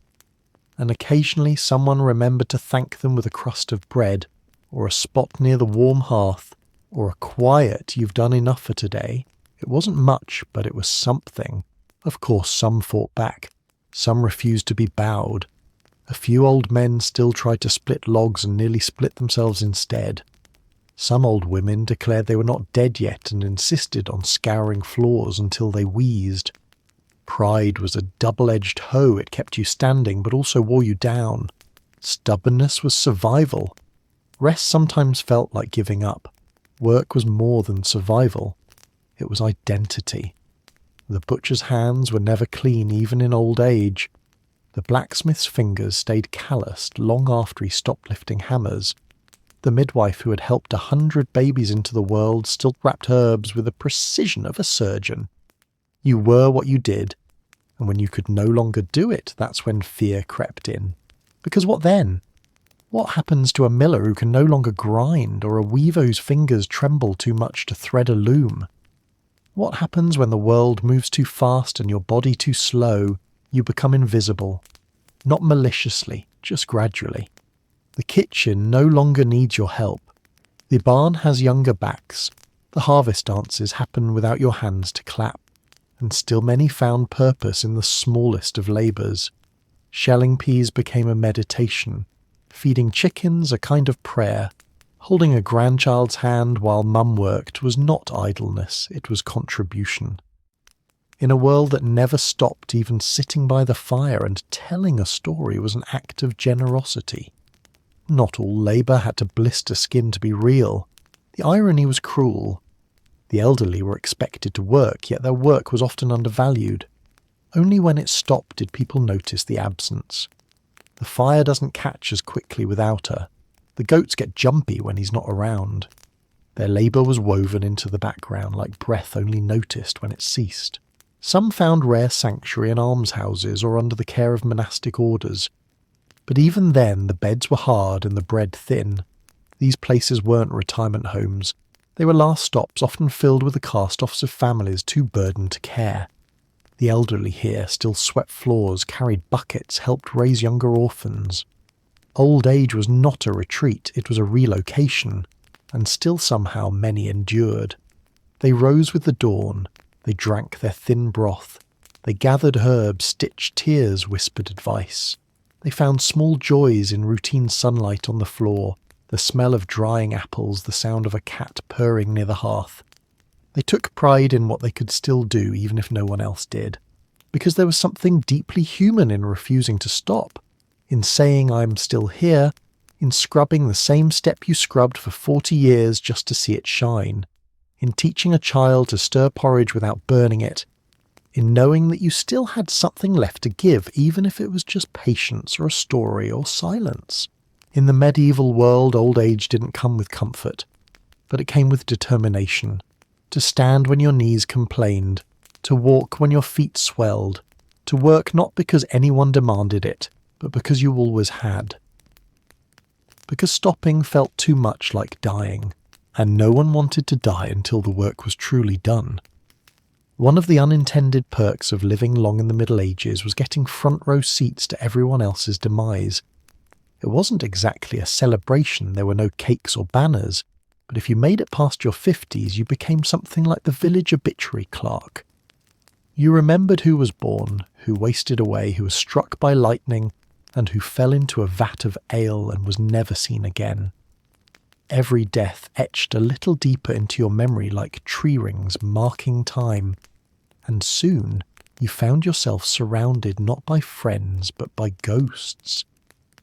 And occasionally someone remembered to thank them with a crust of bread, or a spot near the warm hearth, or a quiet "you've done enough for today." It wasn't much, but it was something. Of course, some fought back. Some refused to be bowed. A few old men still tried to split logs and nearly split themselves instead. Some old women declared they were not dead yet and insisted on scouring floors until they wheezed. Pride was a double-edged hoe. It kept you standing, but also wore you down. Stubbornness was survival. Rest sometimes felt like giving up. Work was more than survival. It was identity. The butcher's hands were never clean, even in old age. The blacksmith's fingers stayed calloused long after he stopped lifting hammers. The midwife who had helped 100 babies into the world still wrapped herbs with the precision of a surgeon. You were what you did, and when you could no longer do it, that's when fear crept in. Because what then? What happens to a miller who can no longer grind, or a weaver whose fingers tremble too much to thread a loom? What happens when the world moves too fast and your body too slow? You become invisible. Not maliciously, just gradually. The kitchen no longer needs your help. The barn has younger backs. The harvest dances happen without your hands to clap. And still many found purpose in the smallest of labours. Shelling peas became a meditation. Feeding chickens a kind of prayer. Holding a grandchild's hand while mum worked was not idleness, it was contribution. In a world that never stopped, even sitting by the fire and telling a story was an act of generosity. Not all labour had to blister skin to be real. The irony was cruel. The elderly were expected to work, yet their work was often undervalued. Only when it stopped did people notice the absence. The fire doesn't catch as quickly without her. The goats get jumpy when he's not around. Their labour was woven into the background like breath only noticed when it ceased. Some found rare sanctuary in almshouses or under the care of monastic orders. But even then the beds were hard and the bread thin. These places weren't retirement homes. They were last stops, often filled with the cast-offs of families too burdened to care. The elderly here still swept floors, carried buckets, helped raise younger orphans. Old age was not a retreat, it was a relocation, and still somehow many endured. They rose with the dawn, they drank their thin broth, they gathered herbs, stitched tears, whispered advice. They found small joys in routine sunlight on the floor, The smell of drying apples, the sound of a cat purring near the hearth. They took pride in what they could still do even if no one else did, because there was something deeply human in refusing to stop, in saying I'm still here, in scrubbing the same step you scrubbed for 40 years just to see it shine, in teaching a child to stir porridge without burning it, in knowing that you still had something left to give, even if it was just patience or a story or silence. In the medieval world, old age didn't come with comfort, but it came with determination, to stand when your knees complained, to walk when your feet swelled, to work not because anyone demanded it, but because you always had. Because stopping felt too much like dying, and no one wanted to die until the work was truly done. One of the unintended perks of living long in the Middle Ages was getting front row seats to everyone else's demise. It wasn't exactly a celebration, there were no cakes or banners, but if you made it past your 50s, you became something like the village obituary clerk. You remembered who was born, who wasted away, who was struck by lightning, and who fell into a vat of ale and was never seen again. Every death etched a little deeper into your memory like tree rings marking time, and soon you found yourself surrounded not by friends but by ghosts.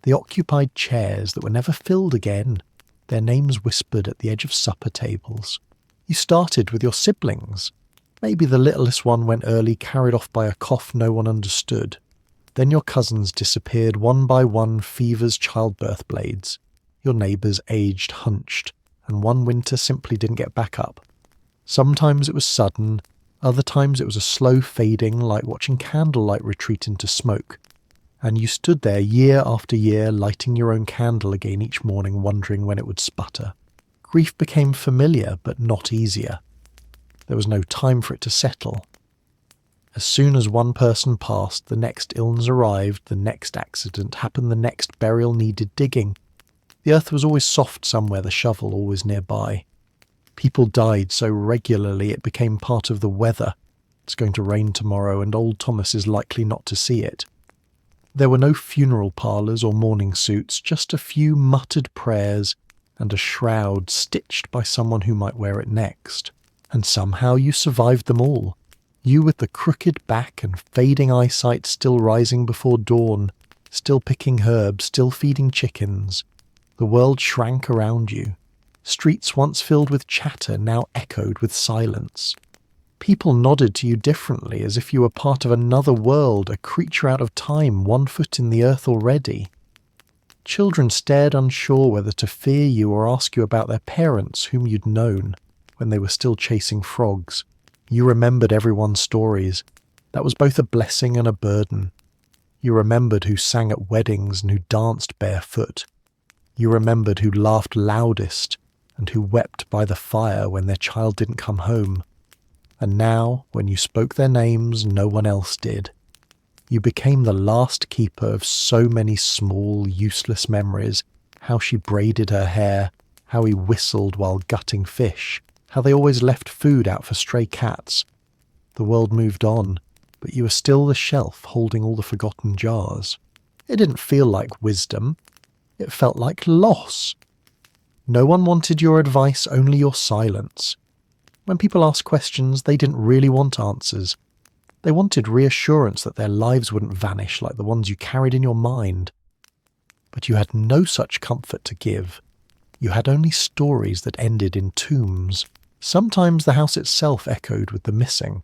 The occupied chairs that were never filled again, their names whispered at the edge of supper tables. You started with your siblings. Maybe the littlest one went early, carried off by a cough no one understood. Then your cousins disappeared one by one, fever's childbirth blades. Your neighbours aged hunched, and one winter simply didn't get back up. Sometimes it was sudden, other times it was a slow fading like watching candlelight retreat into smoke. And you stood there year after year, lighting your own candle again each morning, wondering when it would sputter. Grief became familiar, but not easier. There was no time for it to settle. As soon as one person passed, the next illness arrived, the next accident happened, the next burial needed digging. The earth was always soft somewhere, the shovel always nearby. People died so regularly it became part of the weather. It's going to rain tomorrow, and old Thomas is likely not to see it. There were no funeral parlours or mourning suits, just a few muttered prayers and a shroud stitched by someone who might wear it next. And somehow you survived them all. You with the crooked back and fading eyesight still rising before dawn, still picking herbs, still feeding chickens. The world shrank around you. Streets once filled with chatter now echoed with silence. People nodded to you differently, as if you were part of another world, a creature out of time, 1 foot in the earth already. Children stared unsure whether to fear you or ask you about their parents whom you'd known when they were still chasing frogs. You remembered everyone's stories. That was both a blessing and a burden. You remembered who sang at weddings and who danced barefoot. You remembered who laughed loudest and who wept by the fire when their child didn't come home. And now, when you spoke their names, no one else did. You became the last keeper of so many small, useless memories. How she braided her hair, how he whistled while gutting fish, how they always left food out for stray cats. The world moved on, but you were still the shelf holding all the forgotten jars. It didn't feel like wisdom. It felt like loss. No one wanted your advice, only your silence. When people asked questions, they didn't really want answers. They wanted reassurance that their lives wouldn't vanish like the ones you carried in your mind. But you had no such comfort to give. You had only stories that ended in tombs. Sometimes the house itself echoed with the missing.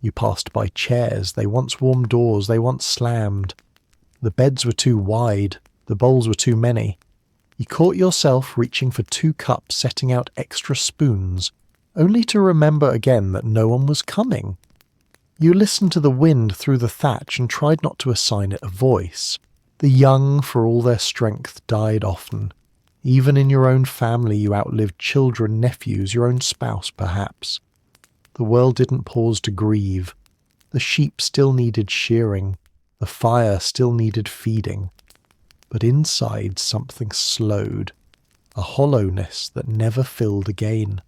You passed by chairs, they once warmed doors, they once slammed. The beds were too wide, the bowls were too many. You caught yourself reaching for 2 cups, setting out extra spoons, only to remember again that no one was coming. You listened to the wind through the thatch and tried not to assign it a voice. The young, for all their strength, died often. Even in your own family you outlived children, nephews, your own spouse perhaps. The world didn't pause to grieve. The sheep still needed shearing. The fire still needed feeding. But inside something slowed, a hollowness that never filled again.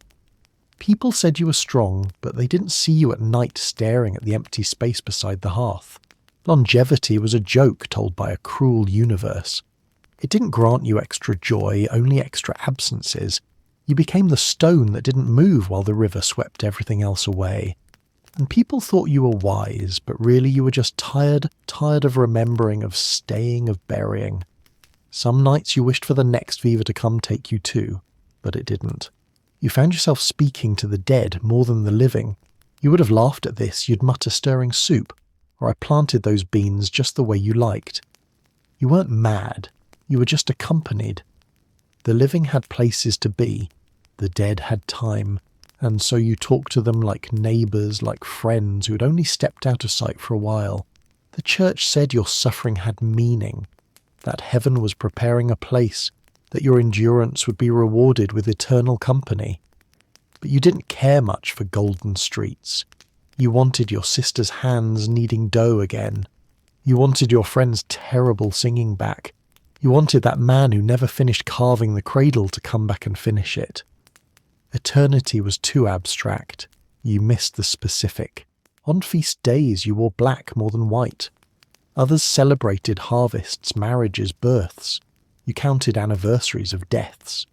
People said you were strong, but they didn't see you at night staring at the empty space beside the hearth. Longevity was a joke told by a cruel universe. It didn't grant you extra joy, only extra absences. You became the stone that didn't move while the river swept everything else away. And people thought you were wise, but really you were just tired of remembering, of staying, of burying. Some nights you wished for the next fever to come take you too, but it didn't. You found yourself speaking to the dead more than the living. You would have laughed at this, you'd mutter stirring soup, or I planted those beans just the way you liked. You weren't mad, you were just accompanied. The living had places to be, the dead had time, and so you talked to them like neighbours, like friends who had only stepped out of sight for a while. The church said your suffering had meaning, that heaven was preparing a place, that your endurance would be rewarded with eternal company. But you didn't care much for golden streets. You wanted your sister's hands kneading dough again. You wanted your friend's terrible singing back. You wanted that man who never finished carving the cradle to come back and finish it. Eternity was too abstract. You missed the specific. On feast days you wore black more than white. Others celebrated harvests, marriages, births. You counted anniversaries of deaths.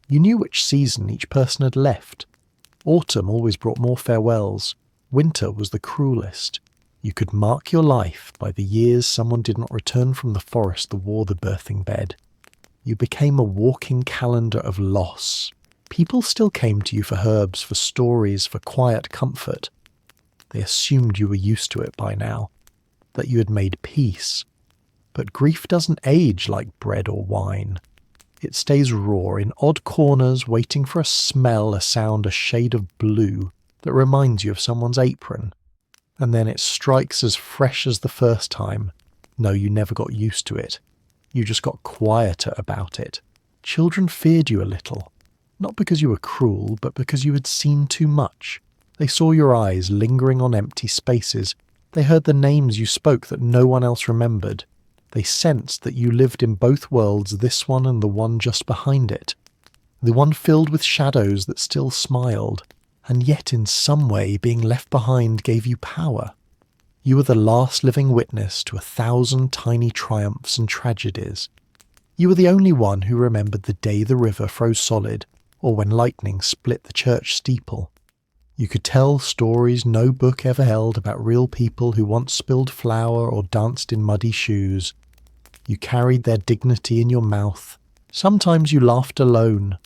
You knew which season each person had left. Autumn always brought more farewells. Winter was the cruelest. You could mark your life by the years someone did not return from the forest that wore the birthing bed. You became a walking calendar of loss. People still came to you for herbs, for stories, for quiet comfort. They assumed you were used to it by now, that you had made peace. But grief doesn't age like bread or wine. It stays raw in odd corners, waiting for a smell, a sound, a shade of blue that reminds you of someone's apron. And then it strikes as fresh as the first time. No, you never got used to it. You just got quieter about it. Children feared you a little. Not because you were cruel, but because you had seen too much. They saw your eyes lingering on empty spaces. They heard the names you spoke that no one else remembered. They sensed that you lived in both worlds, this one and the one just behind it. The one filled with shadows that still smiled, and yet in some way being left behind gave you power. You were the last living witness to 1,000 tiny triumphs and tragedies. You were the only one who remembered the day the river froze solid, or when lightning split the church steeple. You could tell stories no book ever held about real people who once spilled flour or danced in muddy shoes. You carried their dignity in your mouth. Sometimes you laughed alone,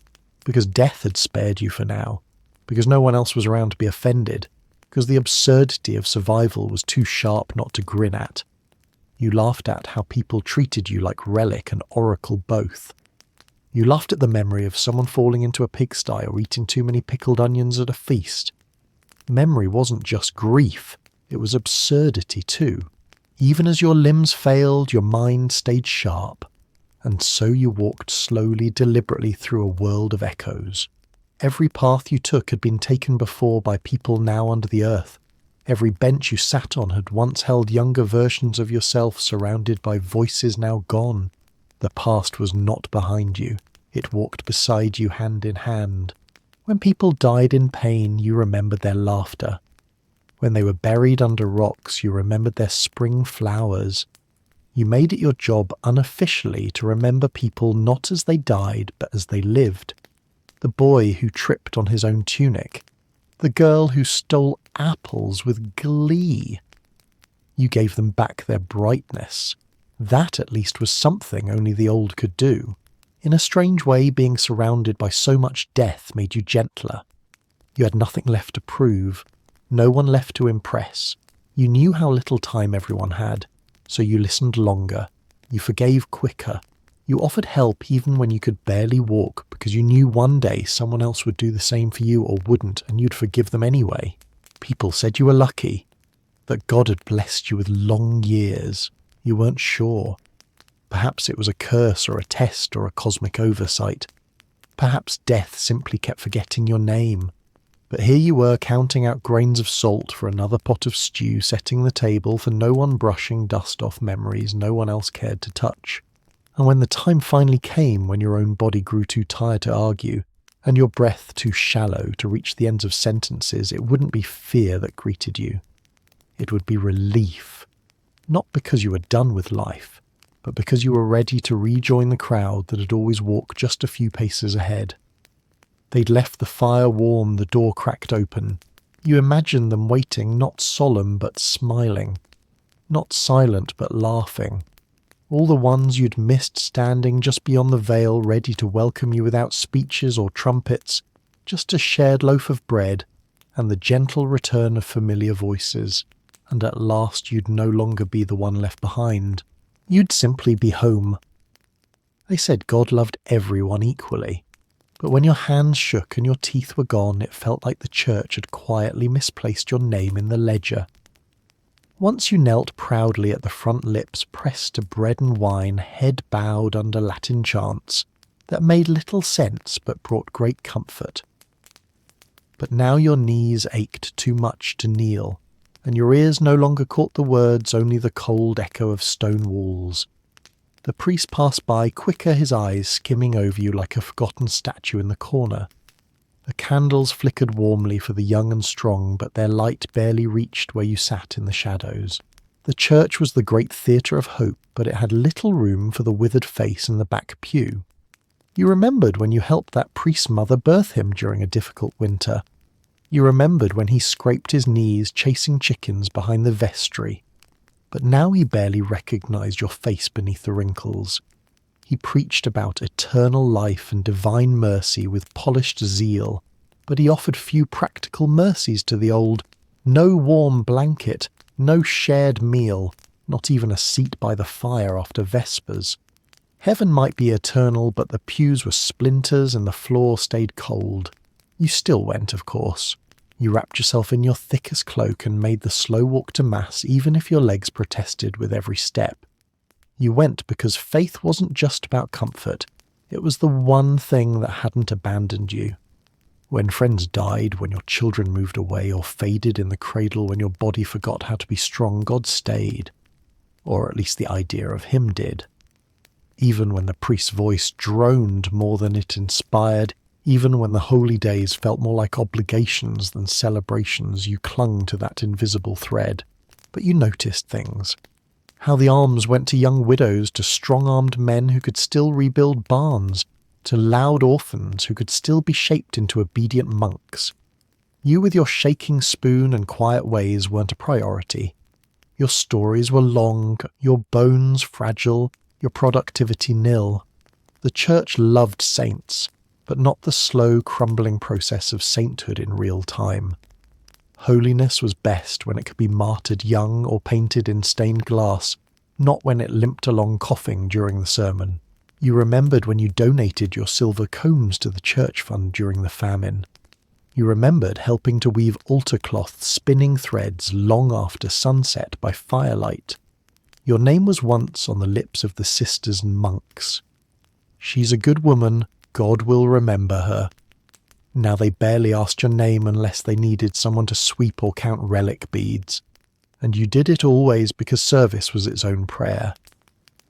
because death had spared you for now, because no one else was around to be offended, because the absurdity of survival was too sharp not to grin at. You laughed at how people treated you like relic and oracle both. You laughed at the memory of someone falling into a pigsty or eating too many pickled onions at a feast. Memory wasn't just grief, it was absurdity too. Even as your limbs failed, your mind stayed sharp. And so you walked slowly, deliberately through a world of echoes. Every path you took had been taken before by people now under the earth. Every bench you sat on had once held younger versions of yourself surrounded by voices now gone. The past was not behind you. It walked beside you hand in hand. When people died in pain, you remembered their laughter. When they were buried under rocks, you remembered their spring flowers. You made it your job unofficially to remember people not as they died, but as they lived. The boy who tripped on his own tunic. The girl who stole apples with glee. You gave them back their brightness. That at least was something only the old could do. In a strange way, being surrounded by so much death made you gentler. You had nothing left to prove, no one left to impress. You knew how little time everyone had, so you listened longer. You forgave quicker. You offered help even when you could barely walk, because you knew one day someone else would do the same for you or wouldn't, and you'd forgive them anyway. People said you were lucky, that God had blessed you with long years. You weren't sure. Perhaps it was a curse or a test or a cosmic oversight. Perhaps death simply kept forgetting your name. But here you were counting out grains of salt for another pot of stew, setting the table for no one, brushing dust off memories no one else cared to touch. And when the time finally came, when your own body grew too tired to argue, and your breath too shallow to reach the ends of sentences, it wouldn't be fear that greeted you. It would be relief. Not because you were done with life, but because you were ready to rejoin the crowd that had always walked just a few paces ahead. They'd left the fire warm, the door cracked open. You imagined them waiting, not solemn but smiling, not silent but laughing. All the ones you'd missed standing just beyond the veil, ready to welcome you without speeches or trumpets, just a shared loaf of bread and the gentle return of familiar voices. And at last you'd no longer be the one left behind. You'd simply be home. They said God loved everyone equally, but when your hands shook and your teeth were gone, it felt like the church had quietly misplaced your name in the ledger. Once you knelt proudly at the front lips, pressed to bread and wine, head bowed under Latin chants that made little sense but brought great comfort. But now your knees ached too much to kneel, and your ears no longer caught the words, only the cold echo of stone walls. The priest passed by, quicker, his eyes skimming over you like a forgotten statue in the corner. The candles flickered warmly for the young and strong, but their light barely reached where you sat in the shadows. The church was the great theatre of hope, but it had little room for the withered face in the back pew. You remembered when you helped that priest's mother birth him during a difficult winter. You remembered when he scraped his knees chasing chickens behind the vestry. But now he barely recognized your face beneath the wrinkles. He preached about eternal life and divine mercy with polished zeal, but he offered few practical mercies to the old. No warm blanket, no shared meal, not even a seat by the fire after Vespers. Heaven might be eternal, but the pews were splinters and the floor stayed cold. You still went, of course. You wrapped yourself in your thickest cloak and made the slow walk to Mass, even if your legs protested with every step. You went because faith wasn't just about comfort. It was the one thing that hadn't abandoned you. When friends died, when your children moved away or faded in the cradle, when your body forgot how to be strong, God stayed. Or at least the idea of him did. Even when the priest's voice droned more than it inspired, even when the holy days felt more like obligations than celebrations, you clung to that invisible thread. But you noticed things. How the alms went to young widows, to strong-armed men who could still rebuild barns, to loud orphans who could still be shaped into obedient monks. You with your shaking spoon and quiet ways weren't a priority. Your stories were long, your bones fragile, your productivity nil. The church loved saints, but not the slow, crumbling process of sainthood in real time. Holiness was best when it could be martyred young or painted in stained glass, not when it limped along coughing during the sermon. You remembered when you donated your silver combs to the church fund during the famine. You remembered helping to weave altar cloth, spinning threads long after sunset by firelight. Your name was once on the lips of the sisters and monks. She's a good woman, God will remember her. Now they barely asked your name unless they needed someone to sweep or count relic beads. And you did it always because service was its own prayer.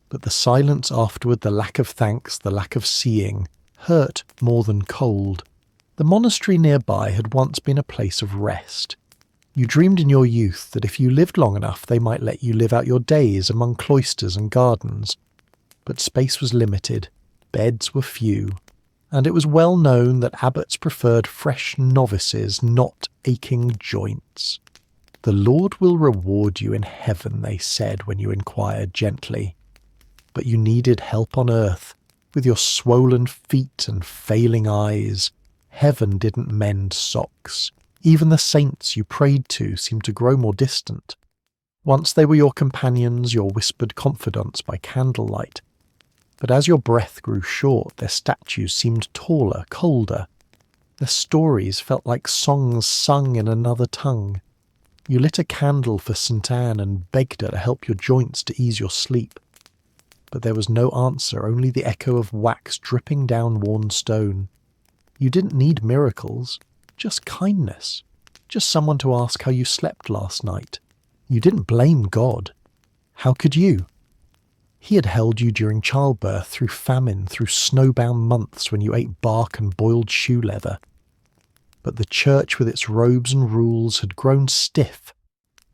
But the silence afterward, the lack of thanks, the lack of seeing, hurt more than cold. The monastery nearby had once been a place of rest. You dreamed in your youth that if you lived long enough they might let you live out your days among cloisters and gardens. But space was limited, beds were few, and it was well known that abbots preferred fresh novices, not aching joints. The Lord will reward you in heaven, they said when you inquired gently. But you needed help on earth, with your swollen feet and failing eyes. Heaven didn't mend socks. Even the saints you prayed to seemed to grow more distant. Once they were your companions, your whispered confidants by candlelight. But as your breath grew short, their statues seemed taller, colder. Their stories felt like songs sung in another tongue. You lit a candle for St. Anne and begged her to help your joints to ease your sleep. But there was no answer, only the echo of wax dripping down worn stone. You didn't need miracles, just kindness, just someone to ask how you slept last night. You didn't blame God. How could you? He had held you during childbirth, through famine, through snowbound months when you ate bark and boiled shoe leather. But the church with its robes and rules had grown stiff.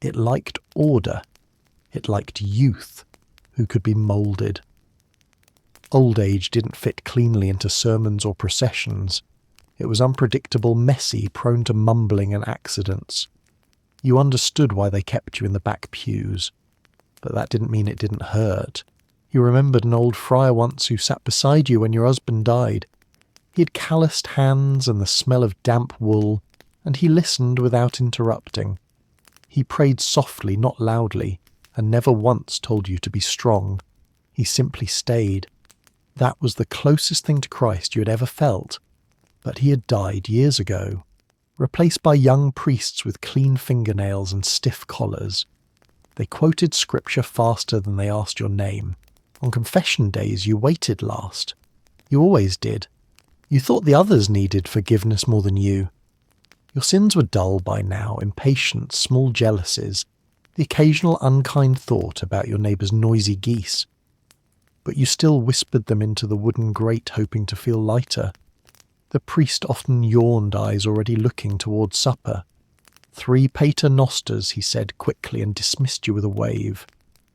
It liked order. It liked youth, who could be moulded. Old age didn't fit cleanly into sermons or processions. It was unpredictable, messy, prone to mumbling and accidents. You understood why they kept you in the back pews, but that didn't mean it didn't hurt. You remembered an old friar once who sat beside you when your husband died. He had calloused hands and the smell of damp wool, and he listened without interrupting. He prayed softly, not loudly, and never once told you to be strong. He simply stayed. That was the closest thing to Christ you had ever felt. But he had died years ago, replaced by young priests with clean fingernails and stiff collars. They quoted scripture faster than they asked your name. On confession days you waited last. You always did. You thought the others needed forgiveness more than you. Your sins were dull by now, impatience, small jealousies, the occasional unkind thought about your neighbour's noisy geese. But you still whispered them into the wooden grate, hoping to feel lighter. The priest often yawned, eyes already looking towards supper. 3 pater nosters, he said quickly, and dismissed you with a wave.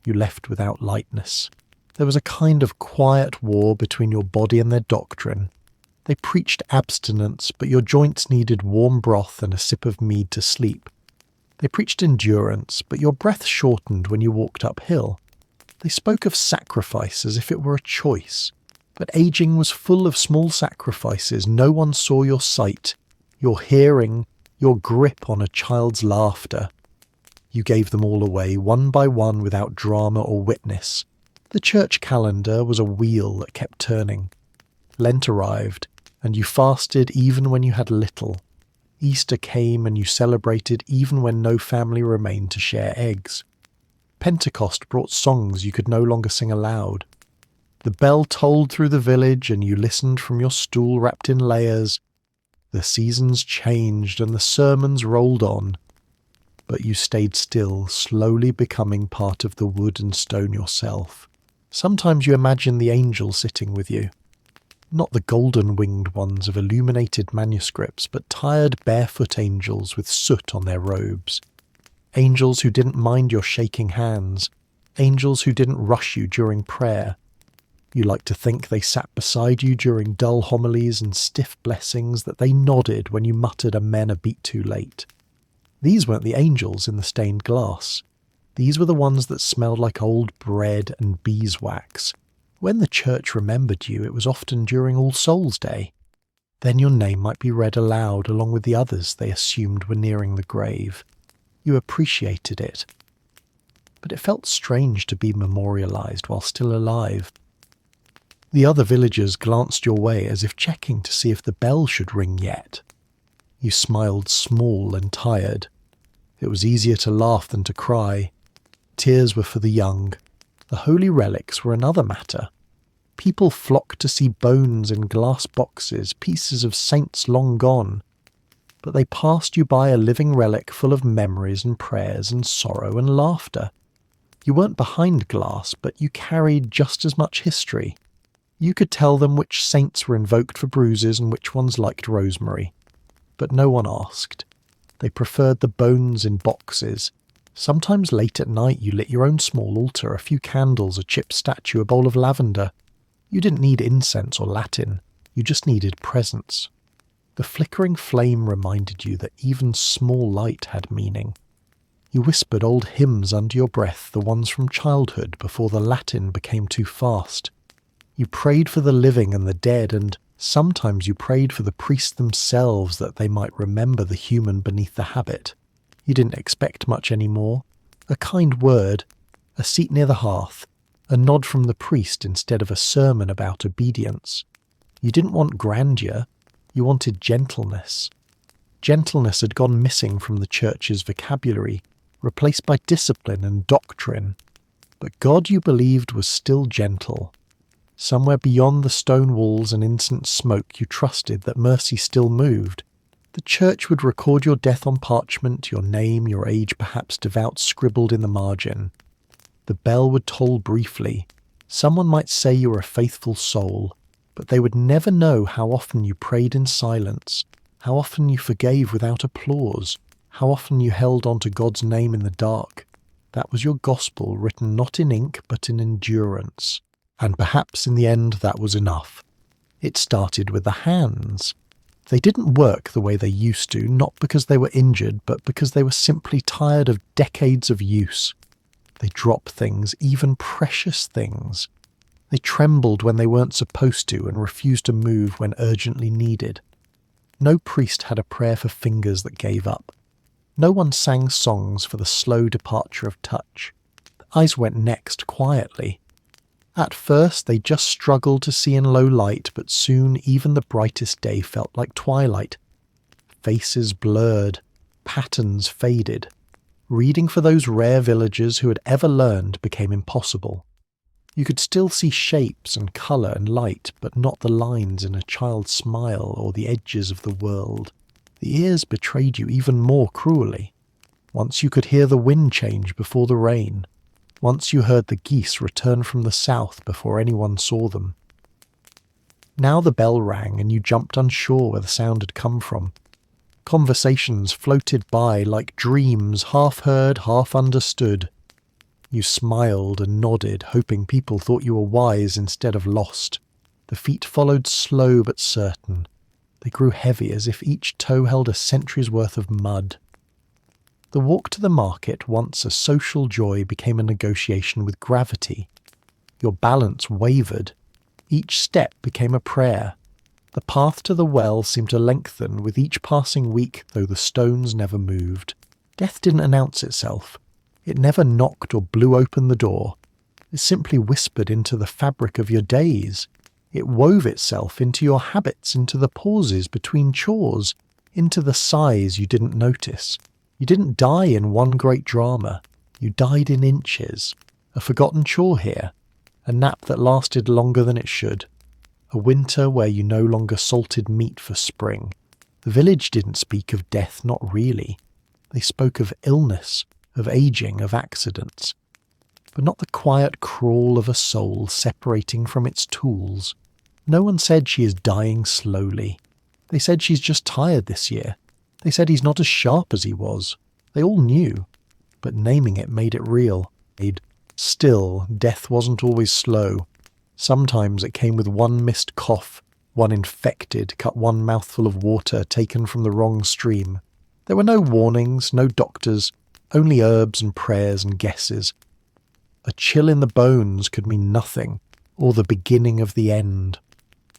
You left without lightness. There was a kind of quiet war between your body and their doctrine. They preached abstinence, but your joints needed warm broth and a sip of mead to sleep. They preached endurance, but your breath shortened when you walked uphill. They spoke of sacrifice as if it were a choice, but aging was full of small sacrifices. No one saw your sight, your hearing, your grip on a child's laughter. You gave them all away, one by one, without drama or witness. The church calendar was a wheel that kept turning. Lent arrived, and you fasted even when you had little. Easter came, and you celebrated even when no family remained to share eggs. Pentecost brought songs you could no longer sing aloud. The bell tolled through the village, and you listened from your stool wrapped in layers. The seasons changed, and the sermons rolled on. But you stayed still, slowly becoming part of the wood and stone yourself. Sometimes you imagined the angels sitting with you. Not the golden-winged ones of illuminated manuscripts, but tired barefoot angels with soot on their robes. Angels who didn't mind your shaking hands. Angels who didn't rush you during prayer. You liked to think they sat beside you during dull homilies and stiff blessings, that they nodded when you muttered amen a beat too late. These weren't the angels in the stained glass. These were the ones that smelled like old bread and beeswax. When the church remembered you, it was often during All Souls' Day. Then your name might be read aloud along with the others they assumed were nearing the grave. You appreciated it. But it felt strange to be memorialized while still alive. The other villagers glanced your way as if checking to see if the bell should ring yet. You smiled small and tired. It was easier to laugh than to cry. Tears were for the young. The holy relics were another matter. People flocked to see bones in glass boxes, pieces of saints long gone. But they passed you by a living relic full of memories and prayers and sorrow and laughter. You weren't behind glass, but you carried just as much history. You could tell them which saints were invoked for bruises and which ones liked rosemary. But no one asked. They preferred the bones in boxes. Sometimes late at night you lit your own small altar, a few candles, a chipped statue, a bowl of lavender. You didn't need incense or Latin. You just needed presence. The flickering flame reminded you that even small light had meaning. You whispered old hymns under your breath, the ones from childhood, before the Latin became too fast. You prayed for the living and the dead, and sometimes you prayed for the priests themselves that they might remember the human beneath the habit. You didn't expect much any more. A kind word, a seat near the hearth, a nod from the priest instead of a sermon about obedience. You didn't want grandeur, you wanted gentleness. Gentleness had gone missing from the church's vocabulary, replaced by discipline and doctrine. But God, you believed, was still gentle. Somewhere beyond the stone walls and incense smoke, you trusted that mercy still moved. The church would record your death on parchment, your name, your age perhaps devout scribbled in the margin. The bell would toll briefly. Someone might say you were a faithful soul, but they would never know how often you prayed in silence, how often you forgave without applause, how often you held on to God's name in the dark. That was your gospel, written not in ink but in endurance. And perhaps in the end that was enough. It started with the hands. They didn't work the way they used to, not because they were injured, but because they were simply tired of decades of use. They dropped things, even precious things. They trembled when they weren't supposed to and refused to move when urgently needed. No priest had a prayer for fingers that gave up. No one sang songs for the slow departure of touch. The eyes went next quietly. At first they just struggled to see in low light, but soon even the brightest day felt like twilight. Faces blurred, patterns faded. Reading for those rare villagers who had ever learned became impossible. You could still see shapes and colour and light, but not the lines in a child's smile or the edges of the world. The ears betrayed you even more cruelly. Once you could hear the wind change before the rain. Once you heard the geese return from the south before anyone saw them. Now the bell rang and you jumped unsure where the sound had come from. Conversations floated by like dreams, half heard, half understood. You smiled and nodded, hoping people thought you were wise instead of lost. The feet followed slow but certain. They grew heavy as if each toe held a century's worth of mud. The walk to the market, once a social joy, became a negotiation with gravity. Your balance wavered. Each step became a prayer. The path to the well seemed to lengthen with each passing week, though the stones never moved. Death didn't announce itself. It never knocked or blew open the door. It simply whispered into the fabric of your days. It wove itself into your habits, into the pauses between chores, into the sighs you didn't notice. You didn't die in one great drama. You died in inches. A forgotten chore here. A nap that lasted longer than it should. A winter where you no longer salted meat for spring. The village didn't speak of death, not really. They spoke of illness, of aging, of accidents. But not the quiet crawl of a soul separating from its tools. No one said she is dying slowly. They said she's just tired this year. They said he's not as sharp as he was. They all knew. But naming it made it real. Still, death wasn't always slow. Sometimes it came with one missed cough, one infected, cut one mouthful of water taken from the wrong stream. There were no warnings, no doctors, only herbs and prayers and guesses. A chill in the bones could mean nothing, or the beginning of the end.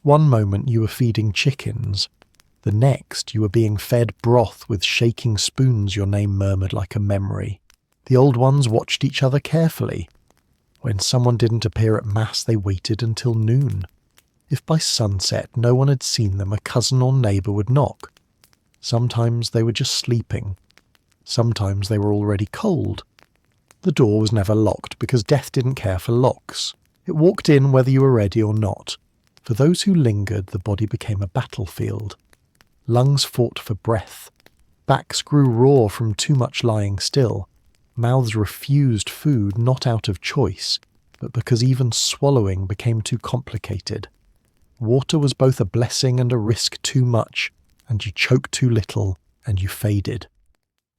One moment you were feeding chickens. The next you were being fed broth with shaking spoons your name murmured like a memory. The old ones watched each other carefully. When someone didn't appear at mass, they waited until noon. If by sunset no one had seen them, a cousin or neighbour would knock. Sometimes they were just sleeping. Sometimes they were already cold. The door was never locked because death didn't care for locks. It walked in whether you were ready or not. For those who lingered, the body became a battlefield. Lungs fought for breath. Backs grew raw from too much lying still. Mouths refused food not out of choice, but because even swallowing became too complicated. Water was both a blessing and a risk too much, and you choked too little, and you faded.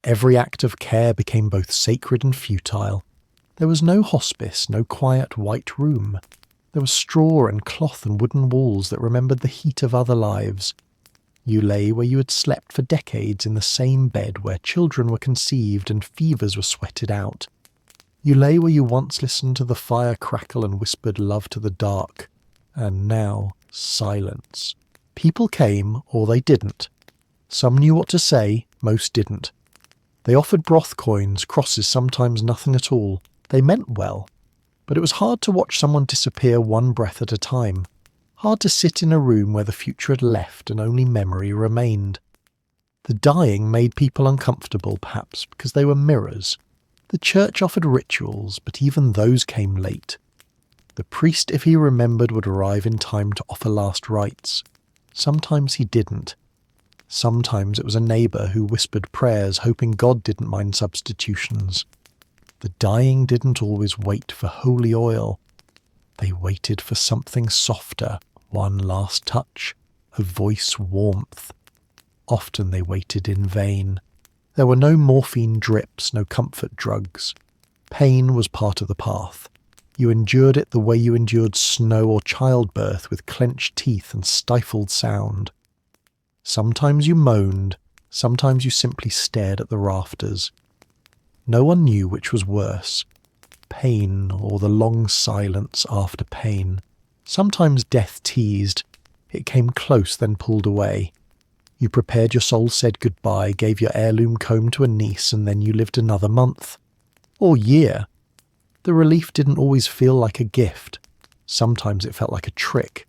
Every act of care became both sacred and futile. There was no hospice, no quiet white room. There was straw and cloth and wooden walls that remembered the heat of other lives. You lay where you had slept for decades in the same bed where children were conceived and fevers were sweated out. You lay where you once listened to the fire crackle and whispered love to the dark. And now, silence. People came, or they didn't. Some knew what to say, most didn't. They offered broth coins, crosses, sometimes nothing at all. They meant well. But it was hard to watch someone disappear one breath at a time. Hard to sit in a room where the future had left and only memory remained. The dying made people uncomfortable, perhaps, because they were mirrors. The church offered rituals, but even those came late. The priest, if he remembered, would arrive in time to offer last rites. Sometimes he didn't. Sometimes it was a neighbour who whispered prayers, hoping God didn't mind substitutions. The dying didn't always wait for holy oil. They waited for something softer, one last touch, a voice warmth. Often they waited in vain. There were no morphine drips, no comfort drugs. Pain was part of the path. You endured it the way you endured snow or childbirth, with clenched teeth and stifled sound. Sometimes you moaned, sometimes you simply stared at the rafters. No one knew which was worse, pain or the long silence after pain. Sometimes death teased. It came close, then pulled away. You prepared your soul, said goodbye, gave your heirloom comb to a niece, and then you lived another month. Or year. The relief didn't always feel like a gift. Sometimes it felt like a trick,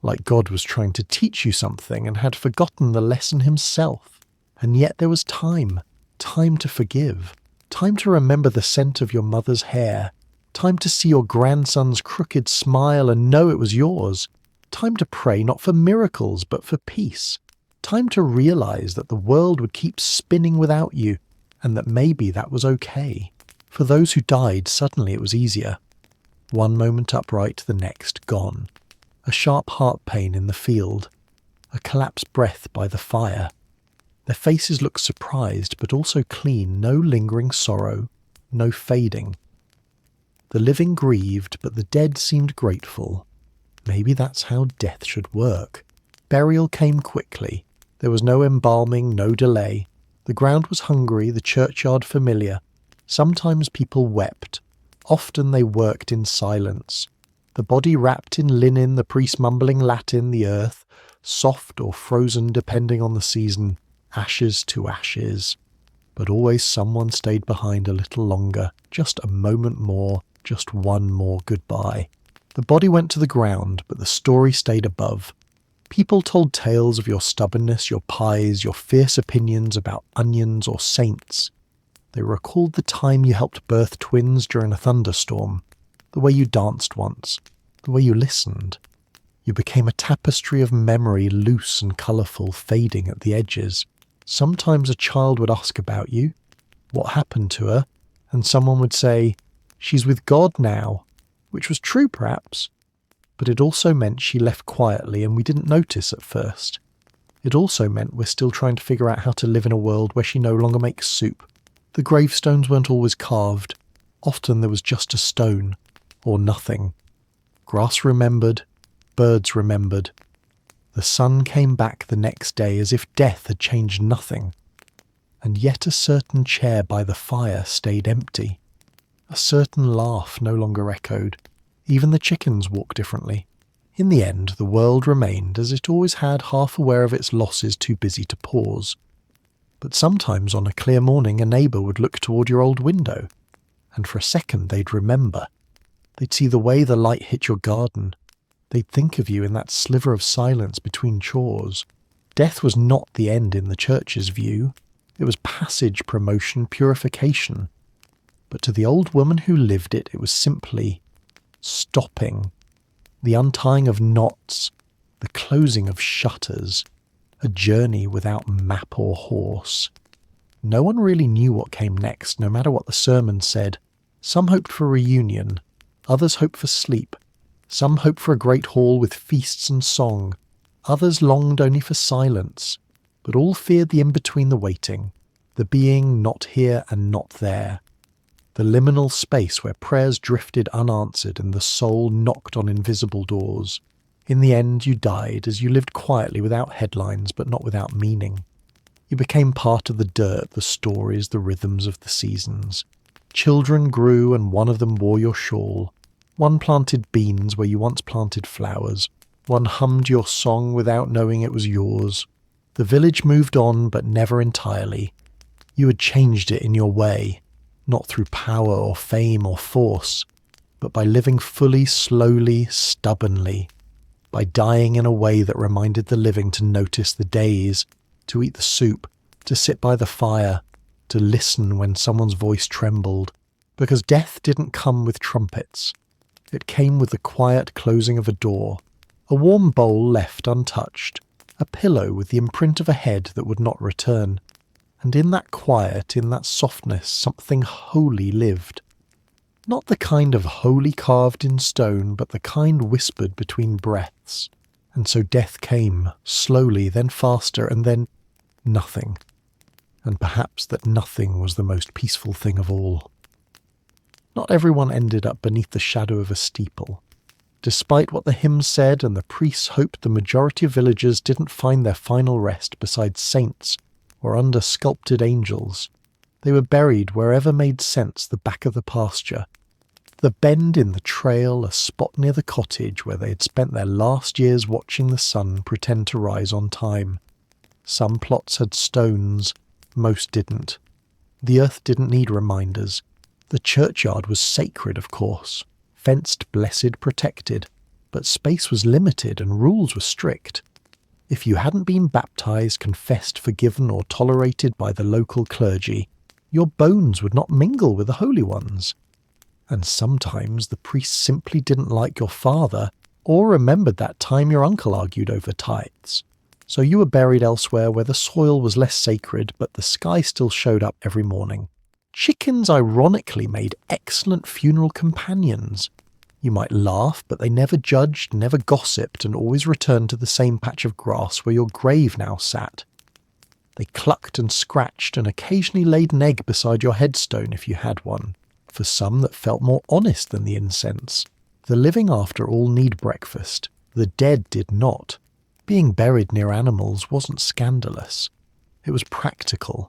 like God was trying to teach you something and had forgotten the lesson himself. And yet there was time to forgive, time to remember the scent of your mother's hair, time to see your grandson's crooked smile and know it was yours, time to pray not for miracles but for peace, time to realize that the world would keep spinning without you and that maybe that was okay. For those who died, suddenly it was easier. One moment upright, the next gone. A sharp heart pain in the field. A collapsed breath by the fire. Their faces looked surprised, but also clean. No lingering sorrow. No fading. The living grieved, but the dead seemed grateful. Maybe that's how death should work. Burial came quickly. There was no embalming, no delay. The ground was hungry, the churchyard familiar. Sometimes people wept. Often they worked in silence. The body wrapped in linen, the priest mumbling Latin, the earth, soft or frozen depending on the season, ashes to ashes. But always someone stayed behind a little longer, just a moment more, just one more goodbye. The body went to the ground, but the story stayed above. People told tales of your stubbornness, your pies, your fierce opinions about onions or saints. They recalled the time you helped birth twins during a thunderstorm, the way you danced once, the way you listened. You became a tapestry of memory, loose and colourful, fading at the edges. Sometimes a child would ask about you, what happened to her, and someone would say, "She's with God now," which was true perhaps, but it also meant she left quietly and we didn't notice at first. It also meant we're still trying to figure out how to live in a world where she no longer makes soup. The gravestones weren't always carved. Often there was just a stone, or nothing. Grass remembered, birds remembered. The sun came back the next day as if death had changed nothing. And yet a certain chair by the fire stayed empty. A certain laugh no longer echoed. Even the chickens walked differently. In the end, the world remained as it always had, half aware of its losses, too busy to pause. But sometimes on a clear morning a neighbour would look toward your old window, and for a second they'd remember. They'd see the way the light hit your garden. They'd think of you in that sliver of silence between chores. Death was not the end in the church's view. It was passage, promotion, purification. But to the old woman who lived it, it was simply stopping. The untying of knots, the closing of shutters. A journey without map or horse. No one really knew what came next, no matter what the sermon said. Some hoped for reunion, others hoped for sleep. Some hoped for a great hall with feasts and song. Others longed only for silence, but all feared the in-between, the waiting, the being not here and not there. The liminal space where prayers drifted unanswered and the soul knocked on invisible doors. In the end, you died as you lived quietly without headlines, but not without meaning. You became part of the dirt, the stories, the rhythms of the seasons. Children grew and one of them wore your shawl. One planted beans where you once planted flowers. One hummed your song without knowing it was yours. The village moved on, but never entirely. You had changed it in your way, not through power or fame or force, but by living fully, slowly, stubbornly. By dying in a way that reminded the living to notice the days, to eat the soup, to sit by the fire, to listen when someone's voice trembled. Because death didn't come with trumpets. It came with the quiet closing of a door, a warm bowl left untouched, a pillow with the imprint of a head that would not return. And in that quiet, in that softness, something holy lived. Not the kind of holy carved in stone, but the kind whispered between breaths. And so death came, slowly, then faster, and then nothing. And perhaps that nothing was the most peaceful thing of all. Not everyone ended up beneath the shadow of a steeple. Despite what the hymns said and the priests hoped, the majority of villagers didn't find their final rest beside saints or under sculpted angels. They were buried wherever made sense, the back of the pasture, the bend in the trail, a spot near the cottage where they had spent their last years watching the sun pretend to rise on time. Some plots had stones, most didn't. The earth didn't need reminders. The churchyard was sacred, of course, fenced, blessed, protected, but space was limited and rules were strict. If you hadn't been baptized, confessed, forgiven, or tolerated by the local clergy, your bones would not mingle with the holy ones. And sometimes the priest simply didn't like your father or remembered that time your uncle argued over tithes. So you were buried elsewhere where the soil was less sacred, but the sky still showed up every morning. Chickens ironically made excellent funeral companions. You might laugh, but they never judged, never gossiped, and always returned to the same patch of grass where your grave now sat. They clucked and scratched and occasionally laid an egg beside your headstone if you had one, for some that felt more honest than the incense. The living, after all, need breakfast. The dead did not. Being buried near animals wasn't scandalous. It was practical.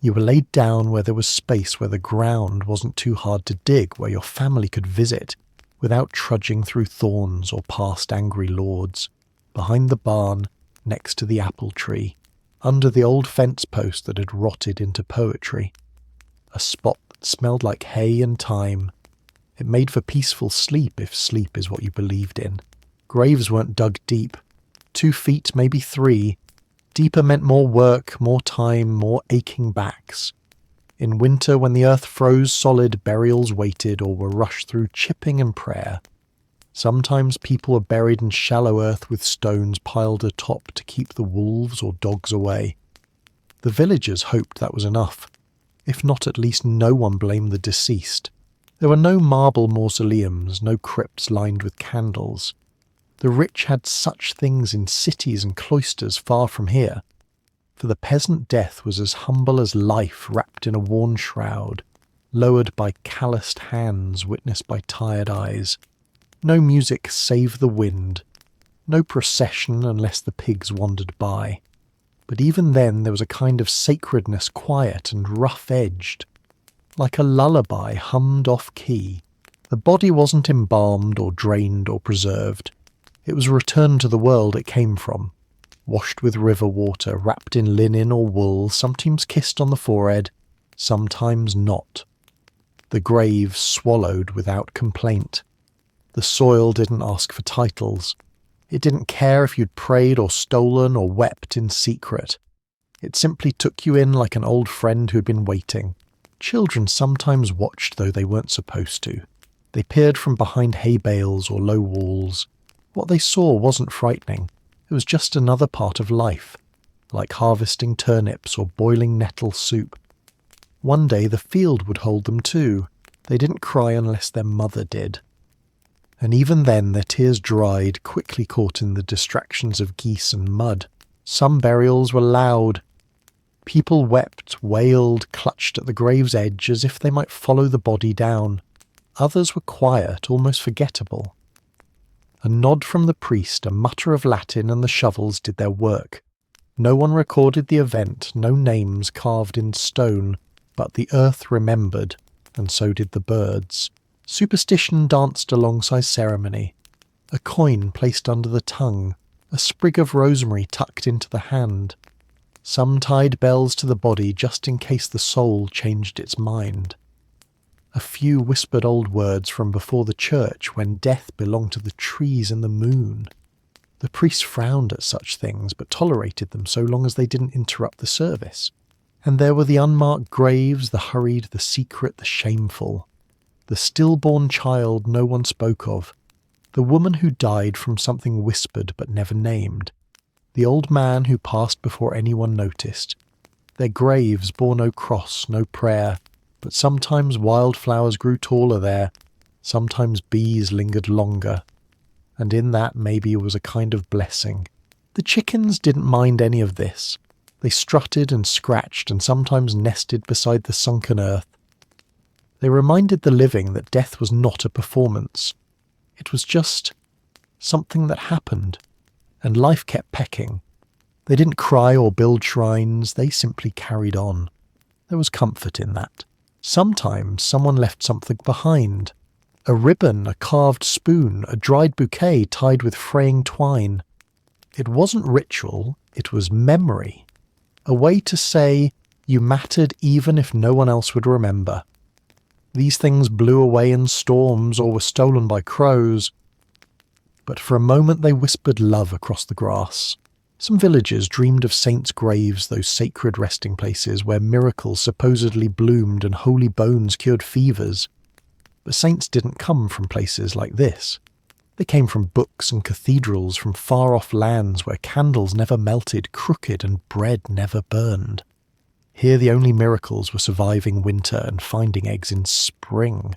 You were laid down where there was space, where the ground wasn't too hard to dig, where your family could visit, without trudging through thorns or past angry lords, behind the barn, next to the apple tree, under the old fence post that had rotted into poetry. A spot that smelled like hay and thyme. It made for peaceful sleep, if sleep is what you believed in. Graves weren't dug deep. 2 feet, maybe 3. Deeper meant more work, more time, more aching backs. In winter, when the earth froze solid, burials waited or were rushed through chipping and prayer. Sometimes people were buried in shallow earth with stones piled atop to keep the wolves or dogs away. The villagers hoped that was enough. If not, at least no one blamed the deceased. There were no marble mausoleums, no crypts lined with candles. The rich had such things in cities and cloisters far from here. For the peasant, death was as humble as life, wrapped in a worn shroud, lowered by calloused hands, witnessed by tired eyes. No music save the wind. No procession unless the pigs wandered by. But even then there was a kind of sacredness, quiet and rough-edged, like a lullaby hummed off-key. The body wasn't embalmed or drained or preserved. It was returned to the world it came from, washed with river water, wrapped in linen or wool, sometimes kissed on the forehead, sometimes not. The grave swallowed without complaint. The soil didn't ask for titles. It didn't care if you'd prayed or stolen or wept in secret. It simply took you in like an old friend who'd been waiting. Children sometimes watched, though they weren't supposed to. They peered from behind hay bales or low walls. What they saw wasn't frightening. It was just another part of life, like harvesting turnips or boiling nettle soup. One day the field would hold them too. They didn't cry unless their mother did. And even then their tears dried, quickly caught in the distractions of geese and mud. Some burials were loud. People wept, wailed, clutched at the grave's edge as if they might follow the body down. Others were quiet, almost forgettable. A nod from the priest, a mutter of Latin, and the shovels did their work. No one recorded the event, no names carved in stone, but the earth remembered, and so did the birds. Superstition danced alongside ceremony. A coin placed under the tongue, a sprig of rosemary tucked into the hand. Some tied bells to the body just in case the soul changed its mind. A few whispered old words from before the church when death belonged to the trees and the moon. The priest frowned at such things, but tolerated them so long as they didn't interrupt the service. And there were the unmarked graves, the hurried, the secret, the shameful. The stillborn child no one spoke of. The woman who died from something whispered but never named. The old man who passed before anyone noticed. Their graves bore no cross, no prayer, but sometimes wildflowers grew taller there, sometimes bees lingered longer, and in that maybe was a kind of blessing. The chickens didn't mind any of this. They strutted and scratched and sometimes nested beside the sunken earth. They reminded the living that death was not a performance. It was just something that happened, and life kept pecking. They didn't cry or build shrines, they simply carried on. There was comfort in that. Sometimes someone left something behind. A ribbon, a carved spoon, a dried bouquet tied with fraying twine. It wasn't ritual, it was memory. A way to say you mattered even if no one else would remember. These things blew away in storms or were stolen by crows. But for a moment they whispered love across the grass. Some villagers dreamed of saints' graves, those sacred resting places where miracles supposedly bloomed and holy bones cured fevers. But saints didn't come from places like this. They came from books and cathedrals, from far-off lands where candles never melted, crooked, and bread never burned. Here the only miracles were surviving winter and finding eggs in spring.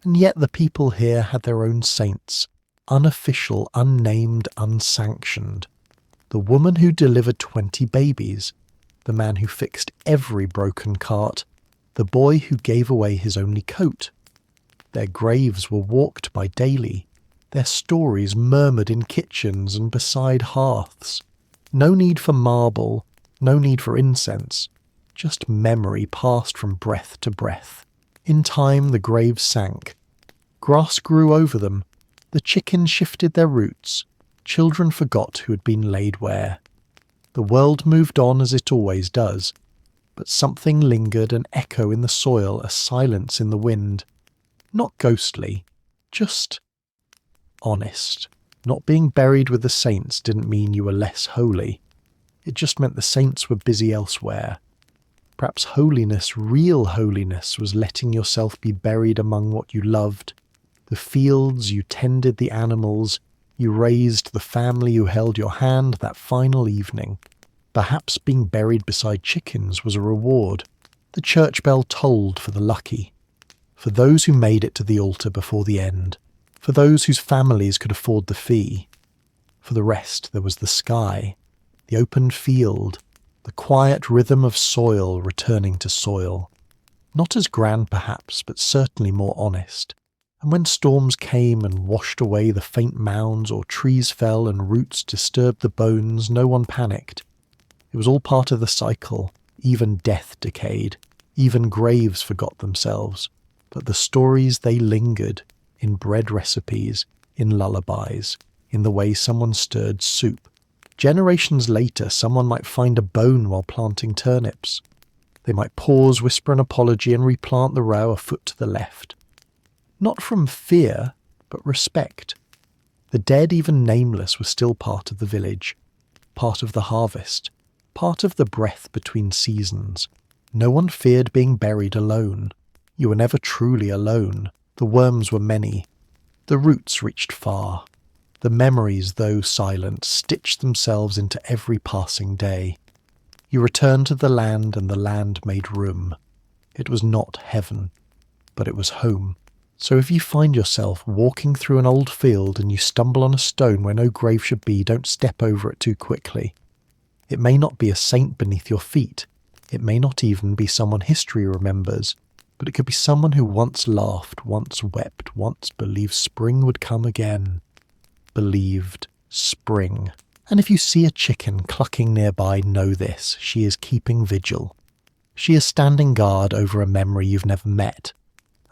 And yet the people here had their own saints, unofficial, unnamed, unsanctioned. The woman who delivered 20 babies, the man who fixed every broken cart, the boy who gave away his only coat. Their graves were walked by daily, their stories murmured in kitchens and beside hearths. No need for marble, no need for incense, just memory passed from breath to breath. In time the graves sank. Grass grew over them, the chickens shifted their roots, children forgot who had been laid where. The world moved on as it always does, but something lingered, an echo in the soil, a silence in the wind. Not ghostly, just honest. Not being buried with the saints didn't mean you were less holy. It just meant the saints were busy elsewhere. Perhaps holiness, real holiness, was letting yourself be buried among what you loved. The fields, you tended the animals, you raised the family who held your hand that final evening. Perhaps being buried beside chickens was a reward. The church bell tolled for the lucky. For those who made it to the altar before the end. For those whose families could afford the fee. For the rest there was the sky, the open field, the quiet rhythm of soil returning to soil. Not as grand perhaps, but certainly more honest. And when storms came and washed away the faint mounds, or trees fell and roots disturbed the bones, no one panicked. It was all part of the cycle. Even death decayed. Even graves forgot themselves. But the stories, they lingered, in bread recipes, in lullabies, in the way someone stirred soup. Generations later, someone might find a bone while planting turnips. They might pause, whisper an apology, and replant the row a foot to the left. Not from fear, but respect. The dead, even nameless, were still part of the village, part of the harvest, part of the breath between seasons. No one feared being buried alone. You were never truly alone. The worms were many. The roots reached far. The memories, though silent, stitched themselves into every passing day. You returned to the land, and the land made room. It was not heaven, but it was home. So if you find yourself walking through an old field and you stumble on a stone where no grave should be, don't step over it too quickly. It may not be a saint beneath your feet. It may not even be someone history remembers, but it could be someone who once laughed, once wept, once believed spring would come again. Believed spring. And if you see a chicken clucking nearby, know this: she is keeping vigil. She is standing guard over a memory you've never met.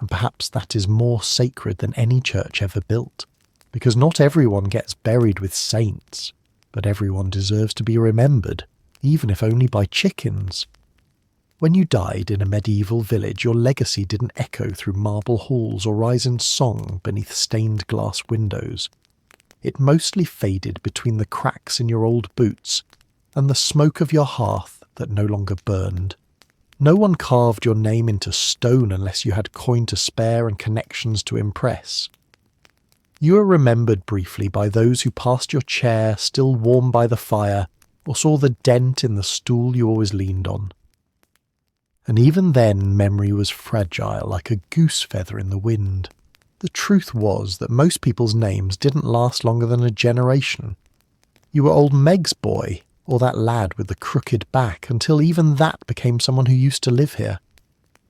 And perhaps that is more sacred than any church ever built. Because not everyone gets buried with saints, but everyone deserves to be remembered, even if only by chickens. When you died in a medieval village, your legacy didn't echo through marble halls or rise in song beneath stained glass windows. It mostly faded between the cracks in your old boots and the smoke of your hearth that no longer burned. No one carved your name into stone unless you had coin to spare and connections to impress. You are remembered briefly by those who passed your chair, still warm by the fire, or saw the dent in the stool you always leaned on. And even then memory was fragile, like a goose feather in the wind. The truth was that most people's names didn't last longer than a generation. You were old Meg's boy, or that lad with the crooked back, until even that became someone who used to live here.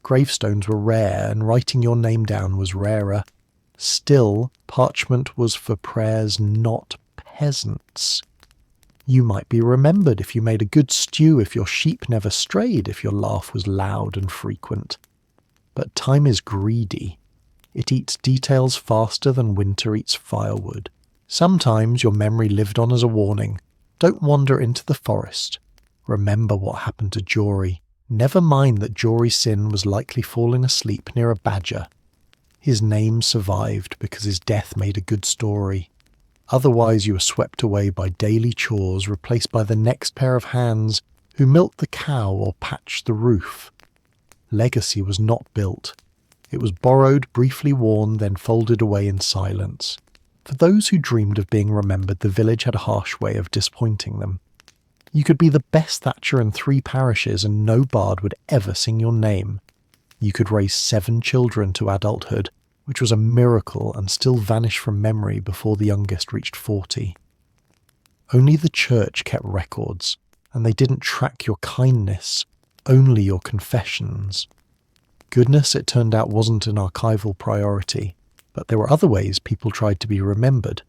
Gravestones were rare, and writing your name down was rarer. Still, parchment was for prayers, not peasants. You might be remembered if you made a good stew, if your sheep never strayed, if your laugh was loud and frequent. But time is greedy. It eats details faster than winter eats firewood. Sometimes your memory lived on as a warning. Don't wander into the forest. Remember what happened to Jory. Never mind that Jory's sin was likely falling asleep near a badger. His name survived because his death made a good story. Otherwise you were swept away by daily chores, replaced by the next pair of hands who milked the cow or patched the roof. Legacy was not built. It was borrowed, briefly worn, then folded away in silence. For those who dreamed of being remembered, the village had a harsh way of disappointing them. You could be the best thatcher in 3 parishes and no bard would ever sing your name. You could raise 7 children to adulthood, which was a miracle and still vanish from memory before the youngest reached 40. Only the church kept records, and they didn't track your kindness, only your confessions. Goodness, it turned out, wasn't an archival priority, but there were other ways people tried to be remembered.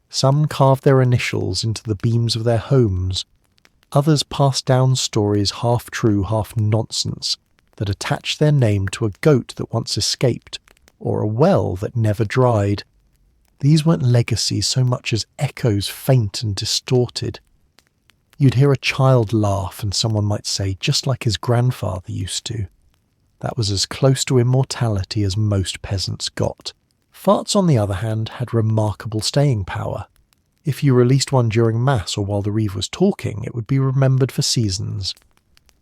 Some carved their initials into the beams of their homes. Others passed down stories half true, half nonsense, that attached their name to a goat that once escaped, or a well that never dried. These weren't legacies so much as echoes faint and distorted. You'd hear a child laugh and someone might say, just like his grandfather used to. That was as close to immortality as most peasants got. Farts, on the other hand, had remarkable staying power. If you released one during Mass or while the Reeve was talking, it would be remembered for seasons.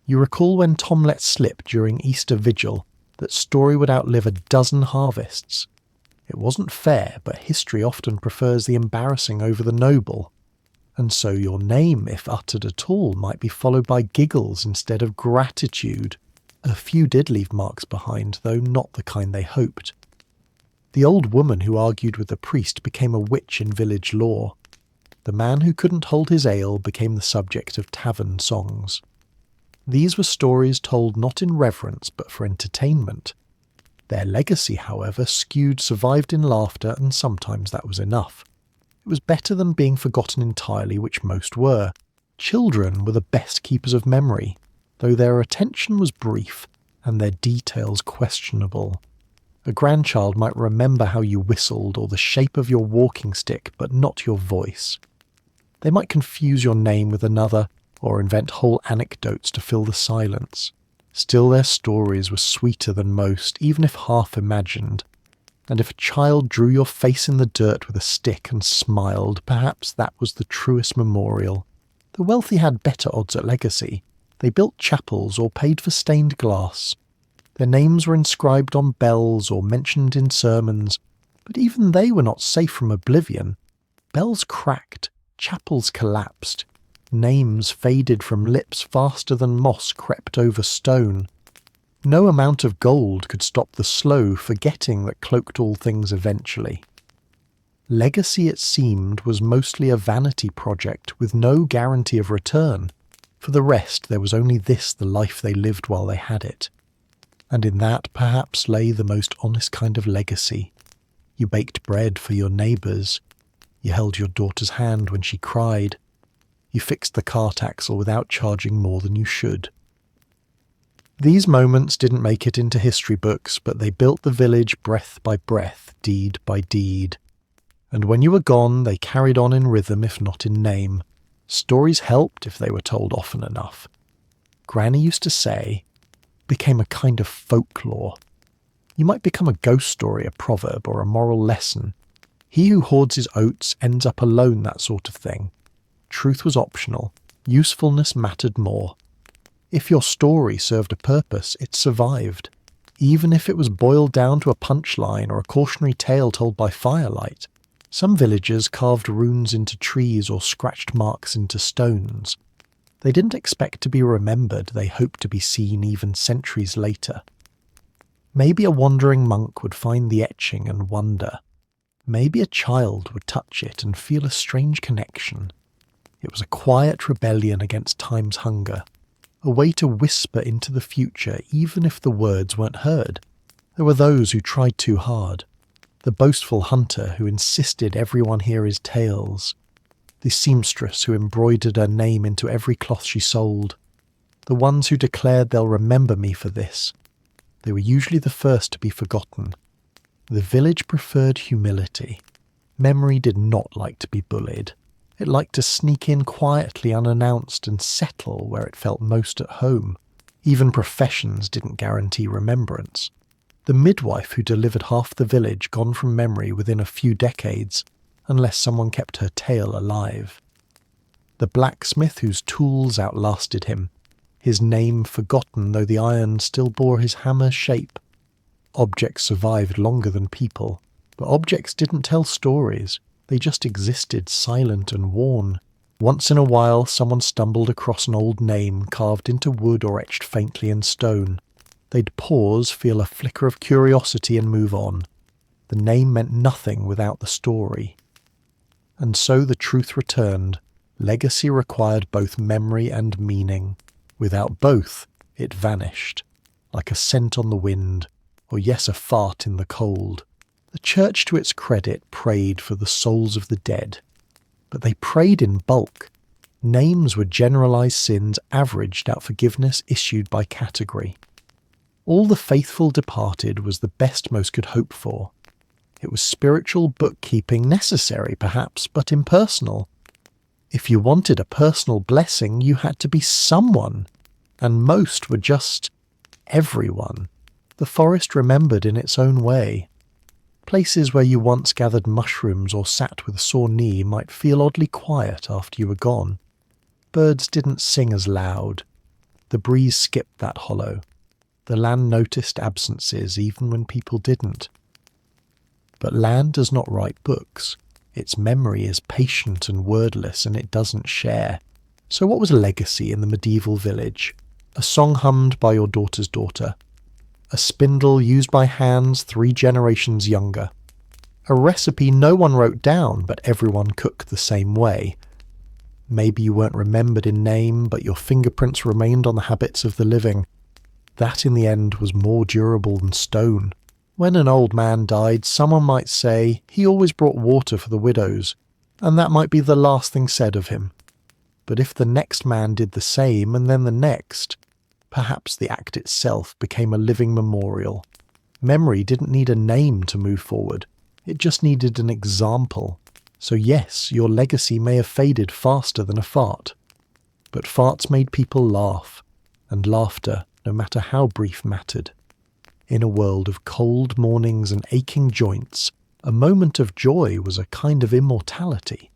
You recall when Tom let slip during Easter Vigil that story would outlive a dozen harvests. It wasn't fair, but history often prefers the embarrassing over the noble. And so your name, if uttered at all, might be followed by giggles instead of gratitude. A few did leave marks behind, though not the kind they hoped. The old woman who argued with the priest became a witch in village lore. The man who couldn't hold his ale became the subject of tavern songs. These were stories told not in reverence but for entertainment. Their legacy, however, survived in laughter, and sometimes that was enough. It was better than being forgotten entirely, which most were. Children were the best keepers of memory, though their attention was brief and their details questionable. A grandchild might remember how you whistled or the shape of your walking stick, but not your voice. They might confuse your name with another, or invent whole anecdotes to fill the silence. Still, their stories were sweeter than most, even if half imagined. And if a child drew your face in the dirt with a stick and smiled, perhaps that was the truest memorial. The wealthy had better odds at legacy. They built chapels or paid for stained glass. Their names were inscribed on bells or mentioned in sermons, but even they were not safe from oblivion. Bells cracked, chapels collapsed. Names faded from lips faster than moss crept over stone. No amount of gold could stop the slow forgetting that cloaked all things eventually. Legacy, it seemed, was mostly a vanity project with no guarantee of return. For the rest, there was only this, the life they lived while they had it. And in that, perhaps, lay the most honest kind of legacy. You baked bread for your neighbours. You held your daughter's hand when she cried. You fixed the cart axle without charging more than you should. These moments didn't make it into history books, but they built the village breath by breath, deed by deed. And when you were gone, they carried on in rhythm, if not in name. Stories helped if they were told often enough. Granny used to say, became a kind of folklore. You might become a ghost story, a proverb, or a moral lesson. He who hoards his oats ends up alone, that sort of thing. Truth was optional. Usefulness mattered more. If your story served a purpose, it survived. Even if it was boiled down to a punchline or a cautionary tale told by firelight. Some villagers carved runes into trees or scratched marks into stones. They didn't expect to be remembered, they hoped to be seen even centuries later. Maybe a wandering monk would find the etching and wonder. Maybe a child would touch it and feel a strange connection. It was a quiet rebellion against time's hunger. a way to whisper into the future even if the words weren't heard. There were those who tried too hard. The boastful hunter who insisted everyone hear his tales. The seamstress who embroidered her name into every cloth she sold. The ones who declared they'll remember me for this. They were usually the first to be forgotten. The village preferred humility. Memory did not like to be bullied. It liked to sneak in quietly unannounced and settle where it felt most at home. Even professions didn't guarantee remembrance. The midwife who delivered half the village gone from memory within a few decades, unless someone kept her tale alive. The blacksmith whose tools outlasted him, his name forgotten though the iron still bore his hammer's shape. Objects survived longer than people, but objects didn't tell stories. They just existed silent and worn. Once in a while someone stumbled across an old name carved into wood or etched faintly in stone. They'd pause, feel a flicker of curiosity and move on. The name meant nothing without the story. And so the truth returned. Legacy required both memory and meaning. Without both, it vanished, like a scent on the wind, or yes, a fart in the cold. The church, to its credit, prayed for the souls of the dead. But they prayed in bulk. Names were generalized sins averaged out forgiveness issued by category. All the faithful departed was the best most could hope for. It was spiritual bookkeeping necessary, perhaps, but impersonal. If you wanted a personal blessing, you had to be someone, and most were just everyone. The forest remembered in its own way. Places where you once gathered mushrooms or sat with a sore knee might feel oddly quiet after you were gone. Birds didn't sing as loud. The breeze skipped that hollow. The land noticed absences even when people didn't. But land does not write books. Its memory is patient and wordless, and it doesn't share. So what was a legacy in the medieval village? A song hummed by your daughter's daughter. A spindle used by hands 3 generations younger. A recipe no one wrote down, but everyone cooked the same way. Maybe you weren't remembered in name, but your fingerprints remained on the habits of the living. That in the end was more durable than stone. When an old man died, someone might say he always brought water for the widows, and that might be the last thing said of him. But if the next man did the same, and then the next, perhaps the act itself became a living memorial. Memory didn't need a name to move forward. It just needed an example. So yes, your legacy may have faded faster than a fart. But farts made people laugh, and laughter, no matter how brief, mattered. In a world of cold mornings and aching joints, a moment of joy was a kind of immortality.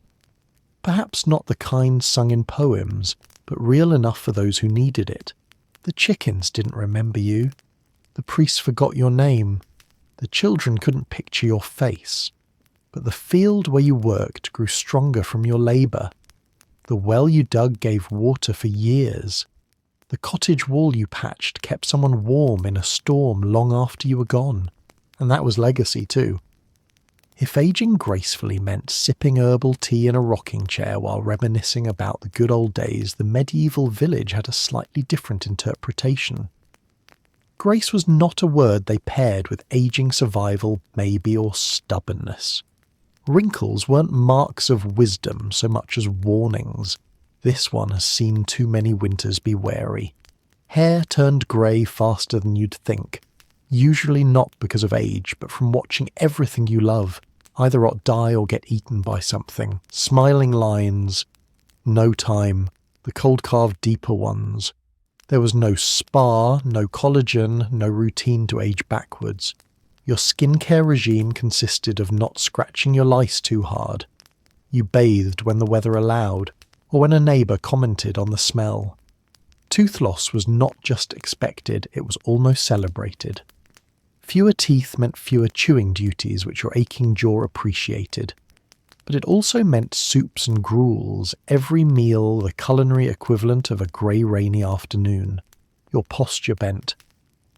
Perhaps not the kind sung in poems, but real enough for those who needed it. The chickens didn't remember you. The priests forgot your name. The children couldn't picture your face. But the field where you worked grew stronger from your labour. The well you dug gave water for years. The cottage wall you patched kept someone warm in a storm long after you were gone. And that was legacy too. If aging gracefully meant sipping herbal tea in a rocking chair while reminiscing about the good old days, the medieval village had a slightly different interpretation. Grace was not a word they paired with aging survival, maybe, or stubbornness. Wrinkles weren't marks of wisdom so much as warnings. This one has seen too many winters, be wary. Hair turned grey faster than you'd think. Usually not because of age, but from watching everything you love either rot, die, or get eaten by something. Smiling lines. No time. The cold-carved deeper ones. There was no spa, no collagen, no routine to age backwards. Your skincare regime consisted of not scratching your lice too hard. You bathed when the weather allowed, or when a neighbour commented on the smell. Tooth loss was not just expected, it was almost celebrated. Fewer teeth meant fewer chewing duties, which your aching jaw appreciated. But it also meant soups and gruels, every meal the culinary equivalent of a grey rainy afternoon. Your posture bent.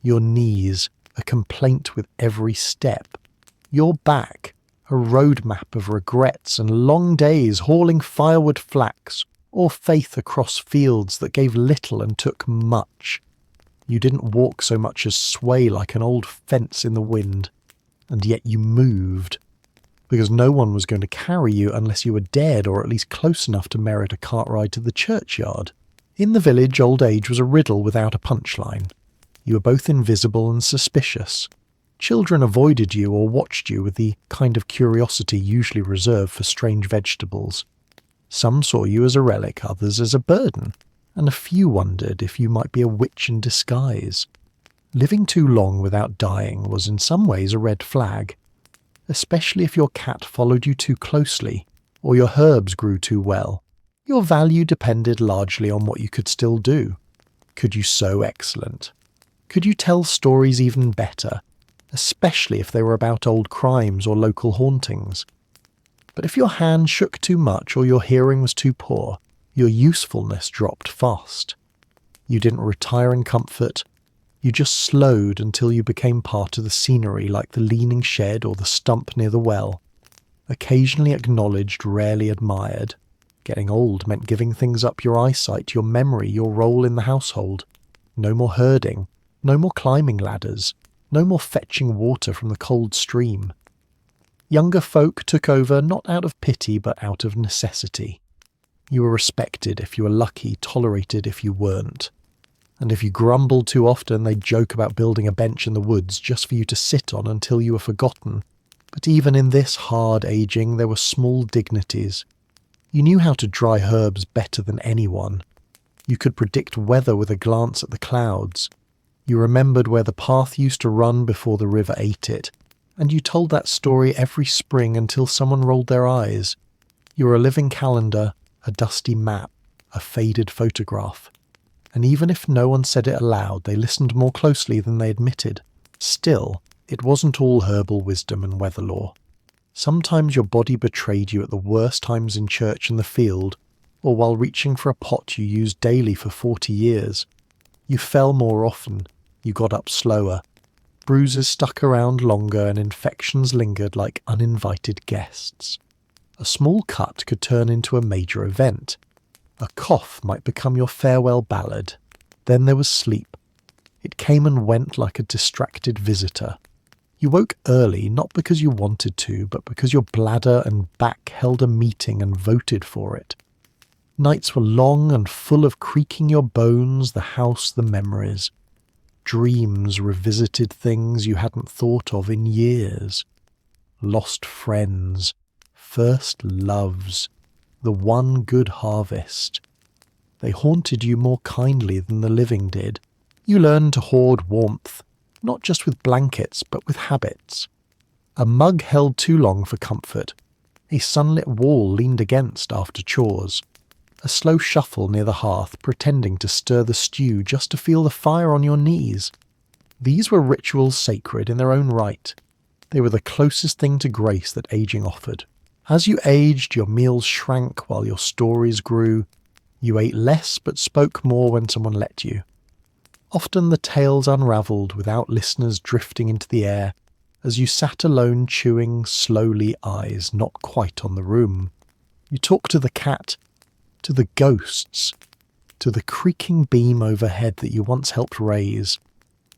Your knees, a complaint with every step. Your back, a roadmap of regrets and long days hauling firewood flax, or faith across fields that gave little and took much. You didn't walk so much as sway like an old fence in the wind, and yet you moved, because no one was going to carry you unless you were dead or at least close enough to merit a cart ride to the churchyard. In the village, old age was a riddle without a punchline. You were both invisible and suspicious. Children avoided you or watched you with the kind of curiosity usually reserved for strange vegetables. Some saw you as a relic, others as a burden, and a few wondered if you might be a witch in disguise. Living too long without dying was in some ways a red flag, especially if your cat followed you too closely or your herbs grew too well. Your value depended largely on what you could still do. Could you sew excellent? Could you tell stories even better, especially if they were about old crimes or local hauntings? But if your hand shook too much or your hearing was too poor, your usefulness dropped fast. You didn't retire in comfort. You just slowed until you became part of the scenery, like the leaning shed or the stump near the well. Occasionally acknowledged, rarely admired. Getting old meant giving things up: your eyesight, your memory, your role in the household. No more herding, no more climbing ladders, no more fetching water from the cold stream. Younger folk took over not out of pity but out of necessity. You were respected if you were lucky, tolerated if you weren't. And if you grumbled too often, they'd joke about building a bench in the woods just for you to sit on until you were forgotten. But even in this hard aging, there were small dignities. You knew how to dry herbs better than anyone. You could predict weather with a glance at the clouds. You remembered where the path used to run before the river ate it, and you told that story every spring until someone rolled their eyes. You were a living calendar, a dusty map, a faded photograph. And even if no one said it aloud, they listened more closely than they admitted. Still, it wasn't all herbal wisdom and weather lore. Sometimes your body betrayed you at the worst times in church and the field, or while reaching for a pot you used daily for 40 years. You fell more often, you got up slower. Bruises stuck around longer and infections lingered like uninvited guests. A small cut could turn into a major event. A cough might become your farewell ballad. Then there was sleep. It came and went like a distracted visitor. You woke early not because you wanted to, but because your bladder and back held a meeting and voted for it. Nights were long and full of creaking your bones, the house, the memories. Dreams revisited things you hadn't thought of in years. Lost friends, first loves, the one good harvest. They haunted you more kindly than the living did. You learned to hoard warmth, not just with blankets, but with habits. A mug held too long for comfort. A sunlit wall leaned against after chores. A slow shuffle near the hearth, pretending to stir the stew just to feel the fire on your knees. These were rituals sacred in their own right. They were the closest thing to grace that aging offered. As you aged, your meals shrank while your stories grew. You ate less but spoke more when someone let you. Often the tales unravelled without listeners drifting into the air, as you sat alone chewing, slowly, eyes not quite on the room. You talked to the cat, to the ghosts, to the creaking beam overhead that you once helped raise.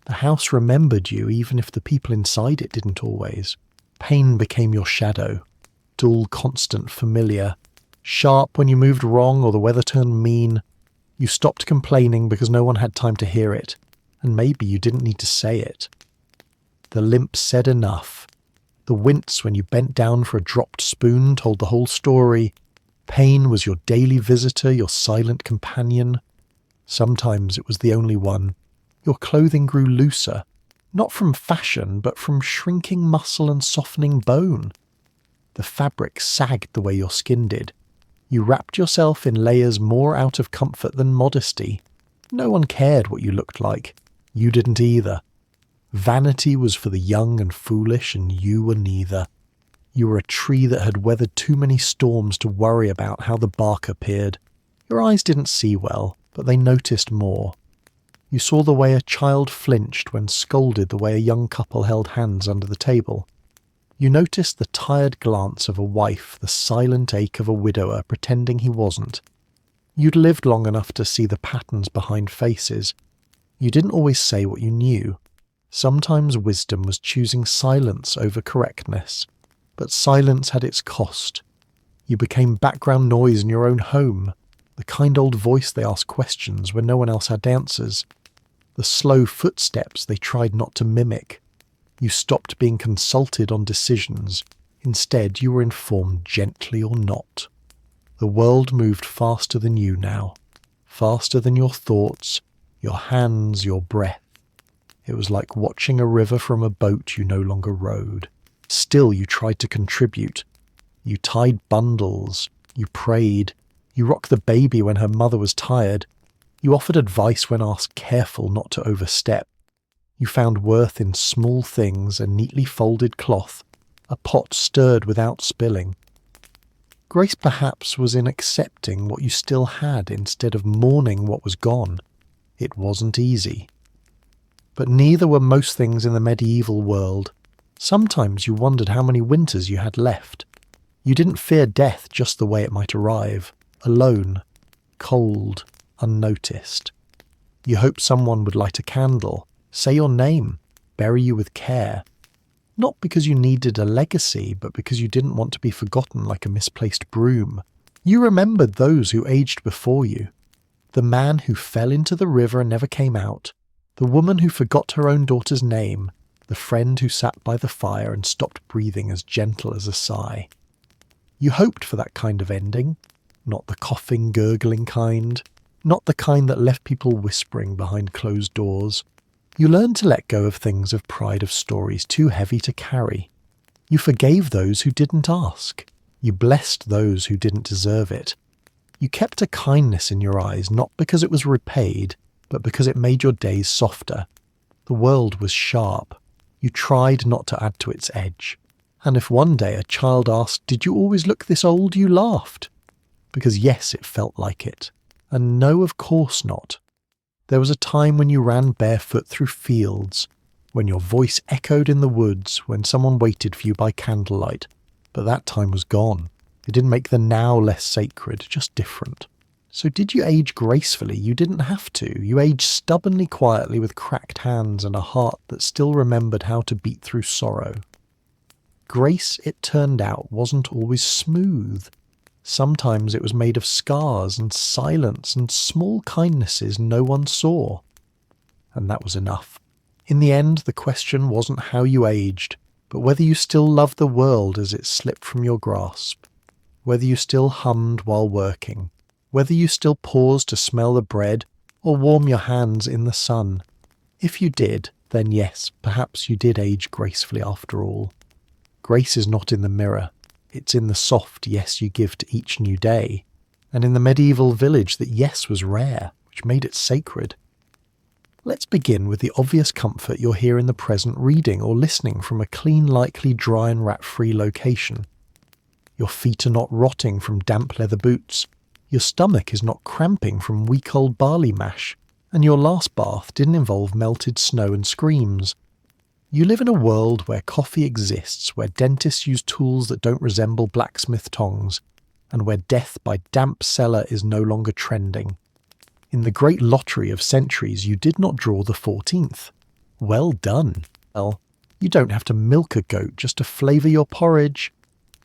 The house remembered you even if the people inside it didn't always. Pain became your shadow, dull, constant, familiar, sharp when you moved wrong or the weather turned mean. You stopped complaining because no one had time to hear it, and maybe you didn't need to say it. The limp said enough. The wince when you bent down for a dropped spoon told the whole story. Pain was your daily visitor, your silent companion. Sometimes it was the only one. Your clothing grew looser, not from fashion, but from shrinking muscle and softening bone. The fabric sagged the way your skin did. You wrapped yourself in layers more out of comfort than modesty. No one cared what you looked like. You didn't either. Vanity was for the young and foolish, and you were neither. You were a tree that had weathered too many storms to worry about how the bark appeared. Your eyes didn't see well, but they noticed more. You saw the way a child flinched when scolded, the way a young couple held hands under the table. You noticed the tired glance of a wife, the silent ache of a widower pretending he wasn't. You'd lived long enough to see the patterns behind faces. You didn't always say what you knew. Sometimes wisdom was choosing silence over correctness, but silence had its cost. You became background noise in your own home, the kind old voice they asked questions when no one else had answers, the slow footsteps they tried not to mimic. You stopped being consulted on decisions. Instead, you were informed gently or not. The world moved faster than you now, faster than your thoughts, your hands, your breath. It was like watching a river from a boat you no longer rowed. Still, you tried to contribute. You tied bundles. You prayed. You rocked the baby when her mother was tired. You offered advice when asked, careful not to overstep. You found worth in small things, a neatly folded cloth, a pot stirred without spilling. Grace perhaps was in accepting what you still had instead of mourning what was gone. It wasn't easy. But neither were most things in the medieval world. Sometimes you wondered how many winters you had left. You didn't fear death just the way it might arrive, alone, cold, unnoticed. You hoped someone would light a candle, say your name, bury you with care. Not because you needed a legacy, but because you didn't want to be forgotten like a misplaced broom. You remembered those who aged before you. The man who fell into the river and never came out. The woman who forgot her own daughter's name. The friend who sat by the fire and stopped breathing as gentle as a sigh. You hoped for that kind of ending. Not the coughing, gurgling kind. Not the kind that left people whispering behind closed doors. You learned to let go of things of pride, of stories too heavy to carry. You forgave those who didn't ask. You blessed those who didn't deserve it. You kept a kindness in your eyes, not because it was repaid, but because it made your days softer. The world was sharp. You tried not to add to its edge. And if one day a child asked, "Did you always look this old?" you laughed. Because yes, it felt like it. And no, of course not. There was a time when you ran barefoot through fields, when your voice echoed in the woods, when someone waited for you by candlelight. But that time was gone. It didn't make the now less sacred, just different. So did you age gracefully? You didn't have to. You aged stubbornly quietly with cracked hands and a heart that still remembered how to beat through sorrow. Grace, it turned out, wasn't always smooth. Sometimes it was made of scars and silence and small kindnesses no one saw. And that was enough. In the end, the question wasn't how you aged, but whether you still loved the world as it slipped from your grasp. Whether you still hummed while working. Whether you still paused to smell the bread or warm your hands in the sun. If you did, then yes, perhaps you did age gracefully after all. Grace is not in the mirror. It's in the soft yes you give to each new day, and in the medieval village that yes was rare, which made it sacred. Let's begin with the obvious comfort you'll hear in the present reading or listening from a clean, likely dry and rat-free location. Your feet are not rotting from damp leather boots, your stomach is not cramping from week-old barley mash, and your last bath didn't involve melted snow and screams. You live in a world where coffee exists, where dentists use tools that don't resemble blacksmith tongs, and where death by damp cellar is no longer trending. In the great lottery of centuries, you did not draw the 14th. Well done. Well, you don't have to milk a goat just to flavour your porridge.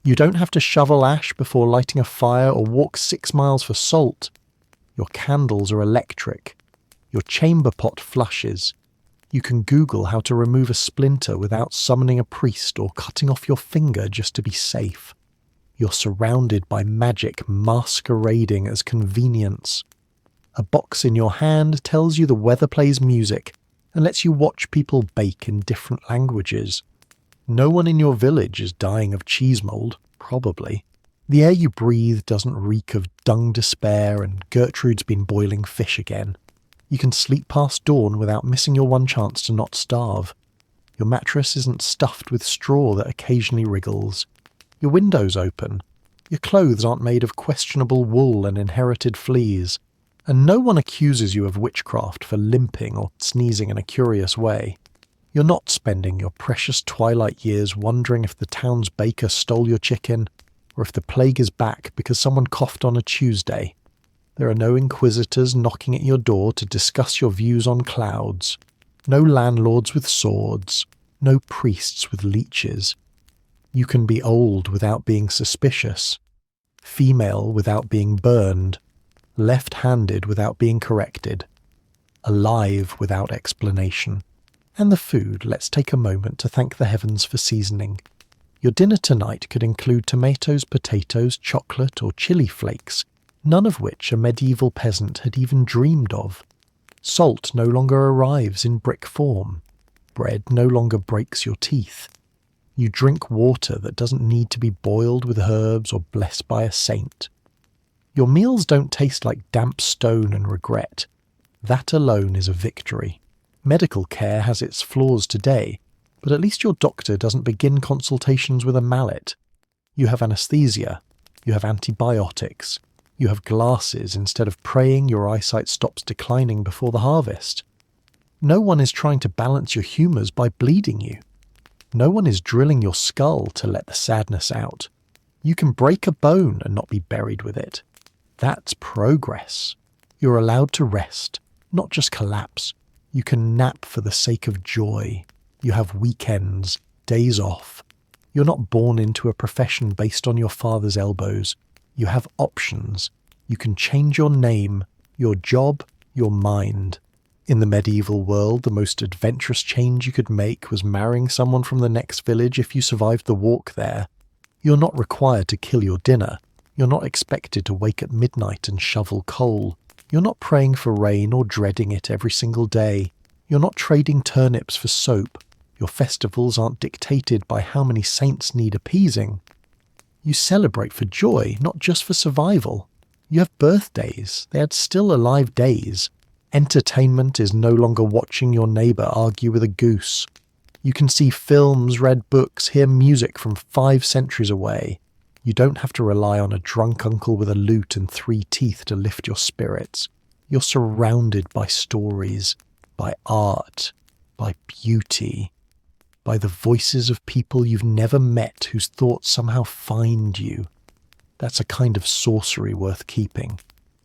You don't have to shovel ash before lighting a fire or walk 6 miles for salt. Your candles are electric. Your chamber pot flushes. You can Google how to remove a splinter without summoning a priest or cutting off your finger just to be safe. You're surrounded by magic masquerading as convenience. A box in your hand tells you the weather plays music and lets you watch people bake in different languages. No one in your village is dying of cheese mould, probably. The air you breathe doesn't reek of dung despair and Gertrude's been boiling fish again. You can sleep past dawn without missing your one chance to not starve. Your mattress isn't stuffed with straw that occasionally wriggles. Your window's open. Your clothes aren't made of questionable wool and inherited fleas. And no one accuses you of witchcraft for limping or sneezing in a curious way. You're not spending your precious twilight years wondering if the town's baker stole your chicken, or if the plague is back because someone coughed on a Tuesday. There are no inquisitors knocking at your door to discuss your views on clouds. No landlords with swords. No priests with leeches. You can be old without being suspicious. Female without being burned. Left-handed without being corrected. Alive without explanation. And the food, let's take a moment to thank the heavens for seasoning. Your dinner tonight could include tomatoes, potatoes, chocolate, or chili flakes, none of which a medieval peasant had even dreamed of. Salt no longer arrives in brick form. Bread no longer breaks your teeth. You drink water that doesn't need to be boiled with herbs or blessed by a saint. Your meals don't taste like damp stone and regret. That alone is a victory. Medical care has its flaws today, but at least your doctor doesn't begin consultations with a mallet. You have anesthesia. You have antibiotics. You have glasses instead of praying your eyesight stops declining before the harvest. No one is trying to balance your humours by bleeding you. No one is drilling your skull to let the sadness out. You can break a bone and not be buried with it. That's progress. You're allowed to rest, not just collapse. You can nap for the sake of joy. You have weekends, days off. You're not born into a profession based on your father's elbows. You have options. You can change your name, your job, your mind. In the medieval world, the most adventurous change you could make was marrying someone from the next village if you survived the walk there. You're not required to kill your dinner. You're not expected to wake at midnight and shovel coal. You're not praying for rain or dreading it every single day. You're not trading turnips for soap. Your festivals aren't dictated by how many saints need appeasing. You celebrate for joy, not just for survival. You have birthdays. They are still alive days. Entertainment is no longer watching your neighbour argue with a goose. You can see films, read books, hear music from 5 centuries away. You don't have to rely on a drunk uncle with a lute and 3 teeth to lift your spirits. You're surrounded by stories, by art, by beauty, by the voices of people you've never met whose thoughts somehow find you. That's a kind of sorcery worth keeping.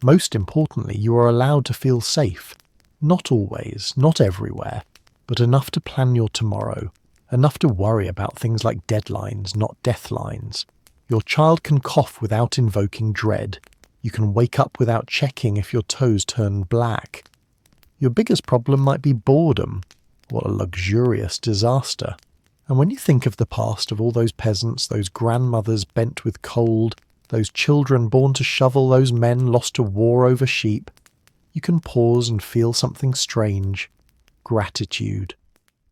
Most importantly, you are allowed to feel safe. Not always, not everywhere, but enough to plan your tomorrow, enough to worry about things like deadlines, not deathlines. Your child can cough without invoking dread. You can wake up without checking if your toes turn black. Your biggest problem might be boredom. What a luxurious disaster. And when you think of the past of all those peasants, those grandmothers bent with cold, those children born to shovel, those men lost to war over sheep, you can pause and feel something strange. Gratitude.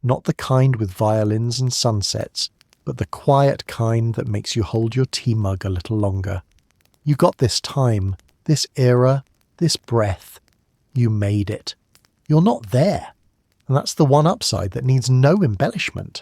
Not the kind with violins and sunsets, but the quiet kind that makes you hold your tea mug a little longer. You got this time, this era, this breath. You made it. You're not there. And that's the one upside that needs no embellishment.